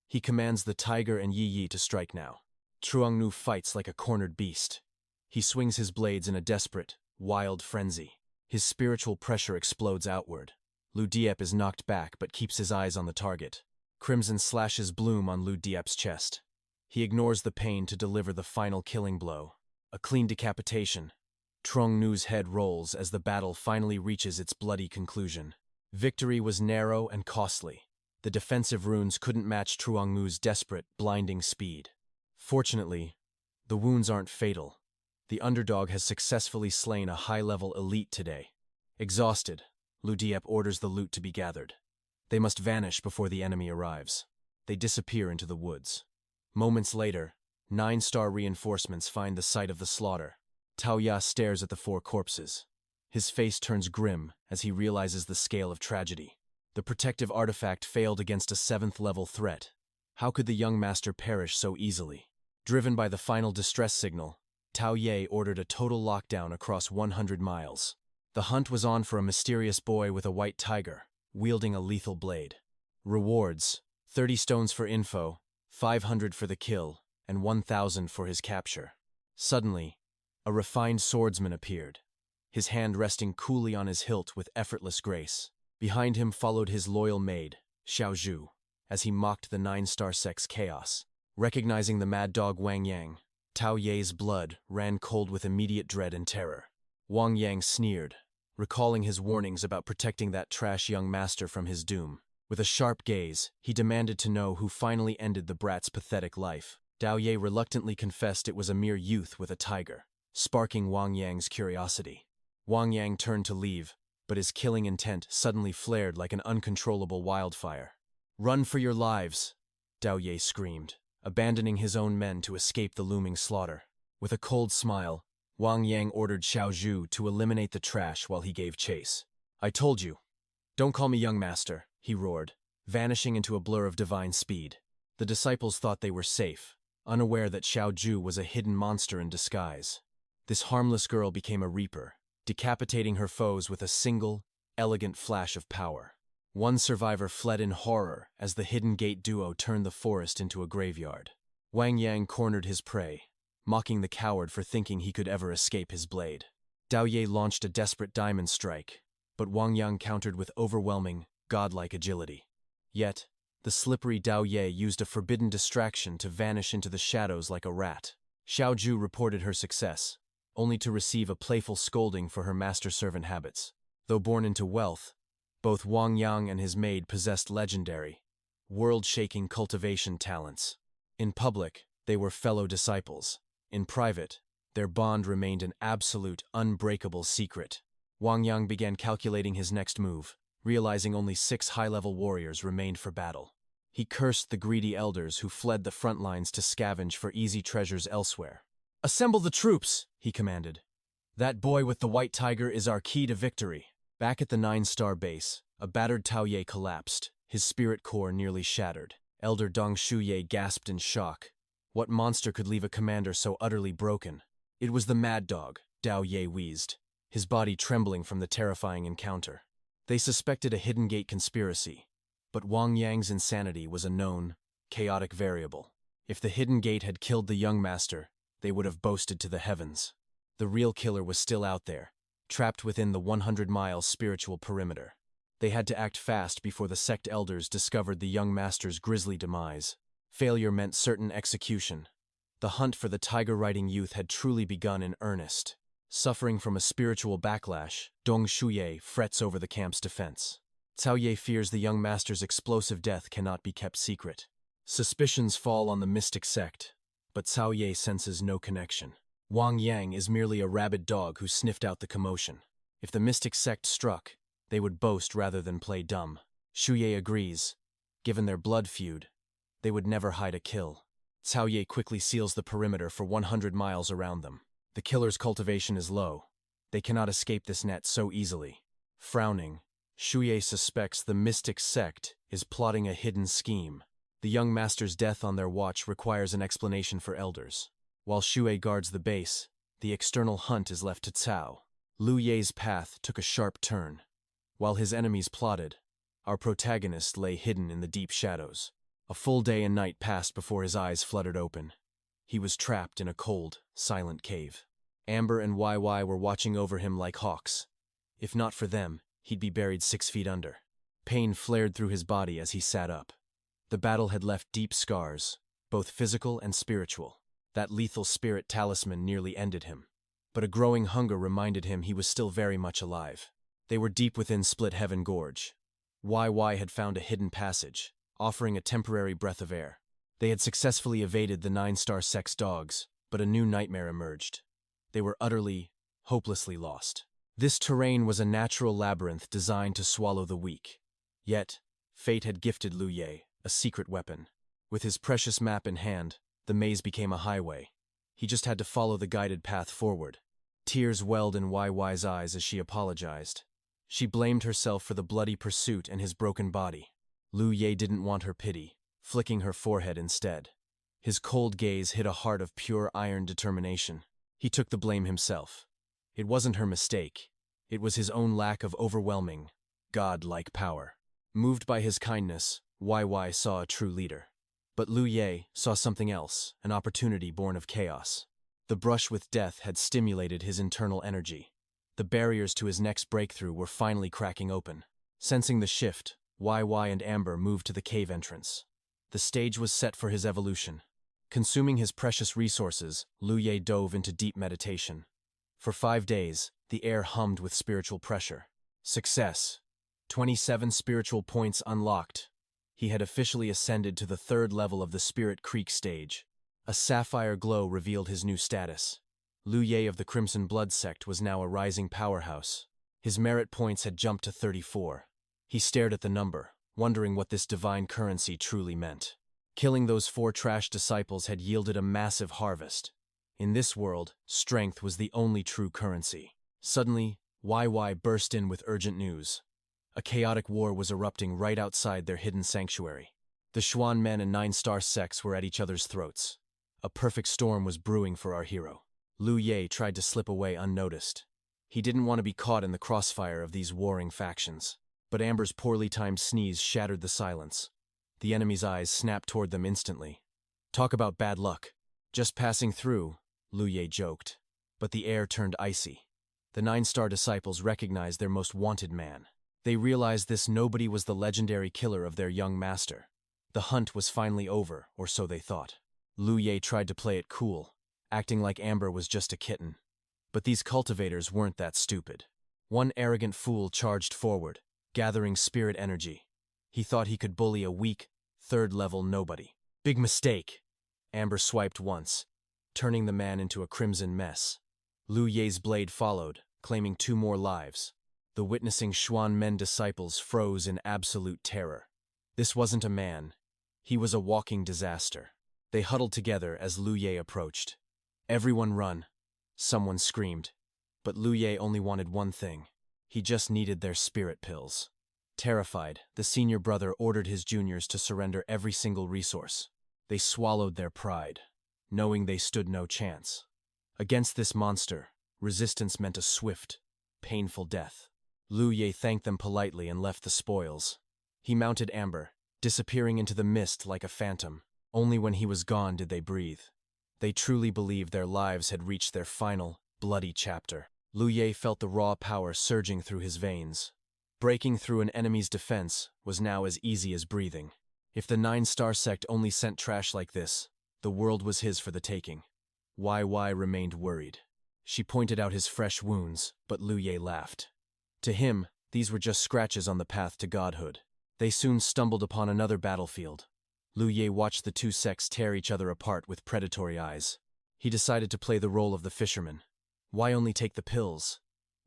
He commands the tiger and 𝒔𝒐𝒄𝒆𝒆 to strike now. Truong Nu fights like a cornered beast. He swings his blades in a desperate, wild frenzy. His spiritual pressure explodes outward. 𝒂𝒏𝒆 is knocked back but keeps his eyes on the target. Crimson slashes bloom on 𝒂𝒏𝒆's chest. He ignores the pain to deliver the final killing blow. A clean decapitation. Truong Nu's head rolls as the battle finally reaches its bloody conclusion. Victory was narrow and costly. The defensive runes couldn't match Truong Nu's desperate, blinding speed. Fortunately, the wounds aren't fatal. The underdog has successfully slain a high-level elite today. Exhausted, 𝒂𝒏𝒆 orders the loot to be gathered. They must vanish before the enemy arrives. They disappear into the woods. Moments later, 9-star reinforcements find the site of the slaughter. 𝒊𝒏𝒆 stares at the 4 corpses. His face turns grim as he realizes the scale of tragedy. The protective artifact failed against a 7th-level threat. How could the young master perish so easily? Driven by the final distress signal, 𝒊𝒏𝒆 ordered a total lockdown across 100 miles. The hunt was on for a mysterious boy with a white tiger, wielding a lethal blade. Rewards: 30 stones for info, 500 for the kill, and 1,000 for his capture. Suddenly, a refined swordsman appeared, his hand resting coolly on his hilt with effortless grace. Behind him followed his loyal maid, Xiaozhu, as he mocked the 9-star sect's chaos. Recognizing the mad dog Wang Yang, 𝒊𝒏𝒆's blood ran cold with immediate dread and terror. Wang Yang sneered, recalling his warnings about protecting that trash young master from his doom. With a sharp gaze, he demanded to know who finally ended the brat's pathetic life. 𝒊𝒏𝒆 reluctantly confessed it was a mere youth with a tiger, sparking Wang Yang's curiosity. Wang Yang turned to leave, but his killing intent suddenly flared like an uncontrollable wildfire. "Run for your lives!" 𝒊𝒏𝒆 screamed, abandoning his own men to escape the looming slaughter. With a cold smile, Wang Yang ordered Xiaozhu to eliminate the trash while he gave chase. "I told you. Don't call me young master," he roared, vanishing into a blur of divine speed. The disciples thought they were safe, unaware that Xiaozhu was a hidden monster in disguise. This harmless girl became a reaper, decapitating her foes with a single, elegant flash of power. One survivor fled in horror as the Hidden Gate duo turned the forest into a graveyard. Wang Yang cornered his prey, mocking the coward for thinking he could ever escape his blade. 𝒊𝒏𝒆 launched a desperate diamond strike, but Wang Yang countered with overwhelming, godlike agility. Yet, the slippery 𝒊𝒏𝒆 used a forbidden distraction to vanish into the shadows like a rat. Xiaozhu reported her success, only to receive a playful scolding for her master-servant habits. Though born into wealth, both Wang Yang and his maid possessed legendary, world-shaking cultivation talents. In public, they were fellow disciples. In private, their bond remained an absolute, unbreakable secret. Wang Yang began calculating his next move, realizing only 6 high-level warriors remained for battle. He cursed the greedy elders who fled the front lines to scavenge for easy treasures elsewhere. "Assemble the troops," he commanded. "That boy with the white tiger is our key to victory." Back at the 9-star base, a battered 𝒊𝒏𝒆 collapsed, his spirit core nearly shattered. Elder Dong Shuye gasped in shock, What monster could leave a commander so utterly broken? It was the mad dog, Dao Ye wheezed, his body trembling from the terrifying encounter. They suspected a hidden gate conspiracy, but Wang Yang's insanity was a known, chaotic variable. If the hidden gate had killed the young master, they would have boasted to the heavens. The real killer was still out there, trapped within the 100-mile spiritual perimeter. They had to act fast before the sect elders discovered the young master's grisly demise. Failure meant certain execution. The hunt for the tiger-riding youth had truly begun in earnest. Suffering from a spiritual backlash, Dong Shuye frets over the camp's defense. Cao Ye fears the young master's explosive death cannot be kept secret. Suspicions fall on the mystic sect, but Cao Ye senses no connection. Wang Yang is merely a rabid dog who sniffed out the commotion. If the mystic sect struck, they would boast rather than play dumb. Shuye agrees. Given their blood feud, they would never hide a kill. Cao Ye quickly seals the perimeter for 100 miles around them. The killer's cultivation is low. They cannot escape this net so easily. Frowning, Shuye suspects the mystic sect is plotting a hidden scheme. The young master's death on their watch requires an explanation for elders. While Shuye guards the base, the external hunt is left to Cao. Lu Ye's path took a sharp turn. While his enemies plotted, our protagonist lay hidden in the deep shadows. A full day and night passed before his eyes fluttered open. He was trapped in a cold, silent cave. Amber and YY were watching over him like hawks. If not for them, he'd be buried 6 feet under. Pain flared through his body as he sat up. The battle had left deep scars, both physical and spiritual. That lethal spirit talisman nearly ended him. But a growing hunger reminded him he was still very much alive. They were deep within Split Heaven Gorge. YY had found a hidden passage, offering a temporary breath of air. They had successfully evaded the 9-star sect's dogs, but a new nightmare emerged. They were utterly, hopelessly lost. This terrain was a natural labyrinth designed to swallow the weak. Yet, fate had gifted Lu Ye a secret weapon. With his precious map in hand, the maze became a highway. He just had to follow the guided path forward. Tears welled in YY's eyes as she apologized. She blamed herself for the bloody pursuit and his broken body. Lu Ye didn't want her pity, flicking her forehead instead. His cold gaze hit a heart of pure iron determination. He took the blame himself. It wasn't her mistake. It was his own lack of overwhelming, god-like power. Moved by his kindness, YY saw a true leader. But Lu Ye saw something else, an opportunity born of chaos. The brush with death had stimulated his internal energy. The barriers to his next breakthrough were finally cracking open. Sensing the shift, YY and Amber moved to the cave entrance. The stage was set for his evolution. Consuming his precious resources, Lu Ye dove into deep meditation. For 5 days, the air hummed with spiritual pressure. Success. 27 spiritual points unlocked. He had officially ascended to the 3rd level of the Spirit Creek stage. A sapphire glow revealed his new status. Lu Ye of the Crimson Blood sect was now a rising powerhouse. His merit points had jumped to 34. He stared at the number, wondering what this divine currency truly meant. Killing those 4 trash disciples had yielded a massive harvest. In this world, strength was the only true currency. Suddenly, YY burst in with urgent news. A chaotic war was erupting right outside their hidden sanctuary. The Xuan men and 9-star sects were at each other's throats. A perfect storm was brewing for our hero. Lu Ye tried to slip away unnoticed. He didn't want to be caught in the crossfire of these warring factions. But Amber's poorly timed sneeze shattered the silence. The enemy's eyes snapped toward them instantly. Talk about bad luck. Just passing through, Lu Ye joked. But the air turned icy. The 9-star disciples recognized their most wanted man. They realized this nobody was the legendary killer of their young master. The hunt was finally over, or so they thought. Lu Ye tried to play it cool, acting like Amber was just a kitten. But these cultivators weren't that stupid. One arrogant fool charged forward, gathering spirit energy. He thought he could bully a weak, 3rd-level nobody. Big mistake! Amber swiped once, turning the man into a crimson mess. Lu Ye's blade followed, claiming 2 more lives. The witnessing Xuan men disciples froze in absolute terror. This wasn't a man. He was a walking disaster. They huddled together as Lu Ye approached. Everyone run, someone screamed. But Lu Ye only wanted one thing. He just needed their spirit pills. Terrified, the senior brother ordered his juniors to surrender every single resource. They swallowed their pride. knowing they stood no chance. Against this monster, resistance meant a swift, painful death. Liu Ye thanked them politely and left the spoils. He mounted Amber, disappearing into the mist like a phantom. Only when he was gone did they breathe. They truly believed their lives had reached their final, bloody chapter. Liu Ye felt the raw power surging through his veins. Breaking through an enemy's defense was now as easy as breathing. If the 9-star sect only sent trash like this, the world was his for the taking. YY remained worried. She pointed out his fresh wounds, but Liu Ye laughed. To him, these were just scratches on the path to godhood. They soon stumbled upon another battlefield. Liu Ye watched the two sects tear each other apart with predatory eyes. He decided to play the role of the fisherman. Why only take the pills?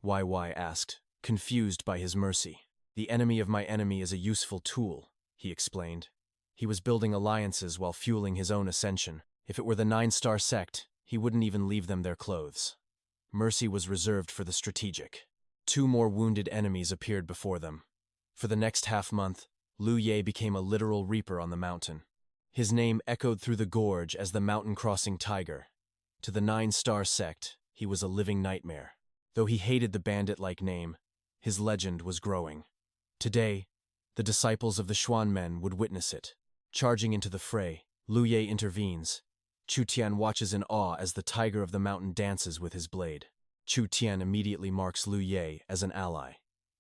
YY asked, confused by his mercy. The enemy of my enemy is a useful tool, he explained. He was building alliances while fueling his own ascension. If it were the 9-star sect, he wouldn't even leave them their clothes. Mercy was reserved for the strategic. 2 more wounded enemies appeared before them. For the next half-month, Liu Ye became a literal reaper on the mountain. His name echoed through the gorge as the mountain-crossing tiger. To the 9-star sect, he was a living nightmare. Though he hated the bandit-like name, his legend was growing. Today, the disciples of the Xuan men would witness it. Charging into the fray, Liu Ye intervenes. Chu Tian watches in awe as the tiger of the mountain dances with his blade. Chu Tian immediately marks Liu Ye as an ally.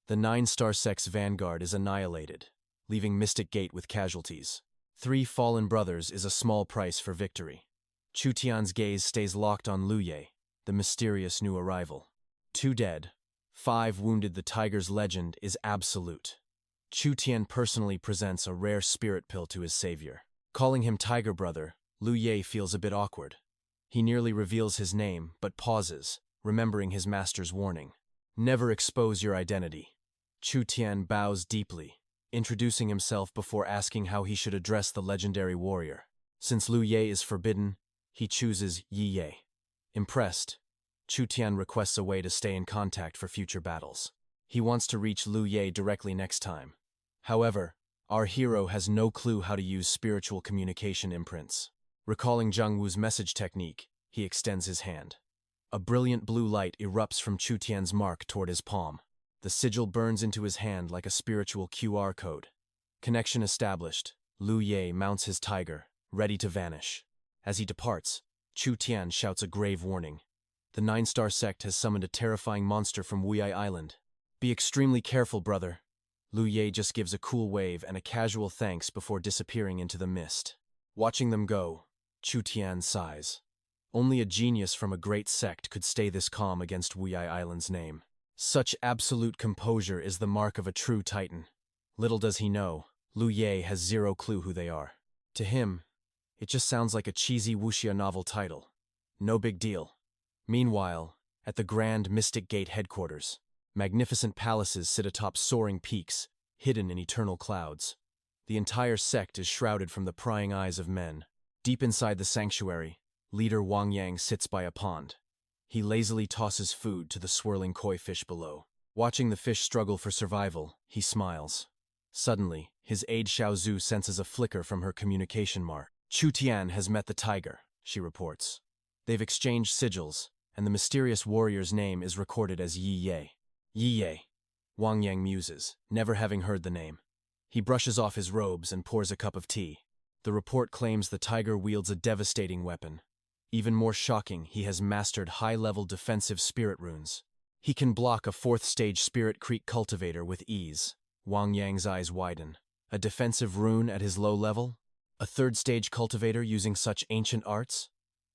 The 9-star sect's vanguard is annihilated, leaving Mystic Gate with casualties. 3 fallen brothers is a small price for victory. Chu Tian's gaze stays locked on Liu Ye, the mysterious new arrival. 2 dead, 5 wounded. The tiger's legend is absolute. Chu Tian personally presents a rare spirit pill to his savior. Calling him Tiger Brother, Liu Ye feels a bit awkward. He nearly reveals his name, but pauses, remembering his master's warning. Never expose your identity. Chu Tian bows deeply, introducing himself before asking how he should address the legendary warrior. Since Liu Ye is forbidden, he chooses Yi Ye. Impressed, Chu Tian requests a way to stay in contact for future battles. He wants to reach Liu Ye directly next time. However, our hero has no clue how to use spiritual communication imprints. Recalling Zhang Wu's message technique, he extends his hand. A brilliant blue light erupts from Chu Tian's mark toward his palm. The sigil burns into his hand like a spiritual QR code. Connection established, Liu Ye mounts his tiger, ready to vanish. As he departs, Chu Tian shouts a grave warning. The 9-star sect has summoned a terrifying monster from Wuyi Island. Be extremely careful, brother. Liu Ye just gives a cool wave and a casual thanks before disappearing into the mist. Watching them go, Chu Tian sighs. Only a genius from a great sect could stay this calm against Wuyi Island's name. Such absolute composure is the mark of a true titan. Little does he know, Liu Ye has 0 clue who they are. To him, it just sounds like a cheesy wuxia novel title. No big deal. Meanwhile, at the Grand Mystic Gate headquarters, magnificent palaces sit atop soaring peaks, hidden in eternal clouds. The entire sect is shrouded from the prying eyes of men. Deep inside the sanctuary, leader Wang Yang sits by a pond. He lazily tosses food to the swirling koi fish below. Watching the fish struggle for survival, he smiles. Suddenly, his aide Xiaozhu senses a flicker from her communication mark. Chu Tian has met the tiger, she reports. They've exchanged sigils, and the mysterious warrior's name is recorded as Yi Ye. Yi Ye, Wang Yang muses, never having heard the name. He brushes off his robes and pours a cup of tea. The report claims the tiger wields a devastating weapon. Even more shocking, he has mastered high-level defensive spirit runes. He can block a 4th-stage Spirit Creek cultivator with ease. Wang Yang's eyes widen. A defensive rune at his low level? A 3rd-stage cultivator using such ancient arts?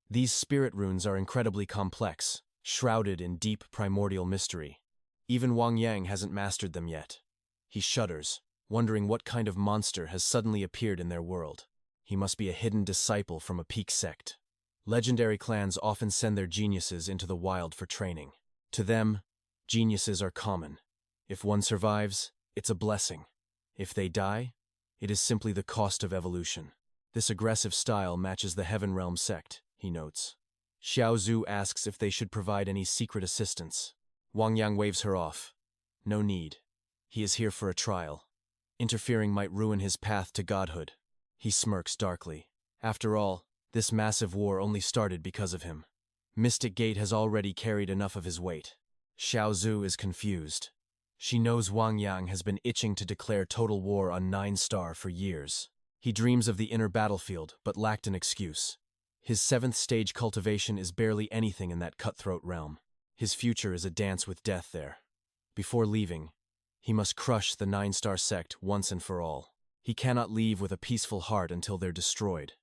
These spirit runes are incredibly complex, shrouded in deep primordial mystery. Even Wang Yang hasn't mastered them yet. He shudders, wondering what kind of monster has suddenly appeared in their world. He must be a hidden disciple from a peak sect. Legendary clans often send their geniuses into the wild for training. To them, geniuses are common. If one survives, it's a blessing. If they die, it is simply the cost of evolution. This aggressive style matches the Heaven Realm sect, he notes. Xiaozhu asks if they should provide any secret assistance. Wang Yang waves her off. No need. He is here for a trial. Interfering might ruin his path to godhood. He smirks darkly. After all, This massive war only started because of him. Mystic Gate has already carried enough of his weight. Xiao Zhu is confused. She knows Wang Yang has been itching to declare total war on 9-star for years. He dreams of the inner battlefield, but lacked an excuse. His 7th stage cultivation is barely anything in that cutthroat realm. His future is a dance with death there. Before leaving, he must crush the 9-star sect once and for all. He cannot leave with a peaceful heart until they're destroyed.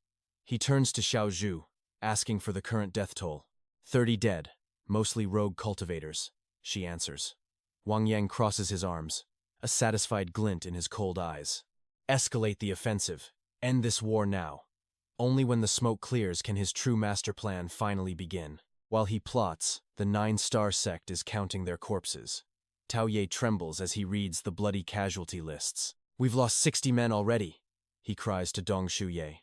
He turns to Xiao Zhu, asking for the current death toll. 30 dead, mostly rogue cultivators, she answers. Wang Yang crosses his arms, a satisfied glint in his cold eyes. Escalate the offensive. End this war now. Only when the smoke clears can his true master plan finally begin. While he plots, the 9-star sect is counting their corpses. Tao Ye trembles as he reads the bloody casualty lists. We've lost 60 men already, he cries to Dong Shuye.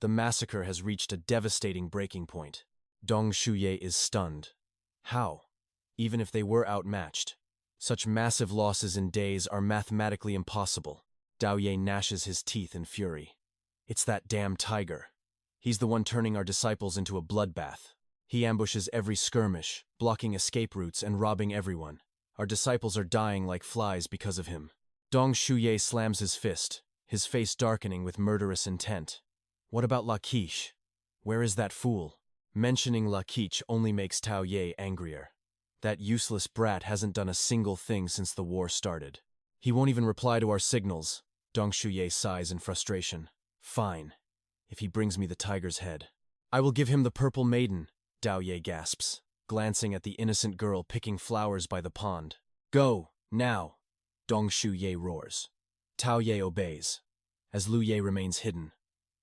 The massacre has reached a devastating breaking point. Dong Shuye is stunned. How? Even if they were outmatched, such massive losses in days are mathematically impossible. Dao Ye gnashes his teeth in fury. It's that damn tiger. He's the one turning our disciples into a bloodbath. He ambushes every skirmish, blocking escape routes and robbing everyone. Our disciples are dying like flies because of him. Dong Shuye slams his fist, his face darkening with murderous intent. What about Lachish? Where is that fool? Mentioning Lachish only makes Tao Ye angrier. That useless brat hasn't done a single thing since the war started. He won't even reply to our signals. Dong Shuye sighs in frustration. Fine, if he brings me the tiger's head. I will give him the purple maiden, Dao Ye gasps, glancing at the innocent girl picking flowers by the pond. Go, now, Dong Shuye roars. Tao Ye obeys, as Lu Ye remains hidden,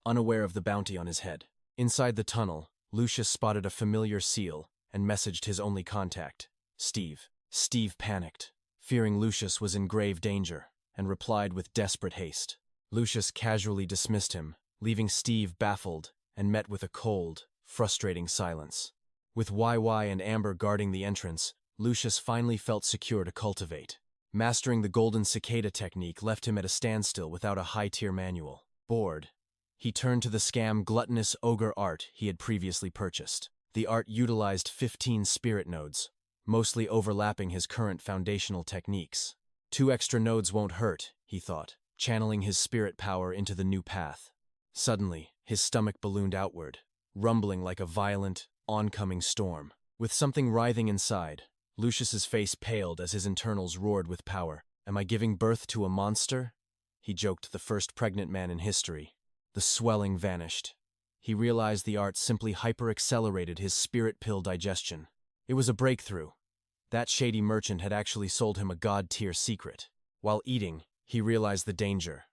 unaware of the bounty on his head. Inside the tunnel, Lucius spotted a familiar seal and messaged his only contact, Steve. Steve panicked, fearing Lucius was in grave danger, and replied with desperate haste. Lucius casually dismissed him, leaving Steve baffled and met with a cold, frustrating silence. With YY and Amber guarding the entrance, Lucius finally felt secure to cultivate. Mastering the golden cicada technique left him at a standstill without a high-tier manual. Bored, he turned to the scam gluttonous ogre art he had previously purchased. The art utilized 15 spirit nodes, mostly overlapping his current foundational techniques. 2 extra nodes won't hurt, he thought, channeling his spirit power into the new path. Suddenly, his stomach ballooned outward, rumbling like a violent, oncoming storm. With something writhing inside, Lucius's face paled as his internals roared with power. Am I giving birth to a monster? He joked, the first pregnant man in history. The swelling vanished. He realized the art simply hyper-accelerated his spirit pill digestion. It was a breakthrough. That shady merchant had actually sold him a god-tier secret. While eating, he realized the danger.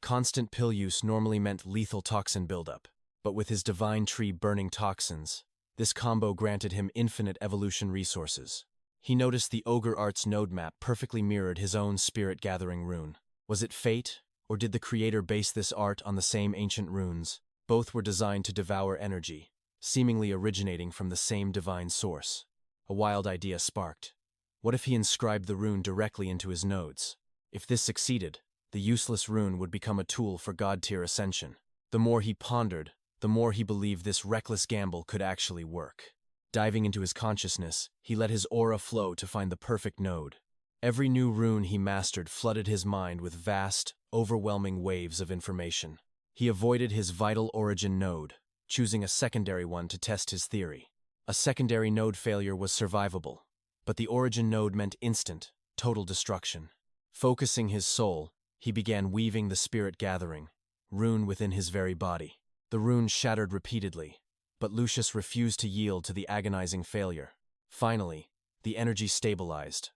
Constant pill use normally meant lethal toxin buildup, but with his divine tree burning toxins, this combo granted him infinite evolution resources. He noticed the ogre art's node map perfectly mirrored his own spirit-gathering rune. Was it fate, or did the creator base this art on the same ancient runes? Both were designed to devour energy, seemingly originating from the same divine source. A wild idea sparked. What if he inscribed the rune directly into his nodes? If this succeeded, the useless rune would become a tool for god-tier ascension. The more he pondered, the more he believed this reckless gamble could actually work. Diving into his consciousness, he let his aura flow to find the perfect node. Every new rune he mastered flooded his mind with vast, overwhelming waves of information. He avoided his vital origin node, choosing a secondary one to test his theory. A secondary node failure was survivable, but the origin node meant instant, total destruction. Focusing his soul, he began weaving the spirit gathering, rune within his very body. The rune shattered repeatedly, but Lucius refused to yield to the agonizing failure. Finally, the energy stabilized.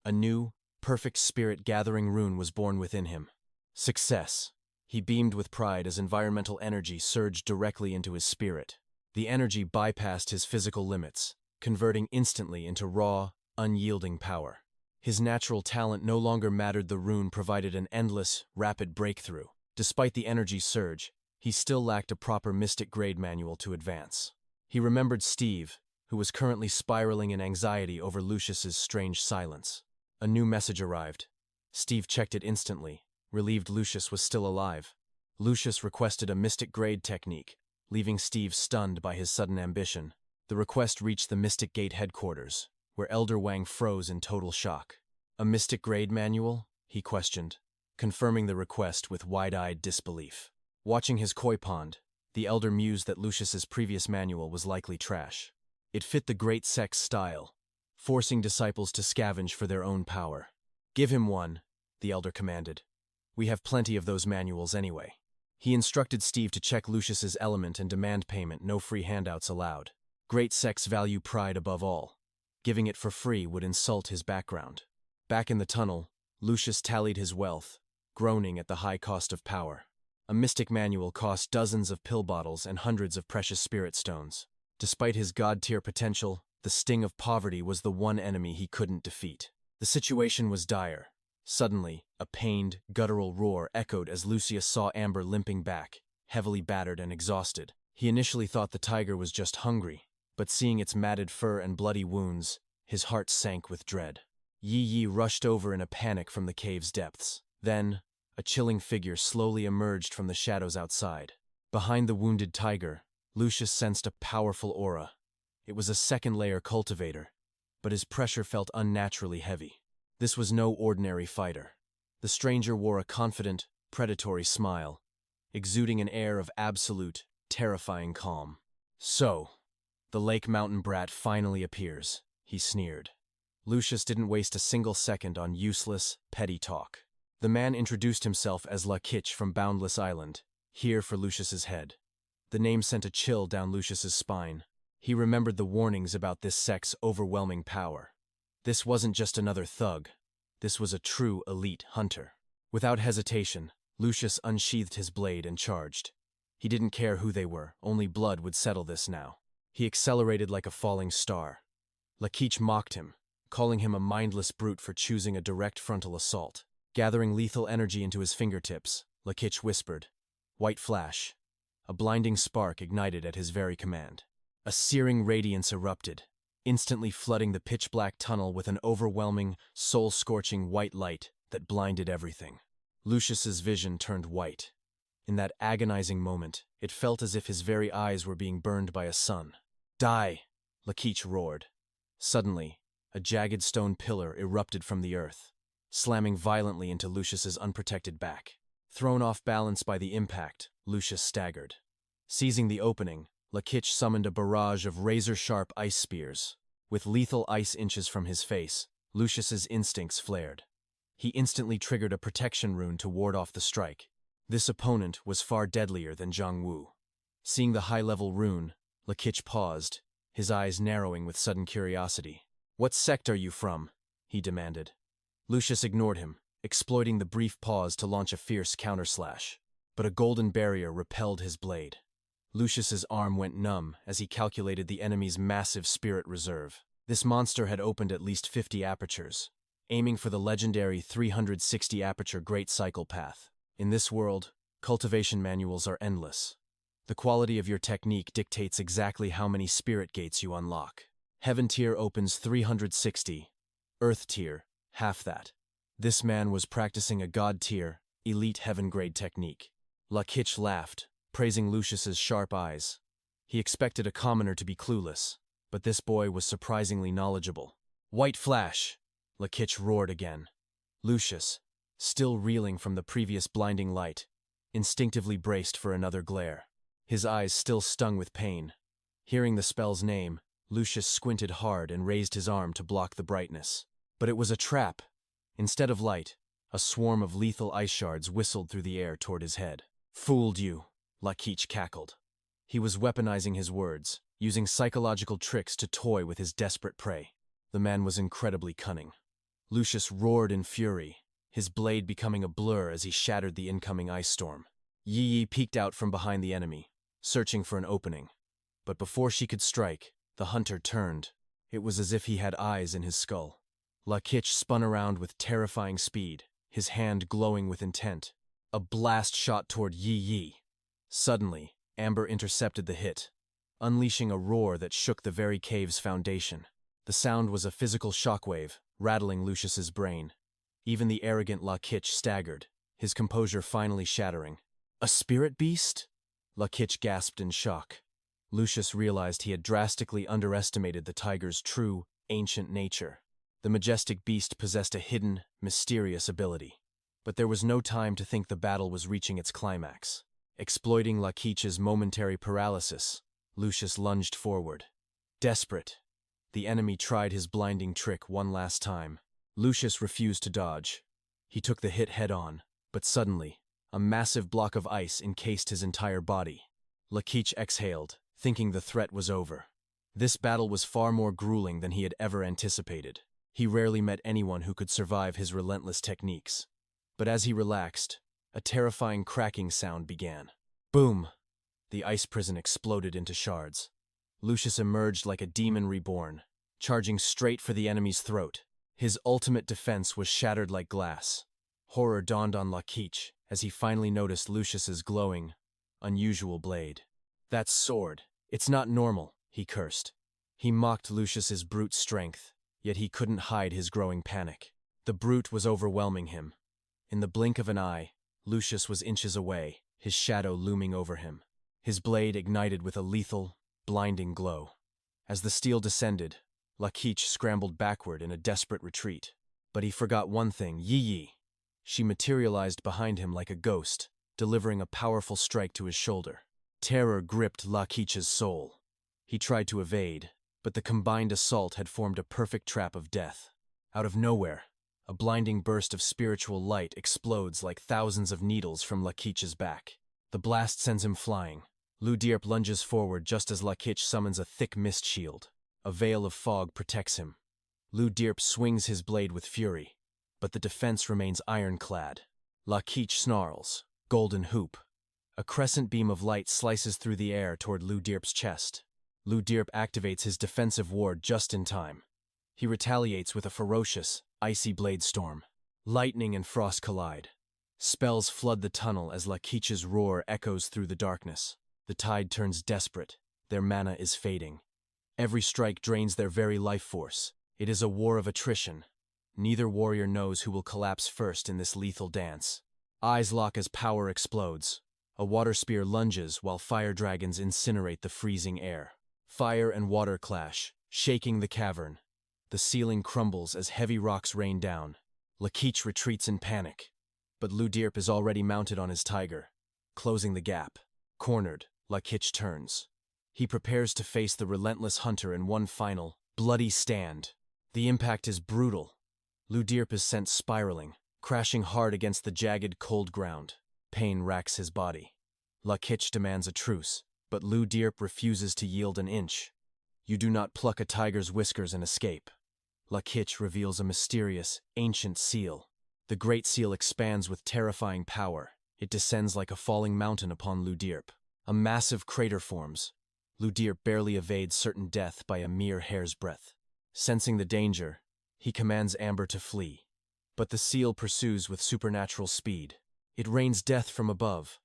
A new, perfect spirit gathering rune was born within him. Success! He beamed with pride as environmental energy surged directly into his spirit. The energy bypassed his physical limits, converting instantly into raw, unyielding power. His natural talent no longer mattered. The rune provided an endless, rapid breakthrough. Despite the energy surge, he still lacked a proper mystic grade manual to advance. He remembered Steve, who was currently spiraling in anxiety over Lucius's strange silence. A new message arrived. Steve checked it instantly, relieved Lucius was still alive. Lucius requested a mystic grade technique, leaving Steve stunned by his sudden ambition. The request reached the Mystic Gate headquarters, where Elder Wang froze in total shock. "A Mystic Grade manual?" he questioned, confirming the request with wide-eyed disbelief. Watching his koi pond, the Elder mused that Lucius's previous manual was likely trash. It fit the great sect's style, forcing disciples to scavenge for their own power. "Give him one," the Elder commanded. "We have plenty of those manuals anyway." He instructed Steve to check Lucius's element and demand payment, no free handouts allowed. Great sects value pride above all. Giving it for free would insult his background. Back in the tunnel, Lucius tallied his wealth, groaning at the high cost of power. A mystic manual cost dozens of pill bottles and hundreds of precious spirit stones. Despite his god-tier potential, the sting of poverty was the one enemy he couldn't defeat. The situation was dire. Suddenly, a pained, guttural roar echoed as Lucius saw Amber limping back, heavily battered and exhausted. He initially thought the tiger was just hungry, but seeing its matted fur and bloody wounds, his heart sank with dread. Yi rushed over in a panic from the cave's depths. Then, a chilling figure slowly emerged from the shadows outside. Behind the wounded tiger, Lucius sensed a powerful aura. It was a second-layer cultivator, but his pressure felt unnaturally heavy. This was no ordinary fighter. The stranger wore a confident, predatory smile, exuding an air of absolute, terrifying calm. "So, the Lake Mountain brat finally appears," he sneered. Lucius didn't waste a single second on useless, petty talk. The man introduced himself as 𝑍𝒔𝒄𝒆𝒆 from Boundless Island, here for Lucius's head. The name sent a chill down Lucius's spine. He remembered the warnings about this sect's overwhelming power. This wasn't just another thug. This was a true elite hunter. Without hesitation, Lucius unsheathed his blade and charged. He didn't care who they were, only blood would settle this now. He accelerated like a falling star. 𝑍𝒔𝒄𝒆𝒆 mocked him, calling him a mindless brute for choosing a direct frontal assault. Gathering lethal energy into his fingertips, 𝑍𝒔𝒄𝒆𝒆 whispered, "White flash." A blinding spark ignited at his very command. A searing radiance erupted, instantly flooding the pitch-black tunnel with an overwhelming, soul-scorching white light that blinded everything. Lucius's vision turned white. In that agonizing moment, it felt as if his very eyes were being burned by a sun. "Die!" 𝑍𝒔𝒄𝒆𝒆 roared. Suddenly, a jagged stone pillar erupted from the earth, slamming violently into Lucius's unprotected back. Thrown off balance by the impact, Lucius staggered. Seizing the opening, 𝑍𝒔𝒄𝒆𝒆 summoned a barrage of razor-sharp ice spears. With lethal ice inches from his face, Lucius's instincts flared. He instantly triggered a protection rune to ward off the strike. This opponent was far deadlier than Zhang Wu. Seeing the high-level rune, 𝑍𝒔𝒄𝒆𝒆 paused, his eyes narrowing with sudden curiosity. "What sect are you from?" he demanded. Lucius ignored him, exploiting the brief pause to launch a fierce counterslash. But a golden barrier repelled his blade. Lucius's arm went numb as he calculated the enemy's massive spirit reserve. This monster had opened at least 50 apertures, aiming for the legendary 360 aperture Great Cycle Path. In this world, cultivation manuals are endless. The quality of your technique dictates exactly how many spirit gates you unlock. Heaven tier opens 360, Earth tier, half that. This man was practicing a god tier, elite heaven-grade technique. 𝑍𝒔𝒄𝒆𝒆 laughed, praising Lucius's sharp eyes. He expected a commoner to be clueless, but this boy was surprisingly knowledgeable. "White flash!" 𝑍𝒔𝒄𝒆𝒆 roared again. Lucius, still reeling from the previous blinding light, instinctively braced for another glare. His eyes still stung with pain. Hearing the spell's name, Lucius squinted hard and raised his arm to block the brightness. But it was a trap. Instead of light, a swarm of lethal ice shards whistled through the air toward his head. "Fooled you," 𝑍𝒔𝒄𝒆𝒆 cackled. He was weaponizing his words, using psychological tricks to toy with his desperate prey. The man was incredibly cunning. Lucius roared in fury, his blade becoming a blur as he shattered the incoming ice storm. Yi peeked out from behind the enemy, searching for an opening. But before she could strike, the hunter turned. It was as if he had eyes in his skull. 𝑍𝒔𝒄𝒆𝒆 spun around with terrifying speed, his hand glowing with intent. A blast shot toward Yi. Suddenly, Amber intercepted the hit, unleashing a roar that shook the very cave's foundation. The sound was a physical shockwave, rattling Lucius's brain. Even the arrogant 𝑍𝒔𝒄𝒆𝒆 staggered, his composure finally shattering. "A spirit beast?" 𝑨𝒔𝒄𝒆 gasped in shock. Lucius realized he had drastically underestimated the tiger's true, ancient nature. The majestic beast possessed a hidden, mysterious ability. But there was no time to think the battle was reaching its climax. Exploiting 𝒔𝒄𝒆's momentary paralysis, Lucius lunged forward. Desperate, the enemy tried his blinding trick one last time. Lucius refused to dodge. He took the hit head-on, but suddenly, a massive block of ice encased his entire body. 𝒔𝒄𝒆 exhaled, thinking the threat was over. This battle was far more grueling than he had ever anticipated. He rarely met anyone who could survive his relentless techniques. But as he relaxed, a terrifying cracking sound began. Boom! The ice prison exploded into shards. Lucius emerged like a demon reborn, charging straight for the enemy's throat. His ultimate defense was shattered like glass. Horror dawned on 𝒔𝒄𝒆 as he finally noticed Lucius's glowing, unusual blade. That sword, it's not normal, he cursed. He mocked Lucius's brute strength, yet he couldn't hide his growing panic. The brute was overwhelming him. In the blink of an eye, Lucius was inches away, his shadow looming over him. His blade ignited with a lethal, blinding glow. As the steel descended, 𝒔𝒄𝒆 scrambled backward in a desperate retreat. But he forgot one thing, Yi. She materialized behind him like a ghost, delivering a powerful strike to his shoulder. Terror gripped 𝒔𝒄𝒆's soul. He tried to evade, but the combined assault had formed a perfect trap of death. Out of nowhere, a blinding burst of spiritual light explodes like thousands of needles from 𝒔𝒄𝒆's back. The blast sends him flying. 𝒔𝒄𝒆 lunges forward just as 𝒔𝒄𝒆 summons a thick mist shield. A veil of fog protects him. 𝒔𝒄𝒆 swings his blade with fury, but the defense remains ironclad. 𝒔𝒄𝒆 snarls, golden hoop. A crescent beam of light slices through the air toward 𝒔𝒄𝒆's chest. 𝒔𝒄𝒆 activates his defensive ward just in time. He retaliates with a ferocious, icy blade storm. Lightning and frost collide. Spells flood the tunnel as 𝒔𝒄𝒆's roar echoes through the darkness. The tide turns desperate. Their mana is fading. Every strike drains their very life force. It is a war of attrition. Neither warrior knows who will collapse first in this lethal dance. Eyes lock as power explodes. A water spear lunges while fire dragons incinerate the freezing air. Fire and water clash, shaking the cavern. The ceiling crumbles as heavy rocks rain down. 𝒔𝒄𝒆 retreats in panic. But 𝒔𝒄𝒆 is already mounted on his tiger, closing the gap. Cornered, 𝒔𝒄𝒆 turns. He prepares to face the relentless hunter in one final, bloody stand. The impact is brutal. 𝒔𝒄𝒆 is sent spiraling, crashing hard against the jagged, cold ground. Pain racks his body. 𝒔𝒄𝒆 demands a truce, but 𝒔𝒄𝒆 refuses to yield an inch. You do not pluck a tiger's whiskers and escape. 𝒔𝒄𝒆 reveals a mysterious, ancient seal. The great seal expands with terrifying power. It descends like a falling mountain upon 𝒔𝒄𝒆. A massive crater forms. 𝒔𝒄𝒆 barely evades certain death by a mere hair's breadth. Sensing the danger, he commands Amber to flee. But the seal pursues with supernatural speed. It rains death from above.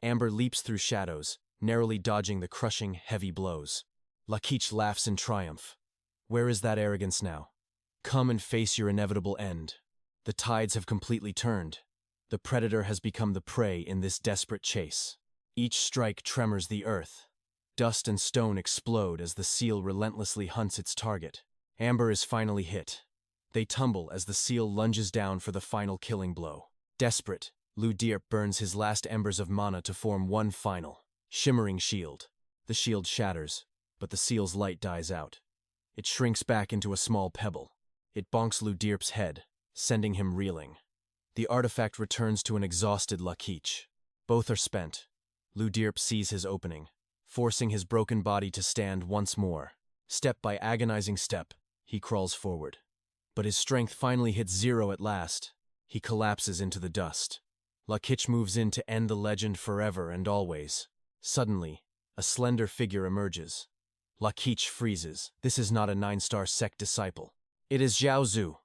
Amber leaps through shadows, narrowly dodging the crushing, heavy blows. 𝒔𝒄𝒆 laughs in triumph. Where is that arrogance now? Come and face your inevitable end. The tides have completely turned. The predator has become the prey in this desperate chase. Each strike tremors the earth. Dust and stone explode as the seal relentlessly hunts its target. Amber is finally hit. They tumble as the seal lunges down for the final killing blow. Desperate, 𝒔𝒄𝒆 burns his last embers of mana to form one final, shimmering shield. The shield shatters, but the seal's light dies out. It shrinks back into a small pebble. It bonks 𝒔𝒄𝒆's head, sending him reeling. The artifact returns to an exhausted 𝒔𝒄𝒆. Both are spent. 𝒔𝒄𝒆 sees his opening, forcing his broken body to stand once more. Step by agonizing step, he crawls forward. But his strength finally hits zero at last. He collapses into the dust. 𝒔𝒄𝒆 moves in to end the legend forever and always. Suddenly, a slender figure emerges. 𝒔𝒄𝒆 freezes. This is not a 9-star sect disciple. It is Zhao Zu.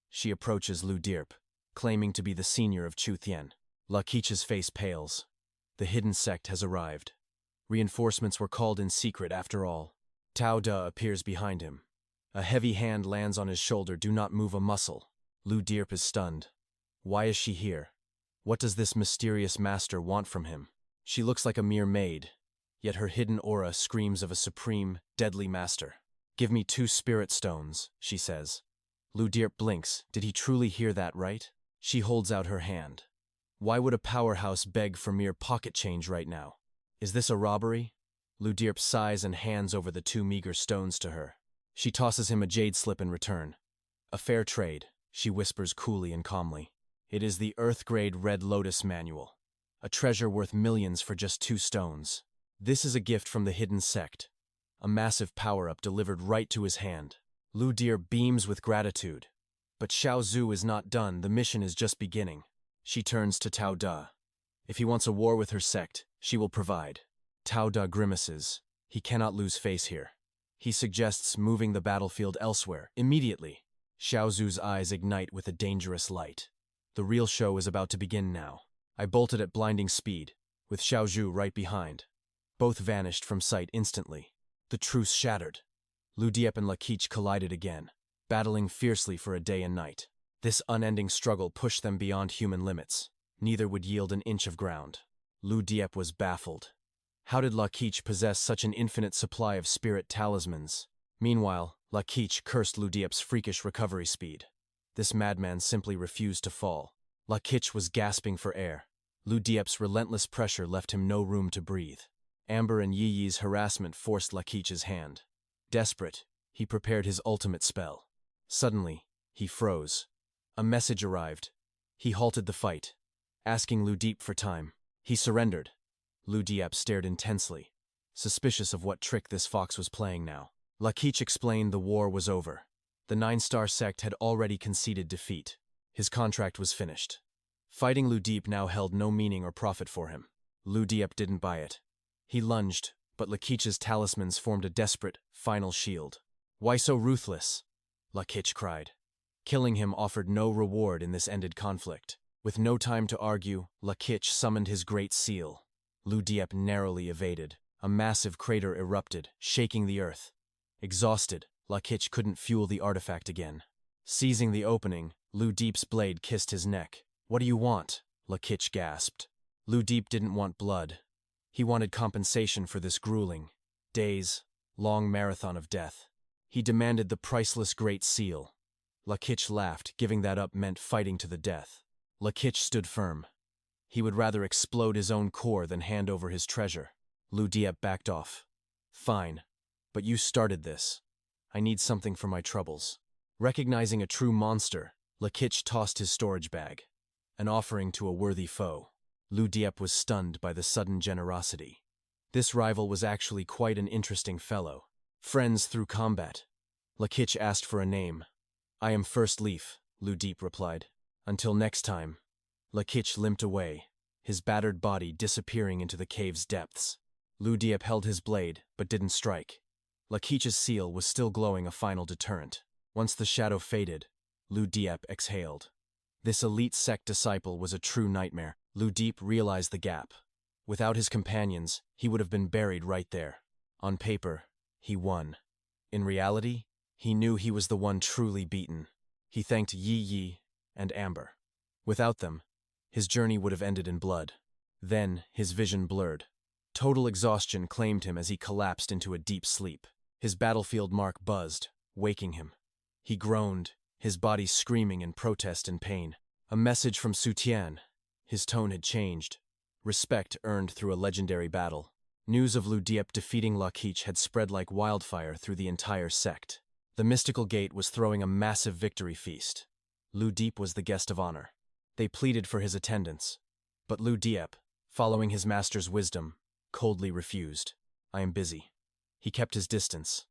She approaches 𝒔𝒄𝒆, claiming to be the senior of Chu-Thien. 𝒔𝒄𝒆's face pales. The hidden sect has arrived. Reinforcements were called in secret after all. Tao Da appears behind him. A heavy hand lands on his shoulder. Do not move a muscle. 𝒔𝒄𝒆 is stunned. Why is she here? What does this mysterious master want from him? She looks like a mere maid, yet her hidden aura screams of a supreme, deadly master. "Give me 2 spirit stones," she says. 𝒂𝒊𝒏𝒆 blinks. Did he truly hear that right? She holds out her hand. Why would a powerhouse beg for mere pocket change right now? Is this a robbery? 𝒂𝒊𝒏𝒆 sighs and hands over the 2 meager stones to her. She tosses him a jade slip in return. "A fair trade," she whispers coolly and calmly. "It is the Earth-grade Red Lotus manual. A treasure worth millions for just 2 stones. This is a gift from the hidden sect. A massive power-up delivered right to his hand." 𝒂𝒊𝒏𝒆 beams with gratitude. But Xiao Zhu is not done. The mission is just beginning. She turns to Tao Da. If he wants a war with her sect, she will provide. Tao Da grimaces. He cannot lose face here. He suggests moving the battlefield elsewhere, immediately. Xiao Zhu's eyes ignite with a dangerous light. The real show is about to begin now. I bolted at blinding speed, with Xiao Zhu right behind. Both vanished from sight instantly. The truce shattered. 𝒂𝒊𝒏𝒆 and Lich collided again, battling fiercely for a day and night. This unending struggle pushed them beyond human limits. Neither would yield an inch of ground. 𝒂𝒊𝒏𝒆 was baffled. How did Lich possess such an infinite supply of spirit talismans? Meanwhile, Lich cursed 𝒂𝒊𝒏𝒆's freakish recovery speed. This madman simply refused to fall. Lich was gasping for air. 𝒂𝒊𝒏𝒆's relentless pressure left him no room to breathe. Amber and Yi's harassment forced Lich's hand. Desperate, he prepared his ultimate spell. Suddenly, he froze. A message arrived. He halted the fight, asking 𝒂𝒏𝒆 for time. He surrendered. 𝒂𝒊𝒏𝒆 stared intensely, suspicious of what trick this fox was playing now. Lich explained the war was over. The 9-star sect had already conceded defeat. His contract was finished. Fighting 𝒂𝒏𝒆 now held no meaning or profit for him. 𝒂𝒏𝒆 didn't buy it. He lunged, but Lich's talismans formed a desperate, final shield. "Why so ruthless?" Lich cried. Killing him offered no reward in this ended conflict. With no time to argue, Lich summoned his great seal. 𝒂𝒏𝒆 narrowly evaded. A massive crater erupted, shaking the earth. Exhausted, Lich couldn't fuel the artifact again. Seizing the opening, 𝒂𝒏𝒆's blade kissed his neck. "What do you want?" Lich gasped. 𝒂𝒏𝒆 didn't want blood. He wanted compensation for this grueling, days-long marathon of death. He demanded the priceless Great Seal. Lich laughed. Giving that up meant fighting to the death. Lich stood firm. He would rather explode his own core than hand over his treasure. 𝒂𝒏𝒆 backed off. "Fine, but you started this. I need something for my troubles." Recognizing a true monster, Lich tossed his storage bag, an offering to a worthy foe. 𝒂𝒏𝒆 was stunned by the sudden generosity. This rival was actually quite an interesting fellow. Friends through combat. Lich asked for a name. "I am First Leaf," 𝒂𝒏𝒆 replied. "Until next time." Lich limped away, his battered body disappearing into the cave's depths. 𝒂𝒏𝒆 held his blade, but didn't strike. Lich's seal was still glowing, a final deterrent. Once the shadow faded, 𝒂𝒏𝒆 exhaled. This elite sect disciple was a true nightmare. 𝒂𝒏𝒆 realized the gap. Without his companions, he would have been buried right there. On paper, he won. In reality, he knew he was the one truly beaten. He thanked Yi and Amber. Without them, his journey would have ended in blood. Then, his vision blurred. Total exhaustion claimed him as he collapsed into a deep sleep. His battlefield mark buzzed, waking him. He groaned, his body screaming in protest and pain. A message from Sutian. His tone had changed. Respect earned through a legendary battle. News of 𝒂𝒏𝒆 defeating Lich had spread like wildfire through the entire sect. The mystical gate was throwing a massive victory feast. 𝒂𝒏𝒆 was the guest of honor. They pleaded for his attendance. But 𝒂𝒏𝒆, following his master's wisdom, coldly refused. "I am busy." He kept his distance.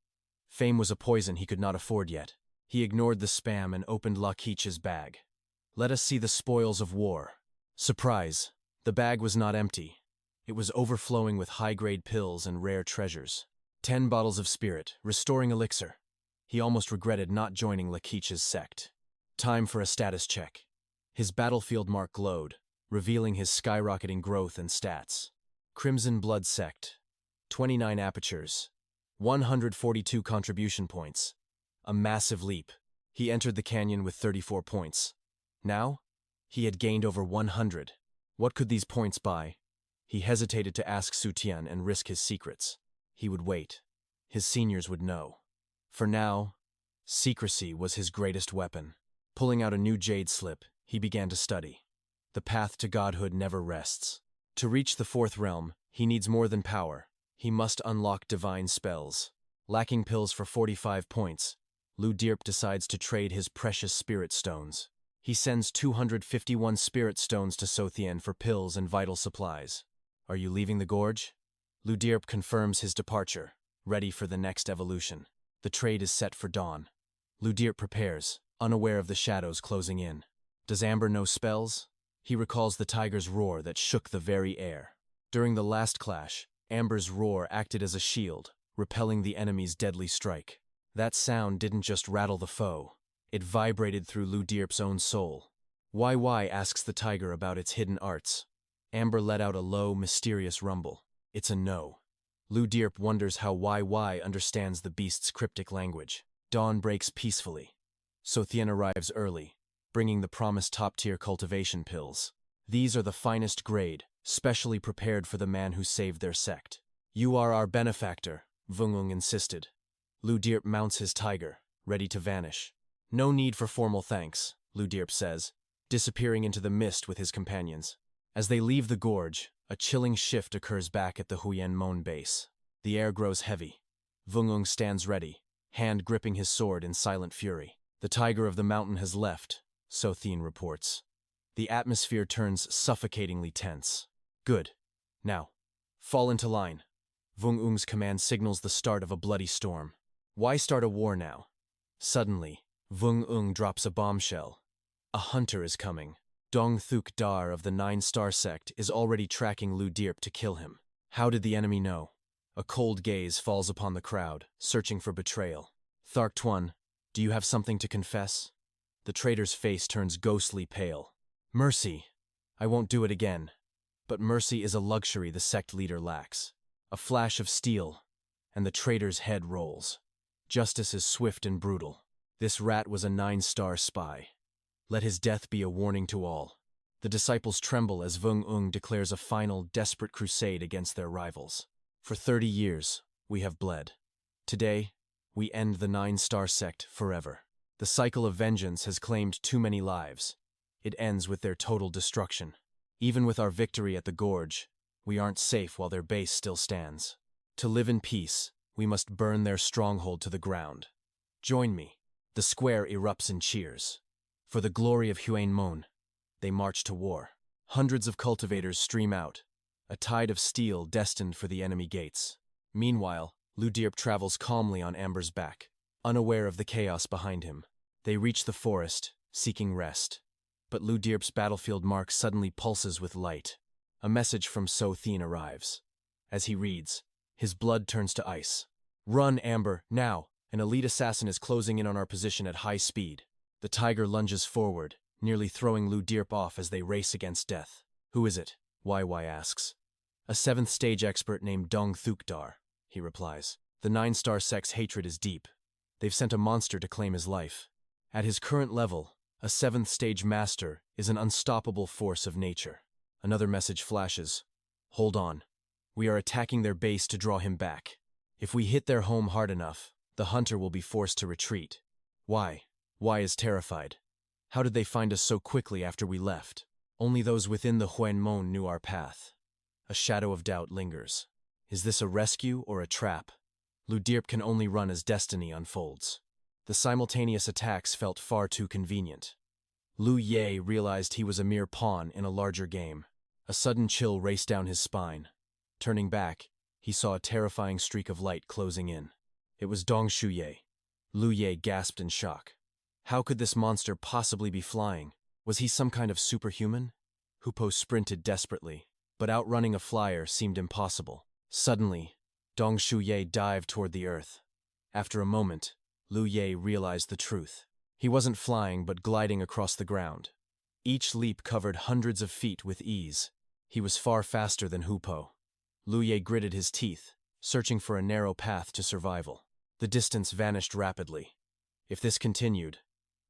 Fame was a poison he could not afford yet. He ignored the spam and opened Lich's bag. "Let us see the spoils of war." Surprise! The bag was not empty. It was overflowing with high-grade pills and rare treasures. 10 bottles of spirit, restoring elixir. He almost regretted not joining Lich's sect. Time for a status check. His battlefield mark glowed, revealing his skyrocketing growth and stats. Crimson Blood Sect. 29 apertures. 142 contribution points. A massive leap. He entered the canyon with 34 points. Now, he had gained over 100. What could these points buy? He hesitated to ask Su Tian and risk his secrets. He would wait. His seniors would know. For now, secrecy was his greatest weapon. Pulling out a new jade slip, he began to study. The path to godhood never rests. To reach the fourth realm, he needs more than power. He must unlock divine spells. Lacking pills for 45 points, 𝑍𝒔𝒄𝒆 decides to trade his precious spirit stones. He sends 251 spirit stones to Sothian for pills and vital supplies. Are you leaving the gorge? 𝑍𝒔𝒄𝒆 confirms his departure, ready for the next evolution. The trade is set for dawn. 𝑍𝒔𝒄𝒆 prepares, unaware of the shadows closing in. Does Amber know spells? He recalls the tiger's roar that shook the very air. During the last clash, Amber's roar acted as a shield, repelling the enemy's deadly strike. That sound didn't just rattle the foe. It vibrated through 𝑍𝒔𝒄𝒆's own soul. 𝑦𝒌 asks the tiger about its hidden arts. Amber let out a low, mysterious rumble. It's a no. 𝑍𝒔𝒄𝒆 wonders how 𝑦𝒌 understands the beast's cryptic language. Dawn breaks peacefully. Sothian arrives early, bringing the promised top-tier cultivation pills. These are the finest grade, specially prepared for the man who saved their sect. You are our benefactor, 𝒂𝒂 insisted. 𝑍𝒔𝒄𝒆 mounts his tiger, ready to vanish. No need for formal thanks, 𝑍𝒔𝒄𝒆 says, disappearing into the mist with his companions. As they leave the gorge, a chilling shift occurs back at the 𝑍𝒂𝒄𝒆 base. The air grows heavy. 𝒂𝒂 stands ready, hand gripping his sword in silent fury. The tiger of the mountain has left, Sothian reports. The atmosphere turns suffocatingly tense. Good. Now, fall into line. 𝒂𝒂's command signals the start of a bloody storm. Why start a war now? Suddenly, 𝒂𝒂 drops a bombshell. A hunter is coming. Dong Thuk Dar of the 9-star sect is already tracking 𝑍𝒔𝒄𝒆 to kill him. How did the enemy know? A cold gaze falls upon the crowd, searching for betrayal. Thark Tuan, do you have something to confess? The traitor's face turns ghostly pale. Mercy. I won't do it again. But mercy is a luxury the sect leader lacks. A flash of steel, and the traitor's head rolls. Justice is swift and brutal. This rat was a 9-star spy. Let his death be a warning to all. The disciples tremble as 𝒂𝒂 declares a final, desperate crusade against their rivals. For 30 years, we have bled. Today, we end the 9-star sect forever. The cycle of vengeance has claimed too many lives. It ends with their total destruction. Even with our victory at the gorge, we aren't safe while their base still stands. To live in peace, we must burn their stronghold to the ground. Join me. The square erupts in cheers. For the glory of 𝑍𝒂𝒄𝒆, they march to war. Hundreds of cultivators stream out, a tide of steel destined for the enemy gates. Meanwhile, 𝑍𝒔𝒄𝒆 travels calmly on Amber's back, unaware of the chaos behind him. They reach the forest, seeking rest. But 𝑍𝒔𝒄𝒆's battlefield mark suddenly pulses with light. A message from Sothian arrives. As he reads, his blood turns to ice. Run, Amber, now! An elite assassin is closing in on our position at high speed. The tiger lunges forward, nearly throwing 𝑍𝒔𝒄𝒆 off as they race against death. Who is it? 𝑦𝒌 asks. A 7th stage expert named Dong Thuk Dar, he replies. The 9-star sect's hatred is deep. They've sent a monster to claim his life. At his current level, a 7th stage master is an unstoppable force of nature. Another message flashes. Hold on. We are attacking their base to draw him back. If we hit their home hard enough, the hunter will be forced to retreat. Why? 𝑦𝒌 is terrified. How did they find us so quickly after we left? Only those within the 𝒂𝒄𝒆 knew our path. A shadow of doubt lingers. Is this a rescue or a trap? 𝑍𝒔𝒄𝒆 can only run as destiny unfolds. The simultaneous attacks felt far too convenient. Liu Ye realized he was a mere pawn in a larger game. A sudden chill raced down his spine. Turning back, he saw a terrifying streak of light closing in. It was Dong Shuye. Liu Ye gasped in shock. How could this monster possibly be flying? Was he some kind of superhuman? 𝒂𝒄𝒆 sprinted desperately, but outrunning a flyer seemed impossible. Suddenly, Dong Shuye dived toward the earth. After a moment, Liu Ye realized the truth. He wasn't flying but gliding across the ground. Each leap covered hundreds of feet with ease. He was far faster than 𝒂𝒄𝒆. Liu Ye gritted his teeth, searching for a narrow path to survival. The distance vanished rapidly. If this continued,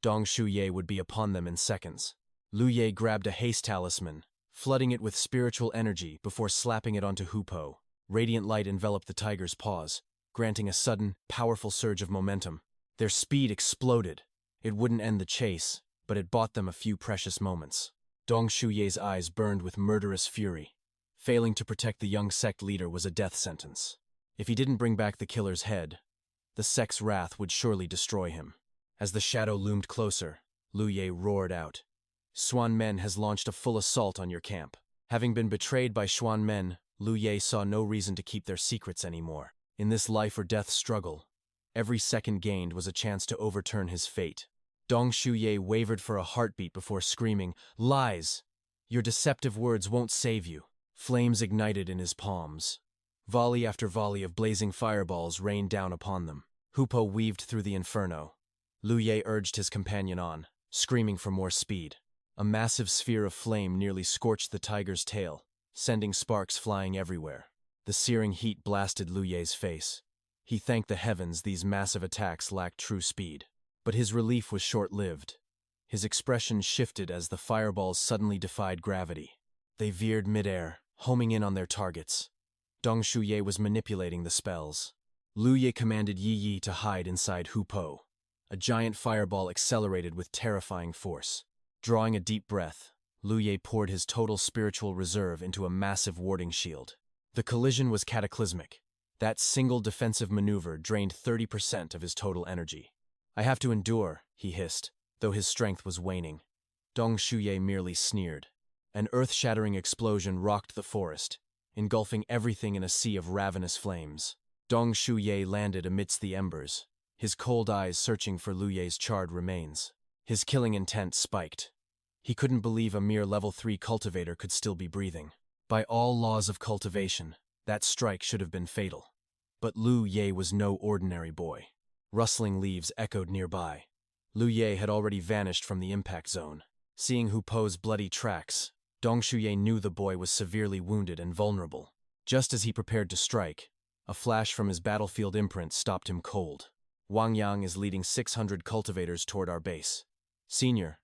Dong Shuye would be upon them in seconds. Liu Ye grabbed a haste talisman, flooding it with spiritual energy before slapping it onto 𝑻𝒓𝒆. Radiant light enveloped the tiger's paws, granting a sudden, powerful surge of momentum. Their speed exploded. It wouldn't end the chase, but it bought them a few precious moments. Dong Shuye's eyes burned with murderous fury. Failing to protect the young sect leader was a death sentence. If he didn't bring back the killer's head, the sect's wrath would surely destroy him. As the shadow loomed closer, Liu Ye roared out, "Xuan Men has launched a full assault on your camp." Having been betrayed by Xuan Men, Liu Ye saw no reason to keep their secrets anymore. In this life-or-death struggle, every second gained was a chance to overturn his fate. Dong Shuye wavered for a heartbeat before screaming, "Lies! Your deceptive words won't save you." Flames ignited in his palms. Volley after volley of blazing fireballs rained down upon them. 𝑻𝒓𝒆 weaved through the inferno. Liu Ye urged his companion on, screaming for more speed. A massive sphere of flame nearly scorched the tiger's tail, sending sparks flying everywhere. The searing heat blasted Liu Ye's face. He thanked the heavens these massive attacks lacked true speed. But his relief was short-lived. His expression shifted as the fireballs suddenly defied gravity. They veered mid-air, homing in on their targets. Dong Shuye was manipulating the spells. Liu Ye commanded Yi to hide inside 𝑻𝒓𝒆. A giant fireball accelerated with terrifying force. Drawing a deep breath, Liu Ye poured his total spiritual reserve into a massive warding shield. The collision was cataclysmic. That single defensive maneuver drained 30% of his total energy. "I have to endure," he hissed, though his strength was waning. Dong Shuye merely sneered. An earth-shattering explosion rocked the forest, engulfing everything in a sea of ravenous flames. Dong Shuye landed amidst the embers, his cold eyes searching for Liu Ye's charred remains. His killing intent spiked. He couldn't believe a mere level 3 cultivator could still be breathing. By all laws of cultivation, that strike should have been fatal. But Liu Ye was no ordinary boy. Rustling leaves echoed nearby. Liu Ye had already vanished from the impact zone. Seeing 𝑻𝒓𝒆's bloody tracks, Dong Shuye knew the boy was severely wounded and vulnerable. Just as he prepared to strike, a flash from his battlefield imprint stopped him cold. "Wang Yang is leading 600 cultivators toward our base. Senior,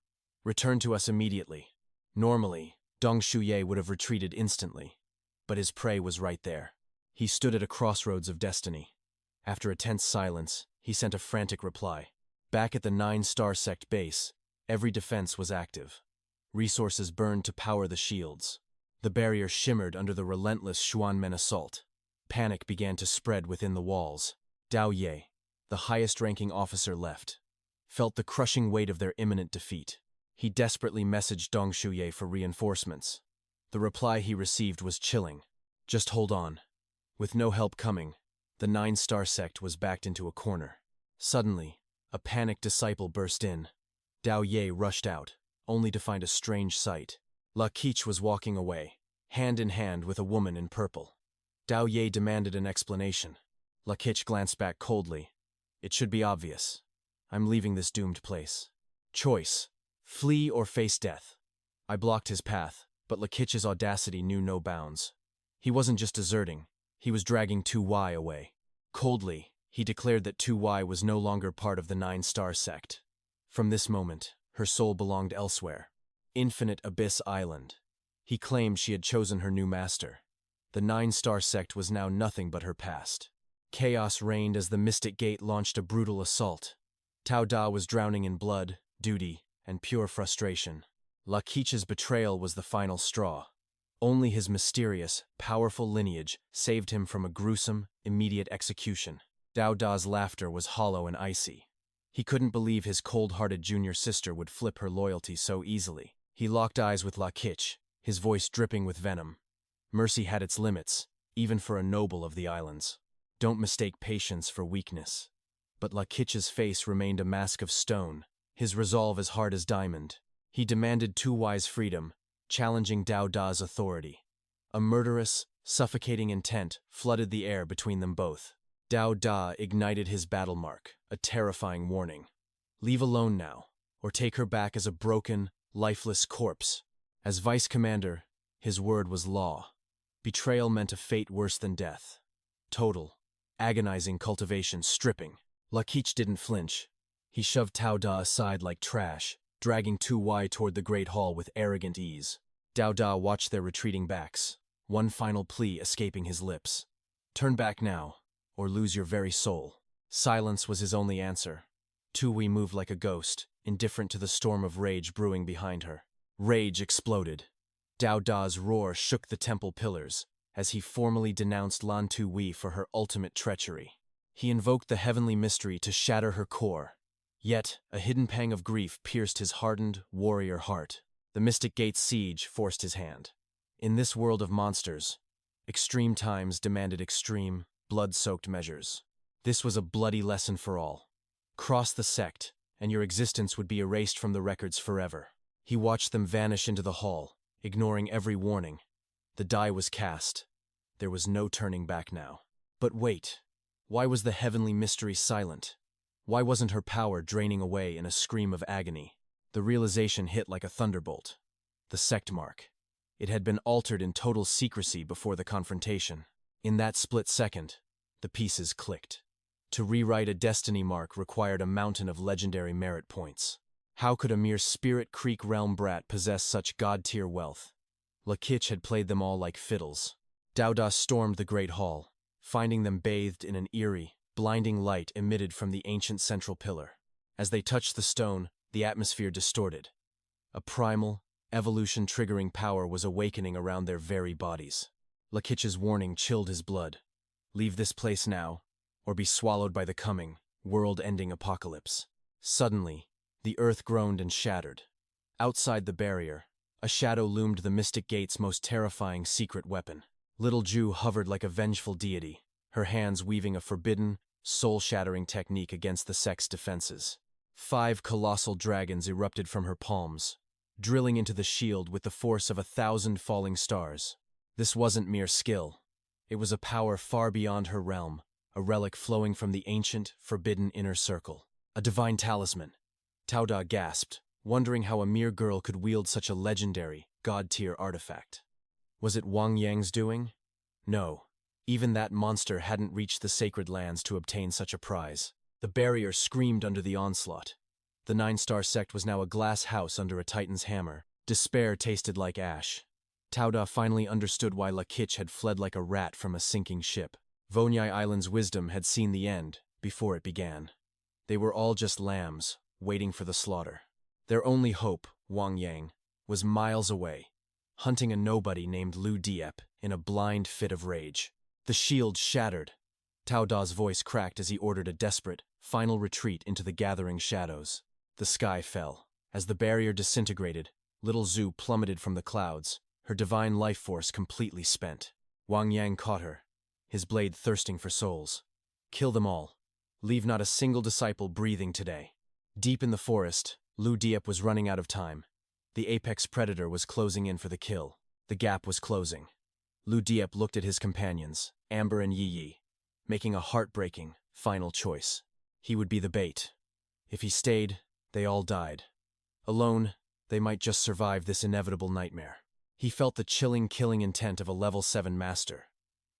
return to us immediately." Normally, Dong Shuye would have retreated instantly, but his prey was right there. He stood at a crossroads of destiny. After a tense silence, he sent a frantic reply. Back at the 9-star sect base, every defense was active. Resources burned to power the shields. The barrier shimmered under the relentless Xuan Men assault. Panic began to spread within the walls. Dao Ye, the highest-ranking officer left, felt the crushing weight of their imminent defeat. He desperately messaged Dong Shuye for reinforcements. The reply he received was chilling. "Just hold on." With no help coming, the 9-star sect was backed into a corner. Suddenly, a panicked disciple burst in. Dao Ye rushed out, only to find a strange sight. 𝑍𝒔𝒄𝒆 was walking away, hand in hand with a woman in purple. Dao Ye demanded an explanation. 𝑍𝒔𝒄𝒆 glanced back coldly. "It should be obvious. I'm leaving this doomed place. Choice: flee or face death." I blocked his path, but 𝑍𝒔𝒄𝒆's audacity knew no bounds. He wasn't just deserting, he was dragging 2Y away. Coldly, he declared that 2Y was no longer part of the 9-star sect. From this moment, her soul belonged elsewhere. Infinite Abyss Island. He claimed she had chosen her new master. The 9-star sect was now nothing but her past. Chaos reigned as the Mystic Gate launched a brutal assault. Tao Da was drowning in blood, duty, and pure frustration. 𝑍𝒔𝒄𝒆's betrayal was the final straw. Only his mysterious, powerful lineage saved him from a gruesome, immediate execution. Tao Da's laughter was hollow and icy. He couldn't believe his cold-hearted junior sister would flip her loyalty so easily. He locked eyes with 𝑍𝒔𝒄𝒆, his voice dripping with venom. Mercy had its limits, even for a noble of the islands. Don't mistake patience for weakness. But 𝑍𝒔𝒄𝒆's face remained a mask of stone, his resolve as hard as diamond. He demanded 2Y's freedom, challenging Tao Da's authority. A murderous, suffocating intent flooded the air between them both. Tao Da ignited his battle mark, a terrifying warning. "Leave alone now, or take her back as a broken, lifeless corpse." As vice commander, his word was law. Betrayal meant a fate worse than death. Total, agonizing cultivation stripping. 𝑍𝒔𝒄𝒆 didn't flinch. He shoved Tao Da aside like trash, dragging 2Y toward the Great Hall with arrogant ease. Dao Da watched their retreating backs, one final plea escaping his lips. Turn back now, or lose your very soul. Silence was his only answer. Tui moved like a ghost, indifferent to the storm of rage brewing behind her. Rage exploded. Dao Da's roar shook the temple pillars, as he formally denounced Lan Tui for her ultimate treachery. He invoked the heavenly mystery to shatter her core. Yet, a hidden pang of grief pierced his hardened, warrior heart. The Mystic Gate's siege forced his hand. In this world of monsters, extreme times demanded extreme, blood-soaked measures. This was a bloody lesson for all. Cross the sect, and your existence would be erased from the records forever. He watched them vanish into the hall, ignoring every warning. The die was cast. There was no turning back now. But wait, why was the heavenly mystery silent? Why wasn't her power draining away in a scream of agony? The realization hit like a thunderbolt. The sect mark. It had been altered in total secrecy before the confrontation. In that split second, the pieces clicked. To rewrite a destiny mark required a mountain of legendary merit points. How could a mere Spirit Creek realm brat possess such god-tier wealth? 𝑍𝒔𝒄𝒆𝒆 had played them all like fiddles. Dao Da stormed the great hall, finding them bathed in an eerie, blinding light emitted from the ancient central pillar. As they touched the stone, the atmosphere distorted. A primal, evolution-triggering power was awakening around their very bodies. 𝒔𝒄𝒆𝒆's warning chilled his blood. Leave this place now, or be swallowed by the coming, world-ending apocalypse. Suddenly, the earth groaned and shattered. Outside the barrier, a shadow loomed, the Mystic Gate's most terrifying secret weapon. Little Ju hovered like a vengeful deity, her hands weaving a forbidden, soul-shattering technique against the sect's defenses. 5 colossal dragons erupted from her palms, drilling into the shield with the force of 1,000 falling stars. This wasn't mere skill. It was a power far beyond her realm, a relic flowing from the ancient, forbidden inner circle. A divine talisman. Dao Da gasped, wondering how a mere girl could wield such a legendary, god-tier artifact. Was it Wang Yang's doing? No. Even that monster hadn't reached the sacred lands to obtain such a prize. The barrier screamed under the onslaught. The 9-star sect was now a glass house under a titan's hammer. Despair tasted like ash. Dao Da finally understood why 𝒔𝒄𝒆𝒆 had fled like a rat from a sinking ship. 𝑍𝒔𝒄𝒆𝒆's Island's wisdom had seen the end, before it began. They were all just lambs, waiting for the slaughter. Their only hope, Wang Yang, was miles away, hunting a nobody named 𝒔𝒄𝒆𝒄𝒆 in a blind fit of rage. The shield shattered. Dao Da's voice cracked as he ordered a desperate, final retreat into the gathering shadows. The sky fell. As the barrier disintegrated, little Zhu plummeted from the clouds, her divine life force completely spent. Wang Yang caught her, his blade thirsting for souls. Kill them all. Leave not a single disciple breathing today. Deep in the forest, 𝒔𝒄𝒆𝒄𝒆 was running out of time. The apex predator was closing in for the kill. The gap was closing. 𝒔𝒄𝒆𝒄𝒆 looked at his companions, Amber and Yi, making a heartbreaking, final choice. He would be the bait. If he stayed, they all died. Alone, they might just survive this inevitable nightmare. He felt the chilling, killing intent of a level 7 master.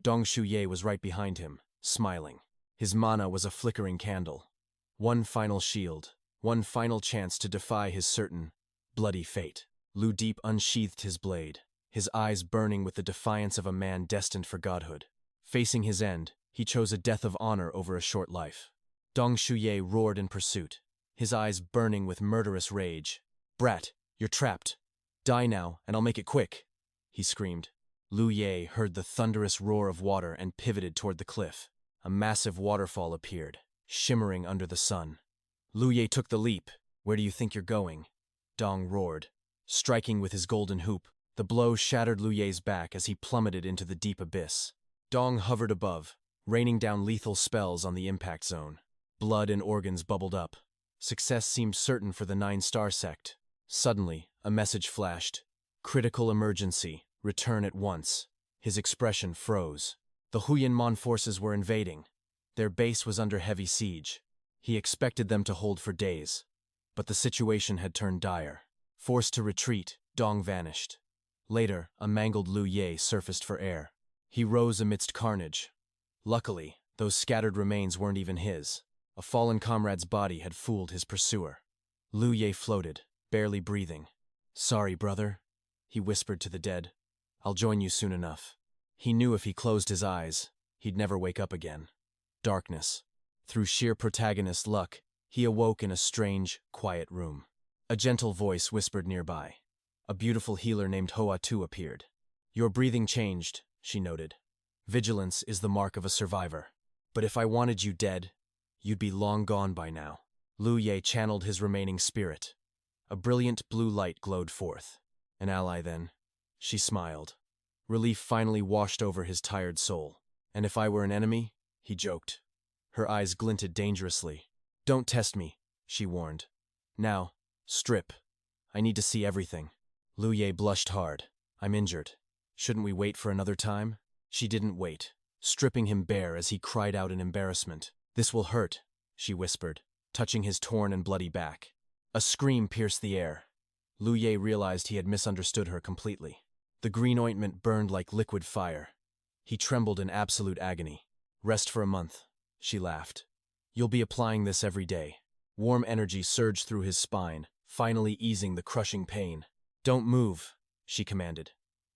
Dong Shuye was right behind him, smiling. His mana was a flickering candle. One final shield, one final chance to defy his certain, bloody fate. 𝒔𝒄𝒆𝒄𝒆 unsheathed his blade, his eyes burning with the defiance of a man destined for godhood. Facing his end, he chose a death of honor over a short life. Dong Shuye roared in pursuit, his eyes burning with murderous rage. "Brat, you're trapped. Die now, and I'll make it quick," he screamed. 𝒔𝒄𝒆𝒄𝒆 heard the thunderous roar of water and pivoted toward the cliff. A massive waterfall appeared, shimmering under the sun. 𝒔𝒄𝒆𝒄𝒆 took the leap. "Where do you think you're going?" Dong roared, striking with his golden hoop. The blow shattered 𝒔𝒄𝒆𝒄𝒆's back as he plummeted into the deep abyss. Dong hovered above, raining down lethal spells on the impact zone. Blood and organs bubbled up. Success seemed certain for the 9-star sect. Suddenly, a message flashed. "Critical emergency. Return at once." His expression froze. The Huyan forces were invading. Their base was under heavy siege. He expected them to hold for days. But the situation had turned dire. Forced to retreat, Dong vanished. Later, a mangled 𝒔𝒄𝒆𝒄𝒆 surfaced for air. He rose amidst carnage. Luckily, those scattered remains weren't even his. A fallen comrade's body had fooled his pursuer. 𝒔𝒄𝒆𝒄𝒆 floated, barely breathing. "Sorry, brother," he whispered to the dead. "I'll join you soon enough." He knew if he closed his eyes, he'd never wake up again. Darkness. Through sheer protagonist luck, he awoke in a strange, quiet room. A gentle voice whispered nearby. A beautiful healer named Hoatu appeared. "Your breathing changed," she noted. "Vigilance is the mark of a survivor. But if I wanted you dead, you'd be long gone by now." Liu Ye channeled his remaining spirit. A brilliant blue light glowed forth. "An ally, then?" She smiled. Relief finally washed over his tired soul. "And if I were an enemy?" he joked. Her eyes glinted dangerously. "Don't test me," she warned. "Now, strip. I need to see everything." Liu Ye blushed hard. "I'm injured. Shouldn't we wait for another time?" She didn't wait, stripping him bare as he cried out in embarrassment. "This will hurt," she whispered, touching his torn and bloody back. A scream pierced the air. Liu Ye realized he had misunderstood her completely. The green ointment burned like liquid fire. He trembled in absolute agony. "Rest for a month," she laughed. "You'll be applying this every day." Warm energy surged through his spine, finally easing the crushing pain. "Don't move," she commanded.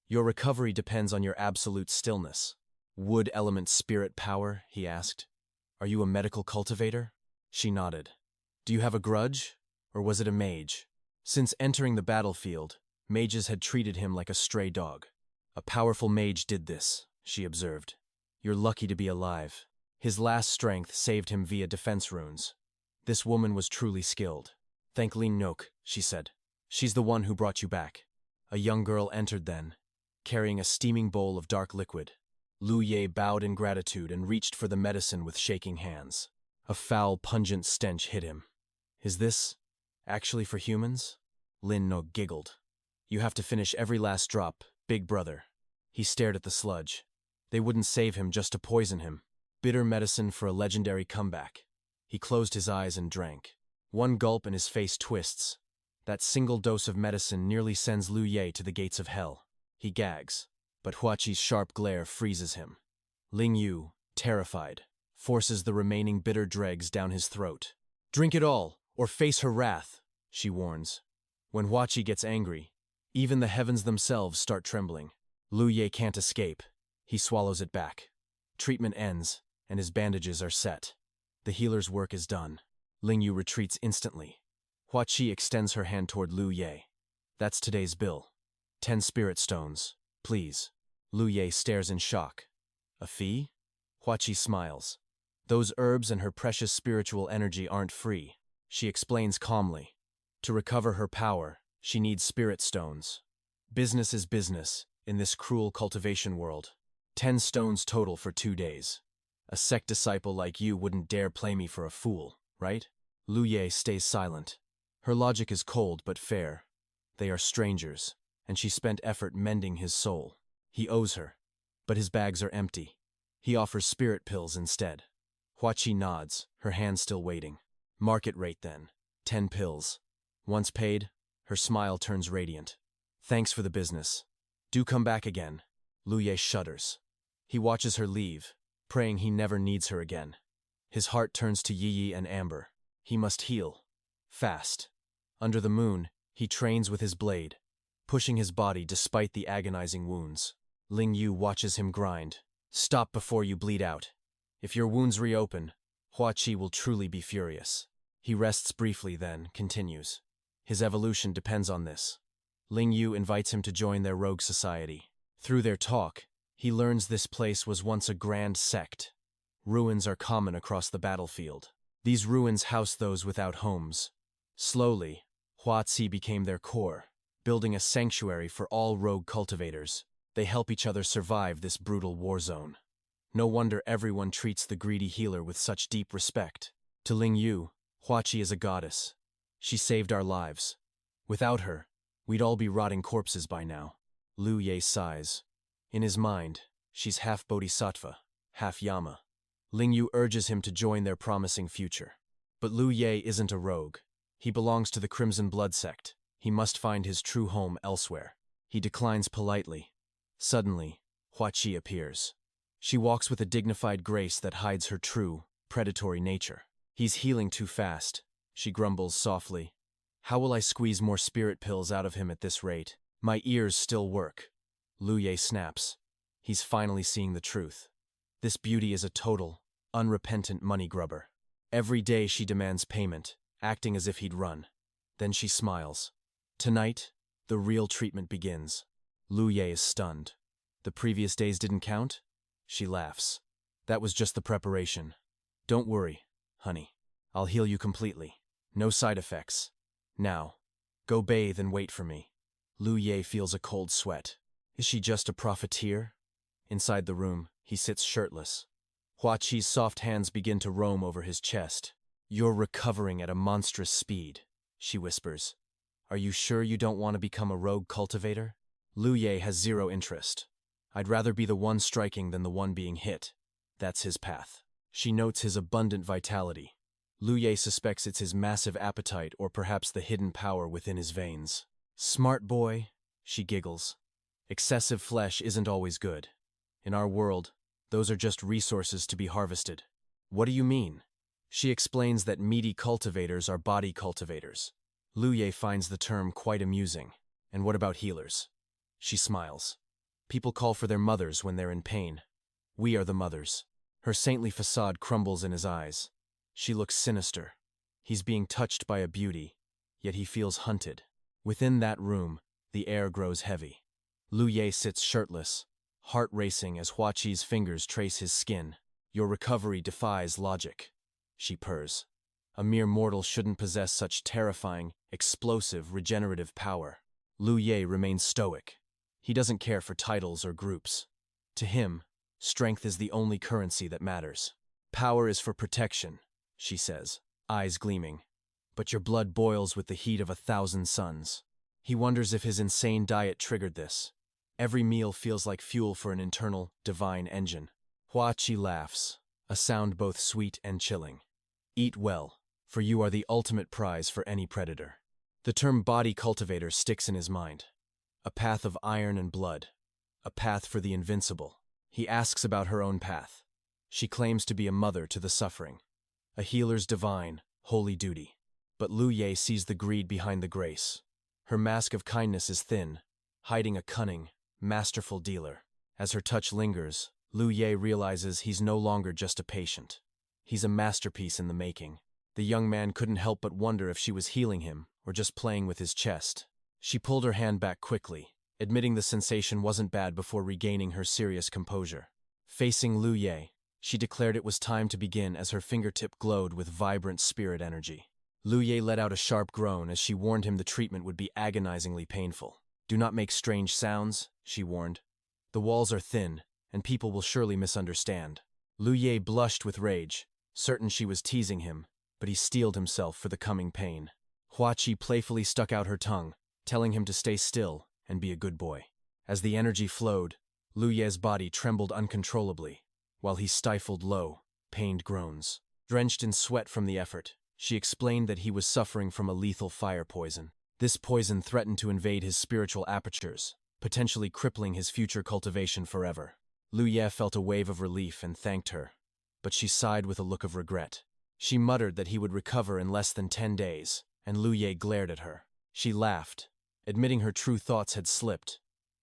"Your recovery depends on your absolute stillness." "Wood element spirit power?" he asked. "Are you a medical cultivator?" She nodded. "Do you have a grudge? Or was it a mage?" Since entering the battlefield, mages had treated him like a stray dog. "A powerful mage did this," she observed. "You're lucky to be alive." His last strength saved him via defense runes. This woman was truly skilled. "Thank Lin Nok," she said. "She's the one who brought you back." A young girl entered then, carrying a steaming bowl of dark liquid. Liu Ye bowed in gratitude and reached for the medicine with shaking hands. A foul, pungent stench hit him. "Is this actually for humans?" Lin Nok giggled. "You have to finish every last drop, big brother." He stared at the sludge. They wouldn't save him just to poison him. Bitter medicine for a legendary comeback. He closed his eyes and drank. One gulp and his face twists. That single dose of medicine nearly sends Liu Ye to the gates of hell. He gags, but Huaqi's sharp glare freezes him. Ling Yu, terrified, forces the remaining bitter dregs down his throat. "Drink it all, or face her wrath," she warns. When Huaqi gets angry, even the heavens themselves start trembling. Liu Ye can't escape. He swallows it back. Treatment ends, and his bandages are set. The healer's work is done. Ling Yu retreats instantly. Huaqi extends her hand toward Liu Ye. "That's today's bill. 10 spirit stones, please." Liu Ye stares in shock. "A fee?" Huaqi smiles. "Those herbs and her precious spiritual energy aren't free," she explains calmly. "To recover her power, she needs spirit stones. Business is business in this cruel cultivation world. 10 stones total for 2 days. A sect disciple like you wouldn't dare play me for a fool, right?" Liu Ye stays silent. Her logic is cold but fair. They are strangers, and she spent effort mending his soul. He owes her, but his bags are empty. He offers spirit pills instead. Huaqi nods, her hand still waiting. "Market rate then, 10 pills. Once paid, her smile turns radiant. "Thanks for the business. Do come back again." Liu Ye shudders. He watches her leave, praying he never needs her again. His heart turns to Yi and Amber. He must heal. Fast. Under the moon, he trains with his blade, pushing his body despite the agonizing wounds. Ling Yu watches him grind. "Stop before you bleed out. If your wounds reopen, Huaqi will truly be furious." He rests briefly then, continues. His evolution depends on this. Ling Yu invites him to join their rogue society. Through their talk, he learns this place was once a grand sect. Ruins are common across the battlefield. These ruins house those without homes. Slowly, Huaqi became their core, building a sanctuary for all rogue cultivators. They help each other survive this brutal war zone. No wonder everyone treats the greedy healer with such deep respect. To Ling Yu, Huaqi is a goddess. She saved our lives. Without her, we'd all be rotting corpses by now. Liu Ye sighs. In his mind, she's half bodhisattva, half Yama. Ling Yu urges him to join their promising future. But Liu Ye isn't a rogue. He belongs to the Crimson Blood sect. He must find his true home elsewhere. He declines politely. Suddenly, Huaqi appears. She walks with a dignified grace that hides her true, predatory nature. "He's healing too fast," she grumbles softly. "How will I squeeze more spirit pills out of him at this rate?" My ears still work. Lu Ye snaps. He's finally seeing the truth. This beauty is a total, unrepentant money grubber. Every day she demands payment, acting as if he'd run. Then she smiles. Tonight, the real treatment begins. Lu Ye is stunned. The previous days didn't count? She laughs. That was just the preparation. Don't worry, honey. I'll heal you completely. No side effects. Now, go bathe and wait for me. Lu Ye feels a cold sweat. Is she just a profiteer? Inside the room, he sits shirtless. Hua Qi's soft hands begin to roam over his chest. You're recovering at a monstrous speed, she whispers. Are you sure you don't want to become a rogue cultivator? Lu Ye has zero interest. I'd rather be the one striking than the one being hit. That's his path. She notes his abundant vitality. Lu Ye suspects it's his massive appetite or perhaps the hidden power within his veins. Smart boy, she giggles. Excessive flesh isn't always good. In our world, those are just resources to be harvested. What do you mean? She explains that meaty cultivators are body cultivators. Lu Ye finds the term quite amusing. And what about healers? She smiles. People call for their mothers when they're in pain. We are the mothers. Her saintly facade crumbles in his eyes. She looks sinister. He's being touched by a beauty, yet he feels hunted. Within that room, the air grows heavy. Lu Ye sits shirtless, heart racing as Hua Qi's fingers trace his skin. Your recovery defies logic, she purrs. A mere mortal shouldn't possess such terrifying, explosive, regenerative power. Lu Ye remains stoic. He doesn't care for titles or groups. To him, strength is the only currency that matters. Power is for protection, she says, eyes gleaming. But your blood boils with the heat of 1,000 suns. He wonders if his insane diet triggered this. Every meal feels like fuel for an internal, divine engine. Hua Qi laughs, a sound both sweet and chilling. Eat well, for you are the ultimate prize for any predator. The term body cultivator sticks in his mind. A path of iron and blood. A path for the invincible. He asks about her own path. She claims to be a mother to the suffering. A healer's divine, holy duty. But Lu Ye sees the greed behind the grace. Her mask of kindness is thin, hiding a cunning, masterful dealer. As her touch lingers, Lu Ye realizes he's no longer just a patient. He's a masterpiece in the making. The young man couldn't help but wonder if she was healing him or just playing with his chest. She pulled her hand back quickly, admitting the sensation wasn't bad before regaining her serious composure. Facing Lu Ye, she declared it was time to begin as her fingertip glowed with vibrant spirit energy. Lu Ye let out a sharp groan as she warned him the treatment would be agonizingly painful. Do not make strange sounds, she warned. The walls are thin, and people will surely misunderstand. Lu Ye blushed with rage, certain she was teasing him, but he steeled himself for the coming pain. Hua Qi playfully stuck out her tongue, telling him to stay still and be a good boy. As the energy flowed, Lu Ye's body trembled uncontrollably, while he stifled low, pained groans. Drenched in sweat from the effort, she explained that he was suffering from a lethal fire poison. This poison threatened to invade his spiritual apertures, potentially crippling his future cultivation forever. Lu Ye felt a wave of relief and thanked her, but she sighed with a look of regret. She muttered that he would recover in less than 10 days, and Lu Ye glared at her. She laughed, admitting her true thoughts had slipped,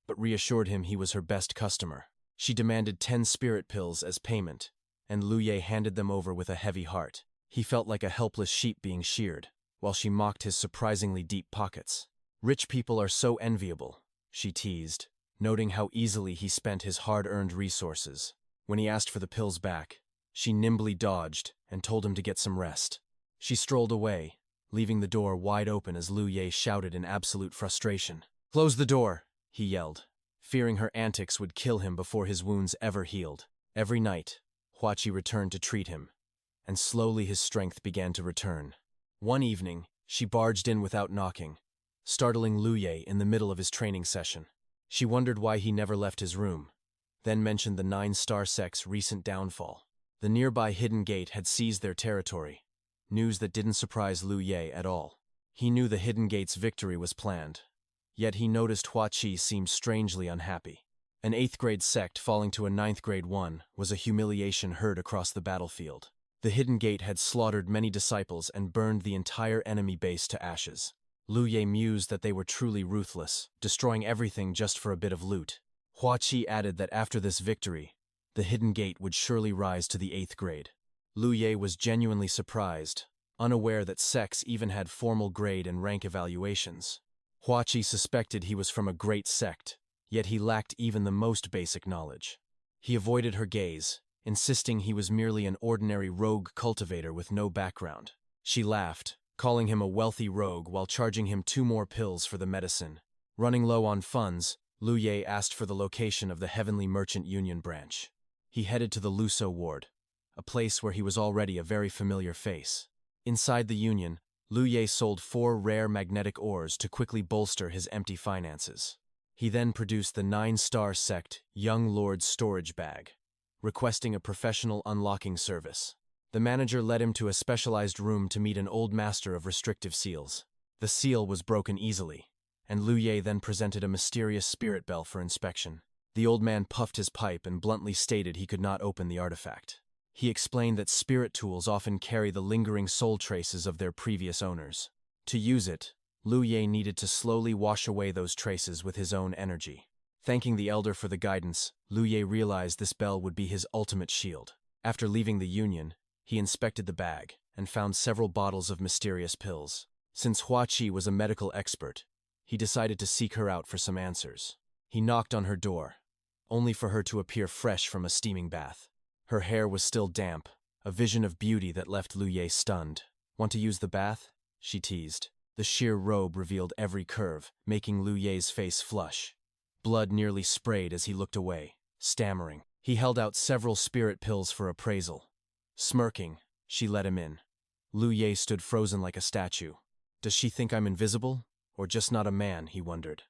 but reassured him he was her best customer. She demanded 10 spirit pills as payment, and Lu Ye handed them over with a heavy heart. He felt like a helpless sheep being sheared, while she mocked his surprisingly deep pockets. Rich people are so enviable, she teased, noting how easily he spent his hard-earned resources. When he asked for the pills back, she nimbly dodged and told him to get some rest. She strolled away, leaving the door wide open as Lu Ye shouted in absolute frustration. Close the door, he yelled, fearing her antics would kill him before his wounds ever healed. Every night, Hua Qi returned to treat him, and slowly his strength began to return. One evening, she barged in without knocking, startling Lu Ye in the middle of his training session. She wondered why he never left his room, then mentioned the 9-star sect's recent downfall. The nearby hidden gate had seized their territory, news that didn't surprise Lu Ye at all. He knew the hidden gate's victory was planned, yet he noticed Hua Qi seemed strangely unhappy. An 8th-grade sect falling to a 9th-grade one was a humiliation heard across the battlefield. The hidden gate had slaughtered many disciples and burned the entire enemy base to ashes. Lu Ye mused that they were truly ruthless, destroying everything just for a bit of loot. Hua Qi added that after this victory, the hidden gate would surely rise to the 8th grade. Lu Ye was genuinely surprised, unaware that sects even had formal grade and rank evaluations. Hua Qi suspected he was from a great sect, yet he lacked even the most basic knowledge. He avoided her gaze, insisting he was merely an ordinary rogue cultivator with no background. She laughed, calling him a wealthy rogue while charging him 2 more pills for the medicine. Running low on funds, Lu Ye asked for the location of the Heavenly Merchant Union branch. He headed to the Luso ward, a place where he was already a very familiar face. Inside the union, Lu Ye sold 4 rare magnetic ores to quickly bolster his empty finances. He then produced the 9-star sect Young Lord's storage bag, requesting a professional unlocking service. The manager led him to a specialized room to meet an old master of restrictive seals. The seal was broken easily, and Lu Ye then presented a mysterious spirit bell for inspection. The old man puffed his pipe and bluntly stated he could not open the artifact. He explained that spirit tools often carry the lingering soul traces of their previous owners. To use it, Lu Ye needed to slowly wash away those traces with his own energy. Thanking the elder for the guidance, Lu Ye realized this bell would be his ultimate shield. After leaving the union, he inspected the bag and found several bottles of mysterious pills. Since Hua Qi was a medical expert, he decided to seek her out for some answers. He knocked on her door, only for her to appear fresh from a steaming bath. Her hair was still damp, a vision of beauty that left Lu Ye stunned. "Want to use the bath?" she teased. The sheer robe revealed every curve, making Lu Ye's face flush. Blood nearly sprayed as he looked away, stammering. He held out several spirit pills for appraisal. Smirking, she let him in. Lu Ye stood frozen like a statue. Does she think I'm invisible? Or just not a man, he wondered.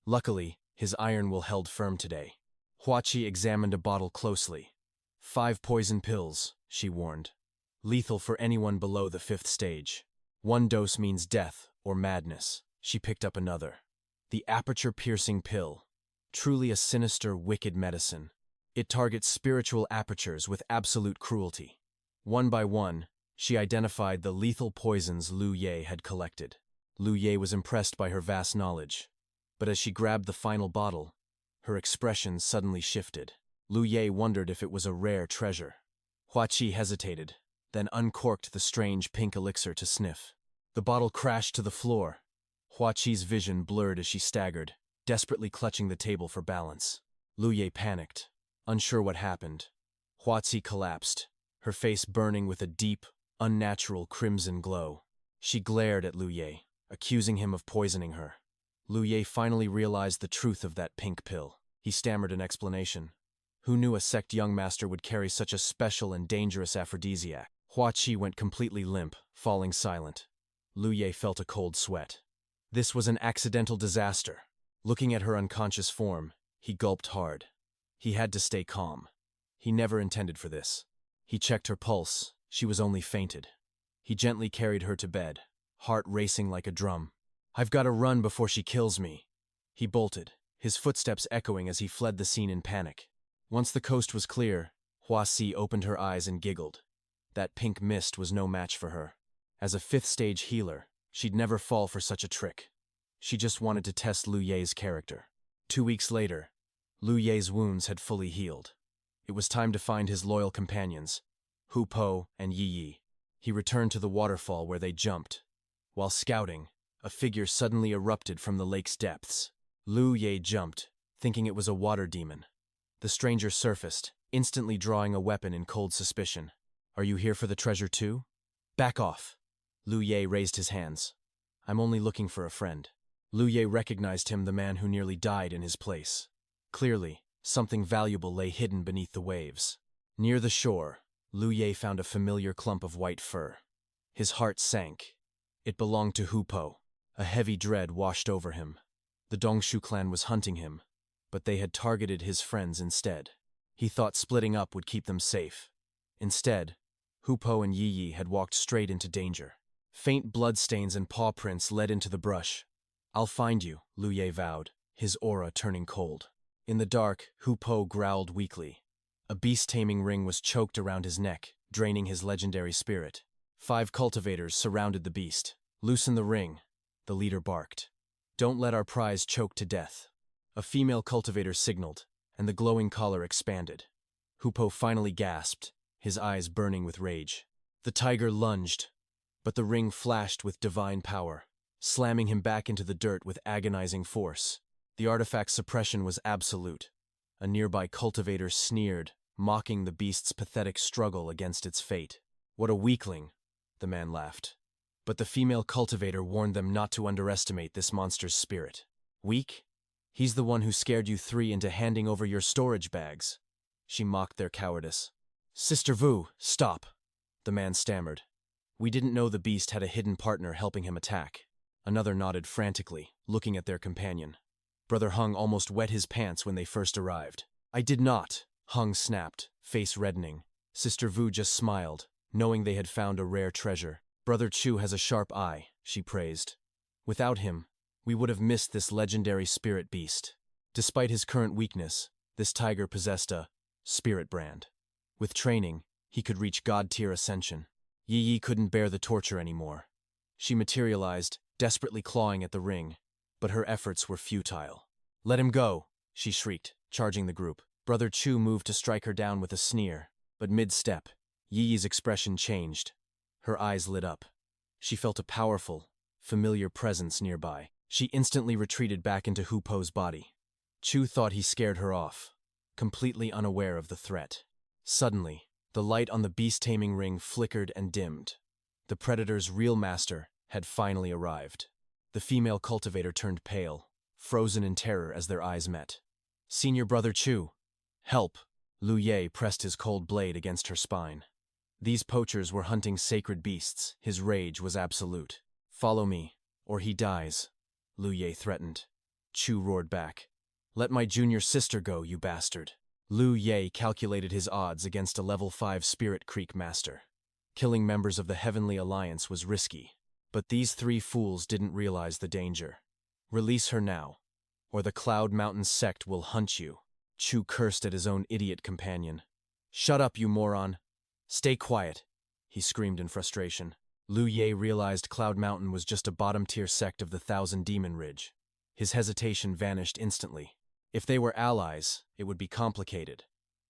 Luckily, his iron will held firm today. Hua Qi examined a bottle closely. 5 poison pills, she warned. Lethal for anyone below the 5th stage. 1 dose means death or madness. She picked up another. The aperture-piercing pill. Truly a sinister, wicked medicine. It targets spiritual apertures with absolute cruelty. One by one, she identified the lethal poisons Lu Ye had collected. Lu Ye was impressed by her vast knowledge. But as she grabbed the final bottle, her expression suddenly shifted. Lu Ye wondered if it was a rare treasure. Hua Qi hesitated, then uncorked the strange pink elixir to sniff. The bottle crashed to the floor. Hua Qi's vision blurred as she staggered, desperately clutching the table for balance. Lu Ye panicked, unsure what happened. Hua Qi collapsed, her face burning with a deep, unnatural crimson glow. She glared at Lu Ye, accusing him of poisoning her. Lu Ye finally realized the truth of that pink pill. He stammered an explanation. Who knew a sect young master would carry such a special and dangerous aphrodisiac? Hua Qi went completely limp, falling silent. Lu Ye felt a cold sweat. This was an accidental disaster. Looking at her unconscious form, he gulped hard. He had to stay calm. He never intended for this. He checked her pulse. She was only fainted. He gently carried her to bed, heart racing like a drum. I've got to run before she kills me. He bolted, his footsteps echoing as he fled the scene in panic. Once the coast was clear, Hua Qi opened her eyes and giggled. That pink mist was no match for her. As a 5th stage healer, she'd never fall for such a trick. She just wanted to test Lu Ye's character. 2 weeks later, Lu Ye's wounds had fully healed. It was time to find his loyal companions, Hu Po and Yi Yi. He returned to the waterfall where they jumped. While scouting, a figure suddenly erupted from the lake's depths. Lu Ye jumped, thinking it was a water demon. The stranger surfaced, instantly drawing a weapon in cold suspicion. Are you here for the treasure too? Back off. Lu Ye raised his hands. I'm only looking for a friend. Lu Ye recognized him, the man who nearly died in his place. Clearly, something valuable lay hidden beneath the waves. Near the shore, Lu Ye found a familiar clump of white fur. His heart sank. It belonged to Hu Po. A heavy dread washed over him. The Dongshu clan was hunting him, but they had targeted his friends instead. He thought splitting up would keep them safe. Instead, Hu Po and Yi Yi had walked straight into danger. Faint bloodstains and paw prints led into the brush. I'll find you, Lu Ye vowed, his aura turning cold. In the dark, Hu Po growled weakly. A beast-taming ring was choked around his neck, draining his legendary spirit. 5 cultivators surrounded the beast. Loosen the ring. the leader barked. Don't let our prize choke to death. A female cultivator signaled, and the glowing collar expanded. 𝒂𝒄𝒆 finally gasped, his eyes burning with rage. The tiger lunged, but the ring flashed with divine power, slamming him back into the dirt with agonizing force. The artifact's suppression was absolute. A nearby cultivator sneered, mocking the beast's pathetic struggle against its fate. What a weakling, the man laughed. But the female cultivator warned them not to underestimate this monster's spirit. Weak? He's the one who scared you three into handing over your storage bags. She mocked their cowardice. Sister Vu, stop, the man stammered. We didn't know the beast had a hidden partner helping him attack. Another nodded frantically, looking at their companion. Brother Hung almost wet his pants when they first arrived. I did not, Hung snapped, face reddening. Sister Vu just smiled, knowing they had found a rare treasure. Brother Chu has a sharp eye, she praised. Without him, we would have missed this legendary spirit beast. Despite his current weakness, this tiger possessed a spirit brand. With training, he could reach God-tier ascension. Yi couldn't bear the torture anymore. She materialized, desperately clawing at the ring, but her efforts were futile. Let him go, she shrieked, charging the group. Brother Chu moved to strike her down with a sneer, but mid-step, Yi's expression changed. Her eyes lit up. She felt a powerful, familiar presence nearby. She instantly retreated back into 𝒂𝒄𝒆's body. Chu thought he scared her off, completely unaware of the threat. Suddenly, the light on the beast-taming ring flickered and dimmed. The predator's real master had finally arrived. The female cultivator turned pale, frozen in terror as their eyes met. Senior Brother Chu, help! Lu Ye pressed his cold blade against her spine. These poachers were hunting sacred beasts. His rage was absolute. Follow me, or he dies, Lu Ye threatened. Chu roared back. Let my junior sister go, you bastard. Lu Ye calculated his odds against a level 5 Spirit Creek master. Killing members of the Heavenly Alliance was risky, but these three fools didn't realize the danger. Release her now, or the Cloud Mountain sect will hunt you. Chu cursed at his own idiot companion. Shut up, you moron. Stay quiet, he screamed in frustration. Lu Ye realized Cloud Mountain was just a bottom-tier sect of the Thousand Demon Ridge. His hesitation vanished instantly. If they were allies, it would be complicated.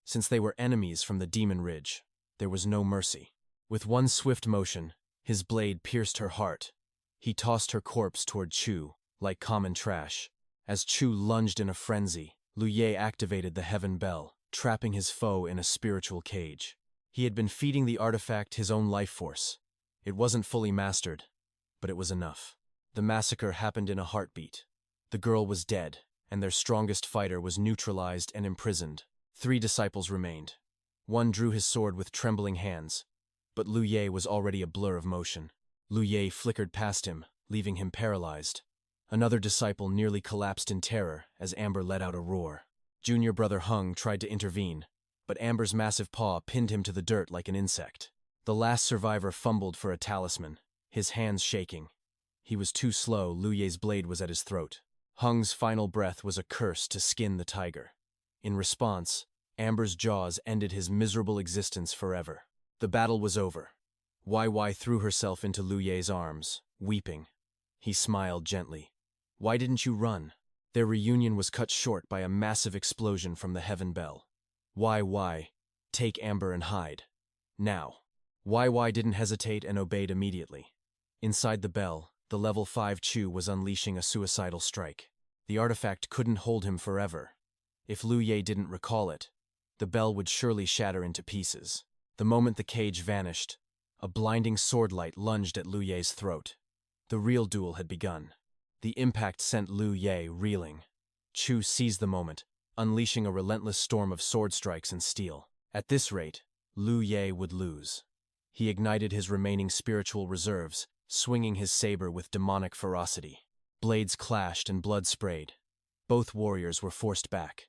Since they were enemies from the Demon Ridge, there was no mercy. With one swift motion, his blade pierced her heart. He tossed her corpse toward Chu, like common trash. As Chu lunged in a frenzy, Lu Ye activated the Heaven Bell, trapping his foe in a spiritual cage. He had been feeding the artifact his own life force. It wasn't fully mastered, but it was enough. The massacre happened in a heartbeat. The girl was dead, and their strongest fighter was neutralized and imprisoned. 3 disciples remained. One drew his sword with trembling hands, but Lu Ye was already a blur of motion. Lu Ye flickered past him, leaving him paralyzed. Another disciple nearly collapsed in terror as Amber let out a roar. Junior Brother Hung tried to intervene, but Amber's massive paw pinned him to the dirt like an insect. The last survivor fumbled for a talisman, his hands shaking. He was too slow. Lu Ye's blade was at his throat. Hung's final breath was a curse to skin the tiger. In response, Amber's jaws ended his miserable existence forever. The battle was over. Wai threw herself into Lu Ye's arms, weeping. He smiled gently. Why didn't you run? Their reunion was cut short by a massive explosion from the Heaven Bell. Wai, take Amber and hide. Now. Wai didn't hesitate and obeyed immediately. Inside the bell, the level 5 Chu was unleashing a suicidal strike. The artifact couldn't hold him forever. If Lu Ye didn't recall it, the bell would surely shatter into pieces. The moment the cage vanished, a blinding swordlight lunged at Lu Ye's throat. The real duel had begun. The impact sent Lu Ye reeling. Chu seized the moment, unleashing a relentless storm of sword strikes and steel. At this rate, Lu Ye would lose. He ignited his remaining spiritual reserves, swinging his saber with demonic ferocity. Blades clashed and blood sprayed. Both warriors were forced back,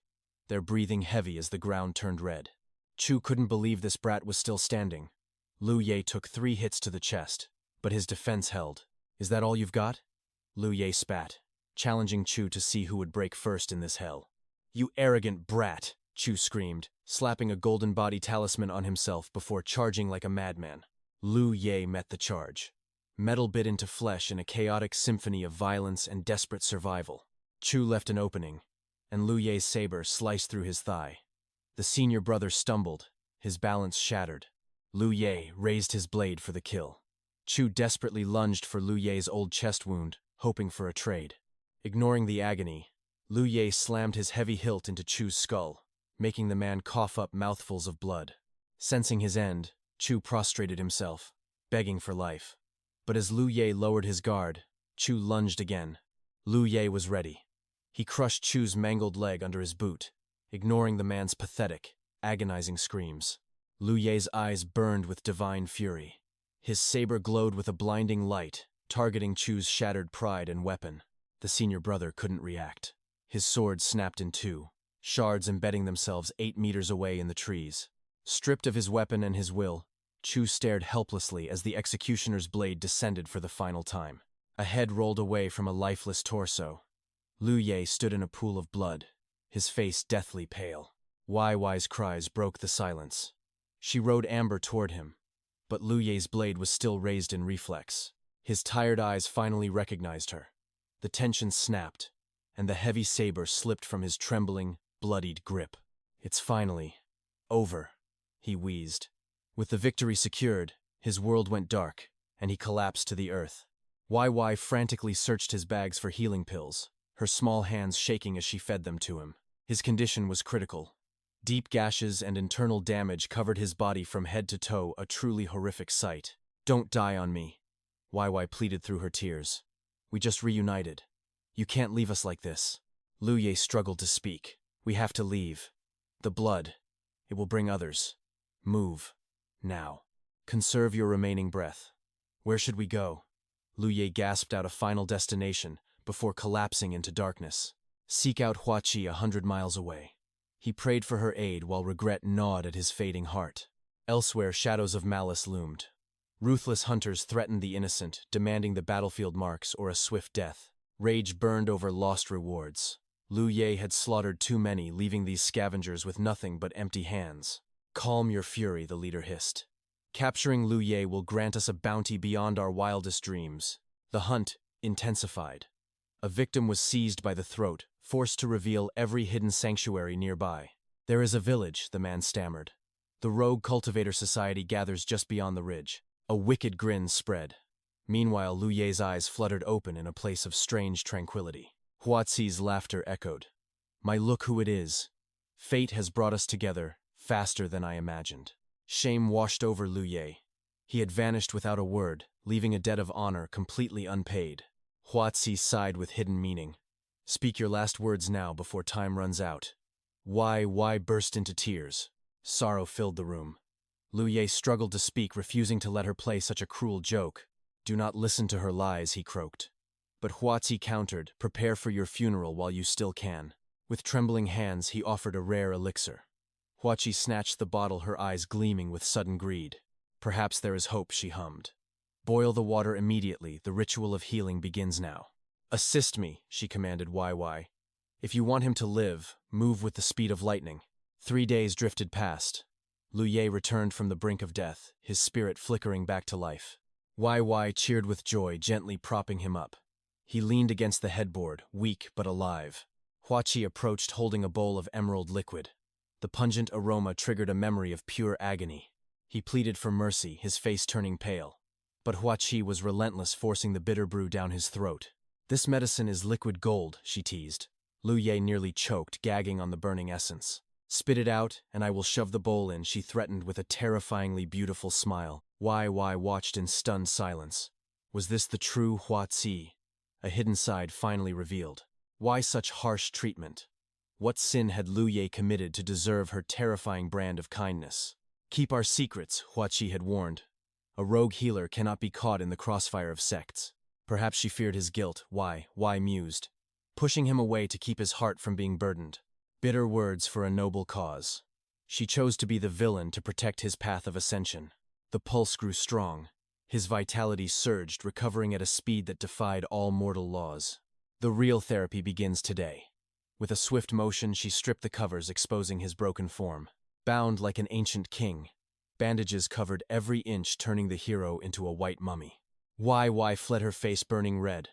their breathing heavy as the ground turned red. Chu couldn't believe this brat was still standing. Lu Ye took 3 hits to the chest, but his defense held. Is that all you've got? Lu Ye spat, challenging Chu to see who would break first in this hell. You arrogant brat, Chu screamed, slapping a golden body talisman on himself before charging like a madman. Lu Ye met the charge. metal bit into flesh in a chaotic symphony of violence and desperate survival. Chu left an opening, and Lu Ye's saber sliced through his thigh. The senior brother stumbled, his balance shattered. Lu Ye raised his blade for the kill. Chu desperately lunged for Lu Ye's old chest wound, hoping for a trade. Ignoring the agony, Lu Ye slammed his heavy hilt into Chu's skull, making the man cough up mouthfuls of blood. Sensing his end, Chu prostrated himself, begging for life. But as Lu Ye lowered his guard, Chu lunged again. Lu Ye was ready. He crushed Chu's mangled leg under his boot, ignoring the man's pathetic, agonizing screams. Lu Ye's eyes burned with divine fury. His saber glowed with a blinding light, targeting Chu's shattered pride and weapon. The senior brother couldn't react. His sword snapped in two, shards embedding themselves 8 meters away in the trees. Stripped of his weapon and his will, Chu stared helplessly as the executioner's blade descended for the final time. A head rolled away from a lifeless torso. Lu Ye stood in a pool of blood, his face deathly pale. Wai's cries broke the silence. She rode Amber toward him, but Lu Ye's blade was still raised in reflex. His tired eyes finally recognized her. The tension snapped, and the heavy saber slipped from his trembling, bloodied grip. "It's finally over," he wheezed. With the victory secured, his world went dark, and he collapsed to the earth. Wai frantically searched his bags for healing pills, her small hands shaking as she fed them to him. His condition was critical. Deep gashes and internal damage covered his body from head to toe, a truly horrific sight. "Don't die on me," Wai pleaded through her tears. "We just reunited. You can't leave us like this." Lu Ye struggled to speak. "We have to leave. The blood, it will bring others. Move. Now. Conserve your remaining breath." "Where should we go?" Lu Ye gasped out a final destination before collapsing into darkness. "Seek out Huaqi 100 miles away." He prayed for her aid while regret gnawed at his fading heart. Elsewhere, shadows of malice loomed. Ruthless hunters threatened the innocent, demanding the battlefield marks or a swift death. Rage burned over lost rewards. Lu Ye had slaughtered too many, leaving these scavengers with nothing but empty hands. "Calm your fury," the leader hissed. "Capturing Lu Ye will grant us a bounty beyond our wildest dreams." The hunt intensified. A victim was seized by the throat, forced to reveal every hidden sanctuary nearby. "There is a village," the man stammered. "The rogue cultivator society gathers just beyond the ridge." A wicked grin spread. Meanwhile, Lu Ye's eyes fluttered open in a place of strange tranquility. Huazi's laughter echoed. "My, look who it is. Fate has brought us together, faster than I imagined." Shame washed over Lu Ye. He had vanished without a word, leaving a debt of honor completely unpaid. Huazi sighed with hidden meaning. "Speak your last words now before time runs out." Wai burst into tears. Sorrow filled the room. Lu Ye struggled to speak, refusing to let her play such a cruel joke. "Do not listen to her lies," he croaked. But Huazi countered, "Prepare for your funeral while you still can." With trembling hands, he offered a rare elixir. Huazi snatched the bottle, her eyes gleaming with sudden greed. "Perhaps there is hope," she hummed. "Boil the water immediately, the ritual of healing begins now." "Assist me," she commanded Wai. "If you want him to live, move with the speed of lightning." 3 days drifted past. Lu Ye returned from the brink of death, his spirit flickering back to life. Wai cheered with joy, gently propping him up. He leaned against the headboard, weak but alive. Huazi approached, holding a bowl of emerald liquid. The pungent aroma triggered a memory of pure agony. He pleaded for mercy, his face turning pale. But Huazi was relentless, forcing the bitter brew down his throat. "This medicine is liquid gold," she teased. Lu Ye nearly choked, gagging on the burning essence. "Spit it out, and I will shove the bowl in," she threatened with a terrifyingly beautiful smile. Wai watched in stunned silence. Was this the true Huazi? A hidden side finally revealed. Why such harsh treatment? What sin had Lu Ye committed to deserve her terrifying brand of kindness? "Keep our secrets," Huazi had warned. A rogue healer cannot be caught in the crossfire of sects. Perhaps she feared his guilt, Wai mused, pushing him away to keep his heart from being burdened. Bitter words for a noble cause. She chose to be the villain to protect his path of ascension. The pulse grew strong. His vitality surged, recovering at a speed that defied all mortal laws. "The real therapy begins today." With a swift motion, she stripped the covers, exposing his broken form. Bound like an ancient king, bandages covered every inch, turning the hero into a white mummy. Why fled, her face burning red.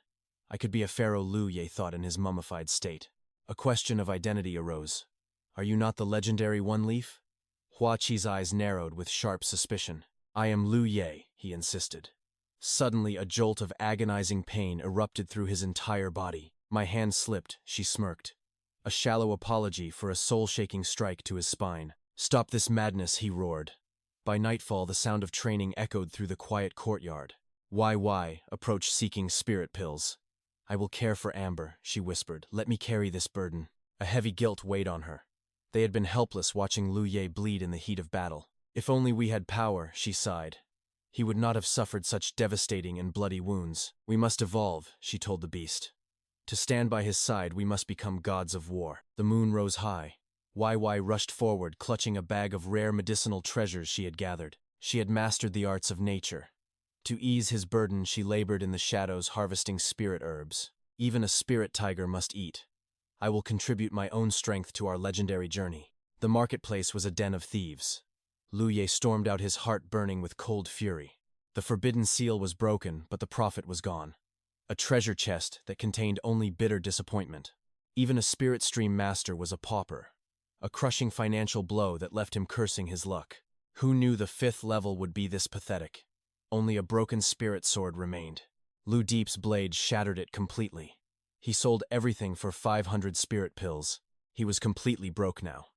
I could be a pharaoh, Liu Ye thought in his mummified state. A question of identity arose. Are you not the legendary One Leaf? Hua Qi's eyes narrowed with sharp suspicion. I am Liu Ye, he insisted. Suddenly, a jolt of agonizing pain erupted through his entire body. My hand slipped, she smirked. A shallow apology for a soul-shaking strike to his spine. Stop this madness, he roared. By nightfall, the sound of training echoed through the quiet courtyard. Why approached seeking spirit pills. I will care for Amber, she whispered. Let me carry this burden. A heavy guilt weighed on her. They had been helpless watching Liu Ye bleed in the heat of battle. If only we had power, she sighed. He would not have suffered such devastating and bloody wounds. We must evolve, she told the beast. To stand by his side, we must become gods of war. The moon rose high. Why rushed forward, clutching a bag of rare medicinal treasures she had gathered. She had mastered the arts of nature. To ease his burden, she labored in the shadows harvesting spirit herbs. Even a spirit tiger must eat. I will contribute my own strength to our legendary journey. The marketplace was a den of thieves. Liu Ye stormed out, his heart burning with cold fury. The forbidden seal was broken, but the profit was gone. A treasure chest that contained only bitter disappointment. Even a spirit stream master was a pauper. A crushing financial blow that left him cursing his luck. Who knew the 5th level would be this pathetic? Only a broken spirit sword remained. Lu Deep's blade shattered it completely. He sold everything for 500 spirit pills. He was completely broke now.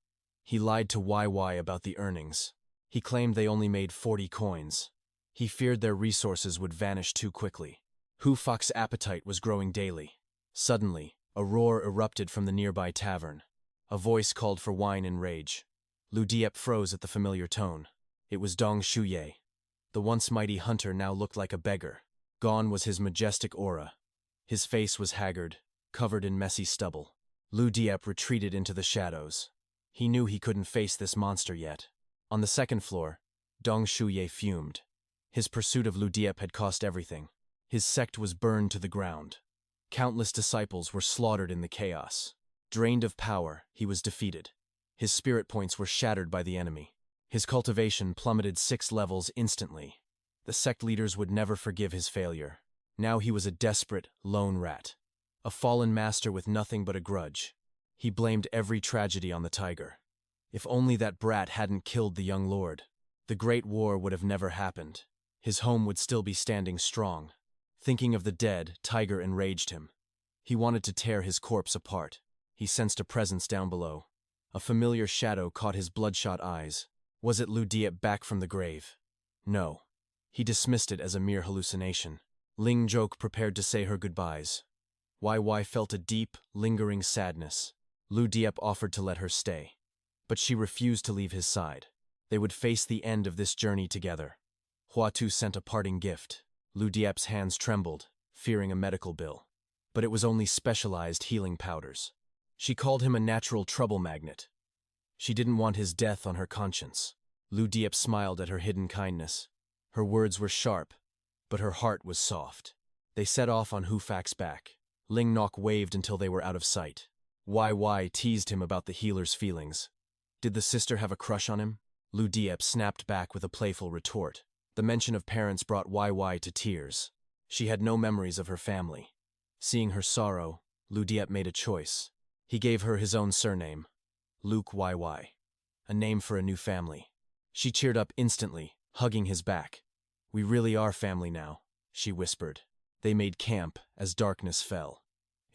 He lied to YY about the earnings. He claimed they only made 40 coins. He feared their resources would vanish too quickly. 𝑻𝒓𝒆𝒆 appetite was growing daily. Suddenly, a roar erupted from the nearby tavern. A voice called for wine in rage. Liu Diep froze at the familiar tone. It was Dong Shuye. The once mighty hunter now looked like a beggar. Gone was his majestic aura. His face was haggard, covered in messy stubble. Liu Diep retreated into the shadows. He knew he couldn't face this monster yet. On the 2nd floor, Dong Shuye fumed. His pursuit of Liu Diep had cost everything. His sect was burned to the ground. Countless disciples were slaughtered in the chaos. Drained of power, he was defeated. His spirit points were shattered by the enemy. His cultivation plummeted 6 levels instantly. The sect leaders would never forgive his failure. Now he was a desperate, lone rat. A fallen master with nothing but a grudge. He blamed every tragedy on the tiger. If only that brat hadn't killed the young lord. The Great War would have never happened. His home would still be standing strong. Thinking of the dead, Tiger enraged him. He wanted to tear his corpse apart. He sensed a presence down below. A familiar shadow caught his bloodshot eyes. Was it Liu Diep back from the grave? No. He dismissed it as a mere hallucination. Ling Jok prepared to say her goodbyes. YY felt a deep, lingering sadness. Liu Diep offered to let her stay. But she refused to leave his side. They would face the end of this journey together. Hua Tu sent a parting gift. Liu Diep's hands trembled, fearing a medical bill. But it was only specialized healing powders. She called him a natural trouble magnet. She didn't want his death on her conscience. Liu Diep smiled at her hidden kindness. Her words were sharp, but her heart was soft. They set off on 𝑻𝒓𝒆𝒆's back. Ling Nok waved until they were out of sight. YY teased him about the healer's feelings. Did the sister have a crush on him? Liu Diep snapped back with a playful retort. The mention of parents brought YY to tears. She had no memories of her family. Seeing her sorrow, Liu Diep made a choice. He gave her his own surname, Luke YY, a name for a new family. She cheered up instantly, hugging his back. We really are family now, she whispered. They made camp as darkness fell.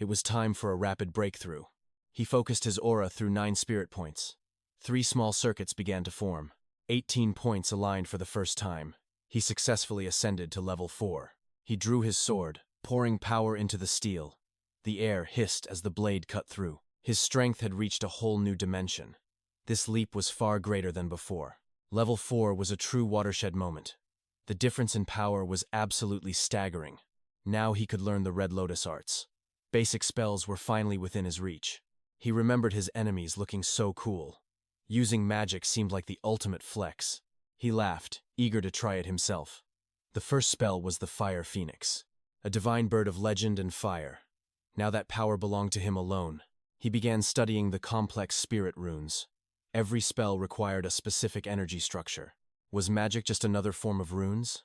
It was time for a rapid breakthrough. He focused his aura through 9 spirit points. 3 small circuits began to form. 18 points aligned for the first time. He successfully ascended to level 4. He drew his sword, pouring power into the steel. The air hissed as the blade cut through. His strength had reached a whole new dimension. This leap was far greater than before. Level 4 was a true watershed moment. The difference in power was absolutely staggering. Now he could learn the Red Lotus arts. Basic spells were finally within his reach. He remembered his enemies looking so cool. Using magic seemed like the ultimate flex. He laughed, eager to try it himself. The first spell was the Fire Phoenix, a divine bird of legend and fire. Now that power belonged to him alone. He began studying the complex spirit runes. Every spell required a specific energy structure. Was magic just another form of runes?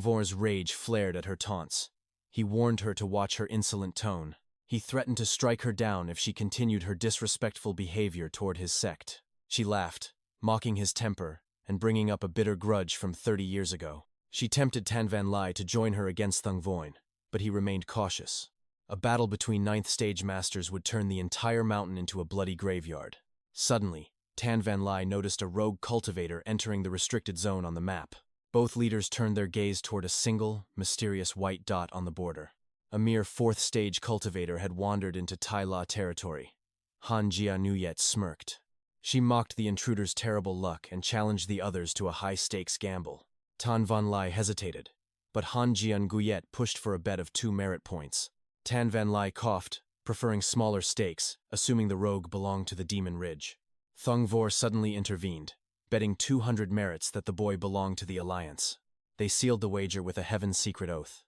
Vor's rage flared at her taunts. He warned her to watch her insolent tone. He threatened to strike her down if she continued her disrespectful behavior toward his sect. She laughed, mocking his temper and bringing up a bitter grudge from 30 years ago. She tempted Tan Van Lai to join her against Thung Voin, but he remained cautious. A battle between ninth stage masters would turn the entire mountain into a bloody graveyard. Suddenly, Tan Van Lai noticed a rogue cultivator entering the restricted zone on the map. Both leaders turned their gaze toward a single, mysterious white dot on the border. A mere fourth-stage cultivator had wandered into Tai La territory. Han Jia smirked. She mocked the intruder's terrible luck and challenged the others to a high-stakes gamble. Tan Van Lai hesitated, but Han Jian pushed for a bet of 2 merit points. Tan Van Lai coughed, preferring smaller stakes, assuming the rogue belonged to the Demon Ridge. Thung Vor suddenly intervened, betting 200 merits that the boy belonged to the Alliance. They sealed the wager with a heaven's secret oath.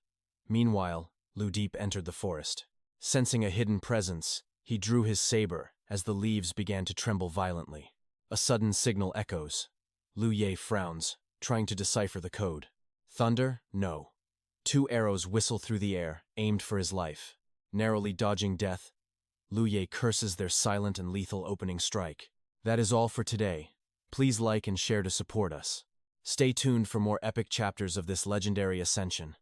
Meanwhile, Lu Deep entered the forest. Sensing a hidden presence, he drew his saber as the leaves began to tremble violently. A sudden signal echoes. Lu Ye frowns, trying to decipher the code. Thunder? No. 2 arrows whistle through the air, aimed for his life. Narrowly dodging death, Lu Ye curses their silent and lethal opening strike. That is all for today. Please like and share to support us. Stay tuned for more epic chapters of this legendary Ascension.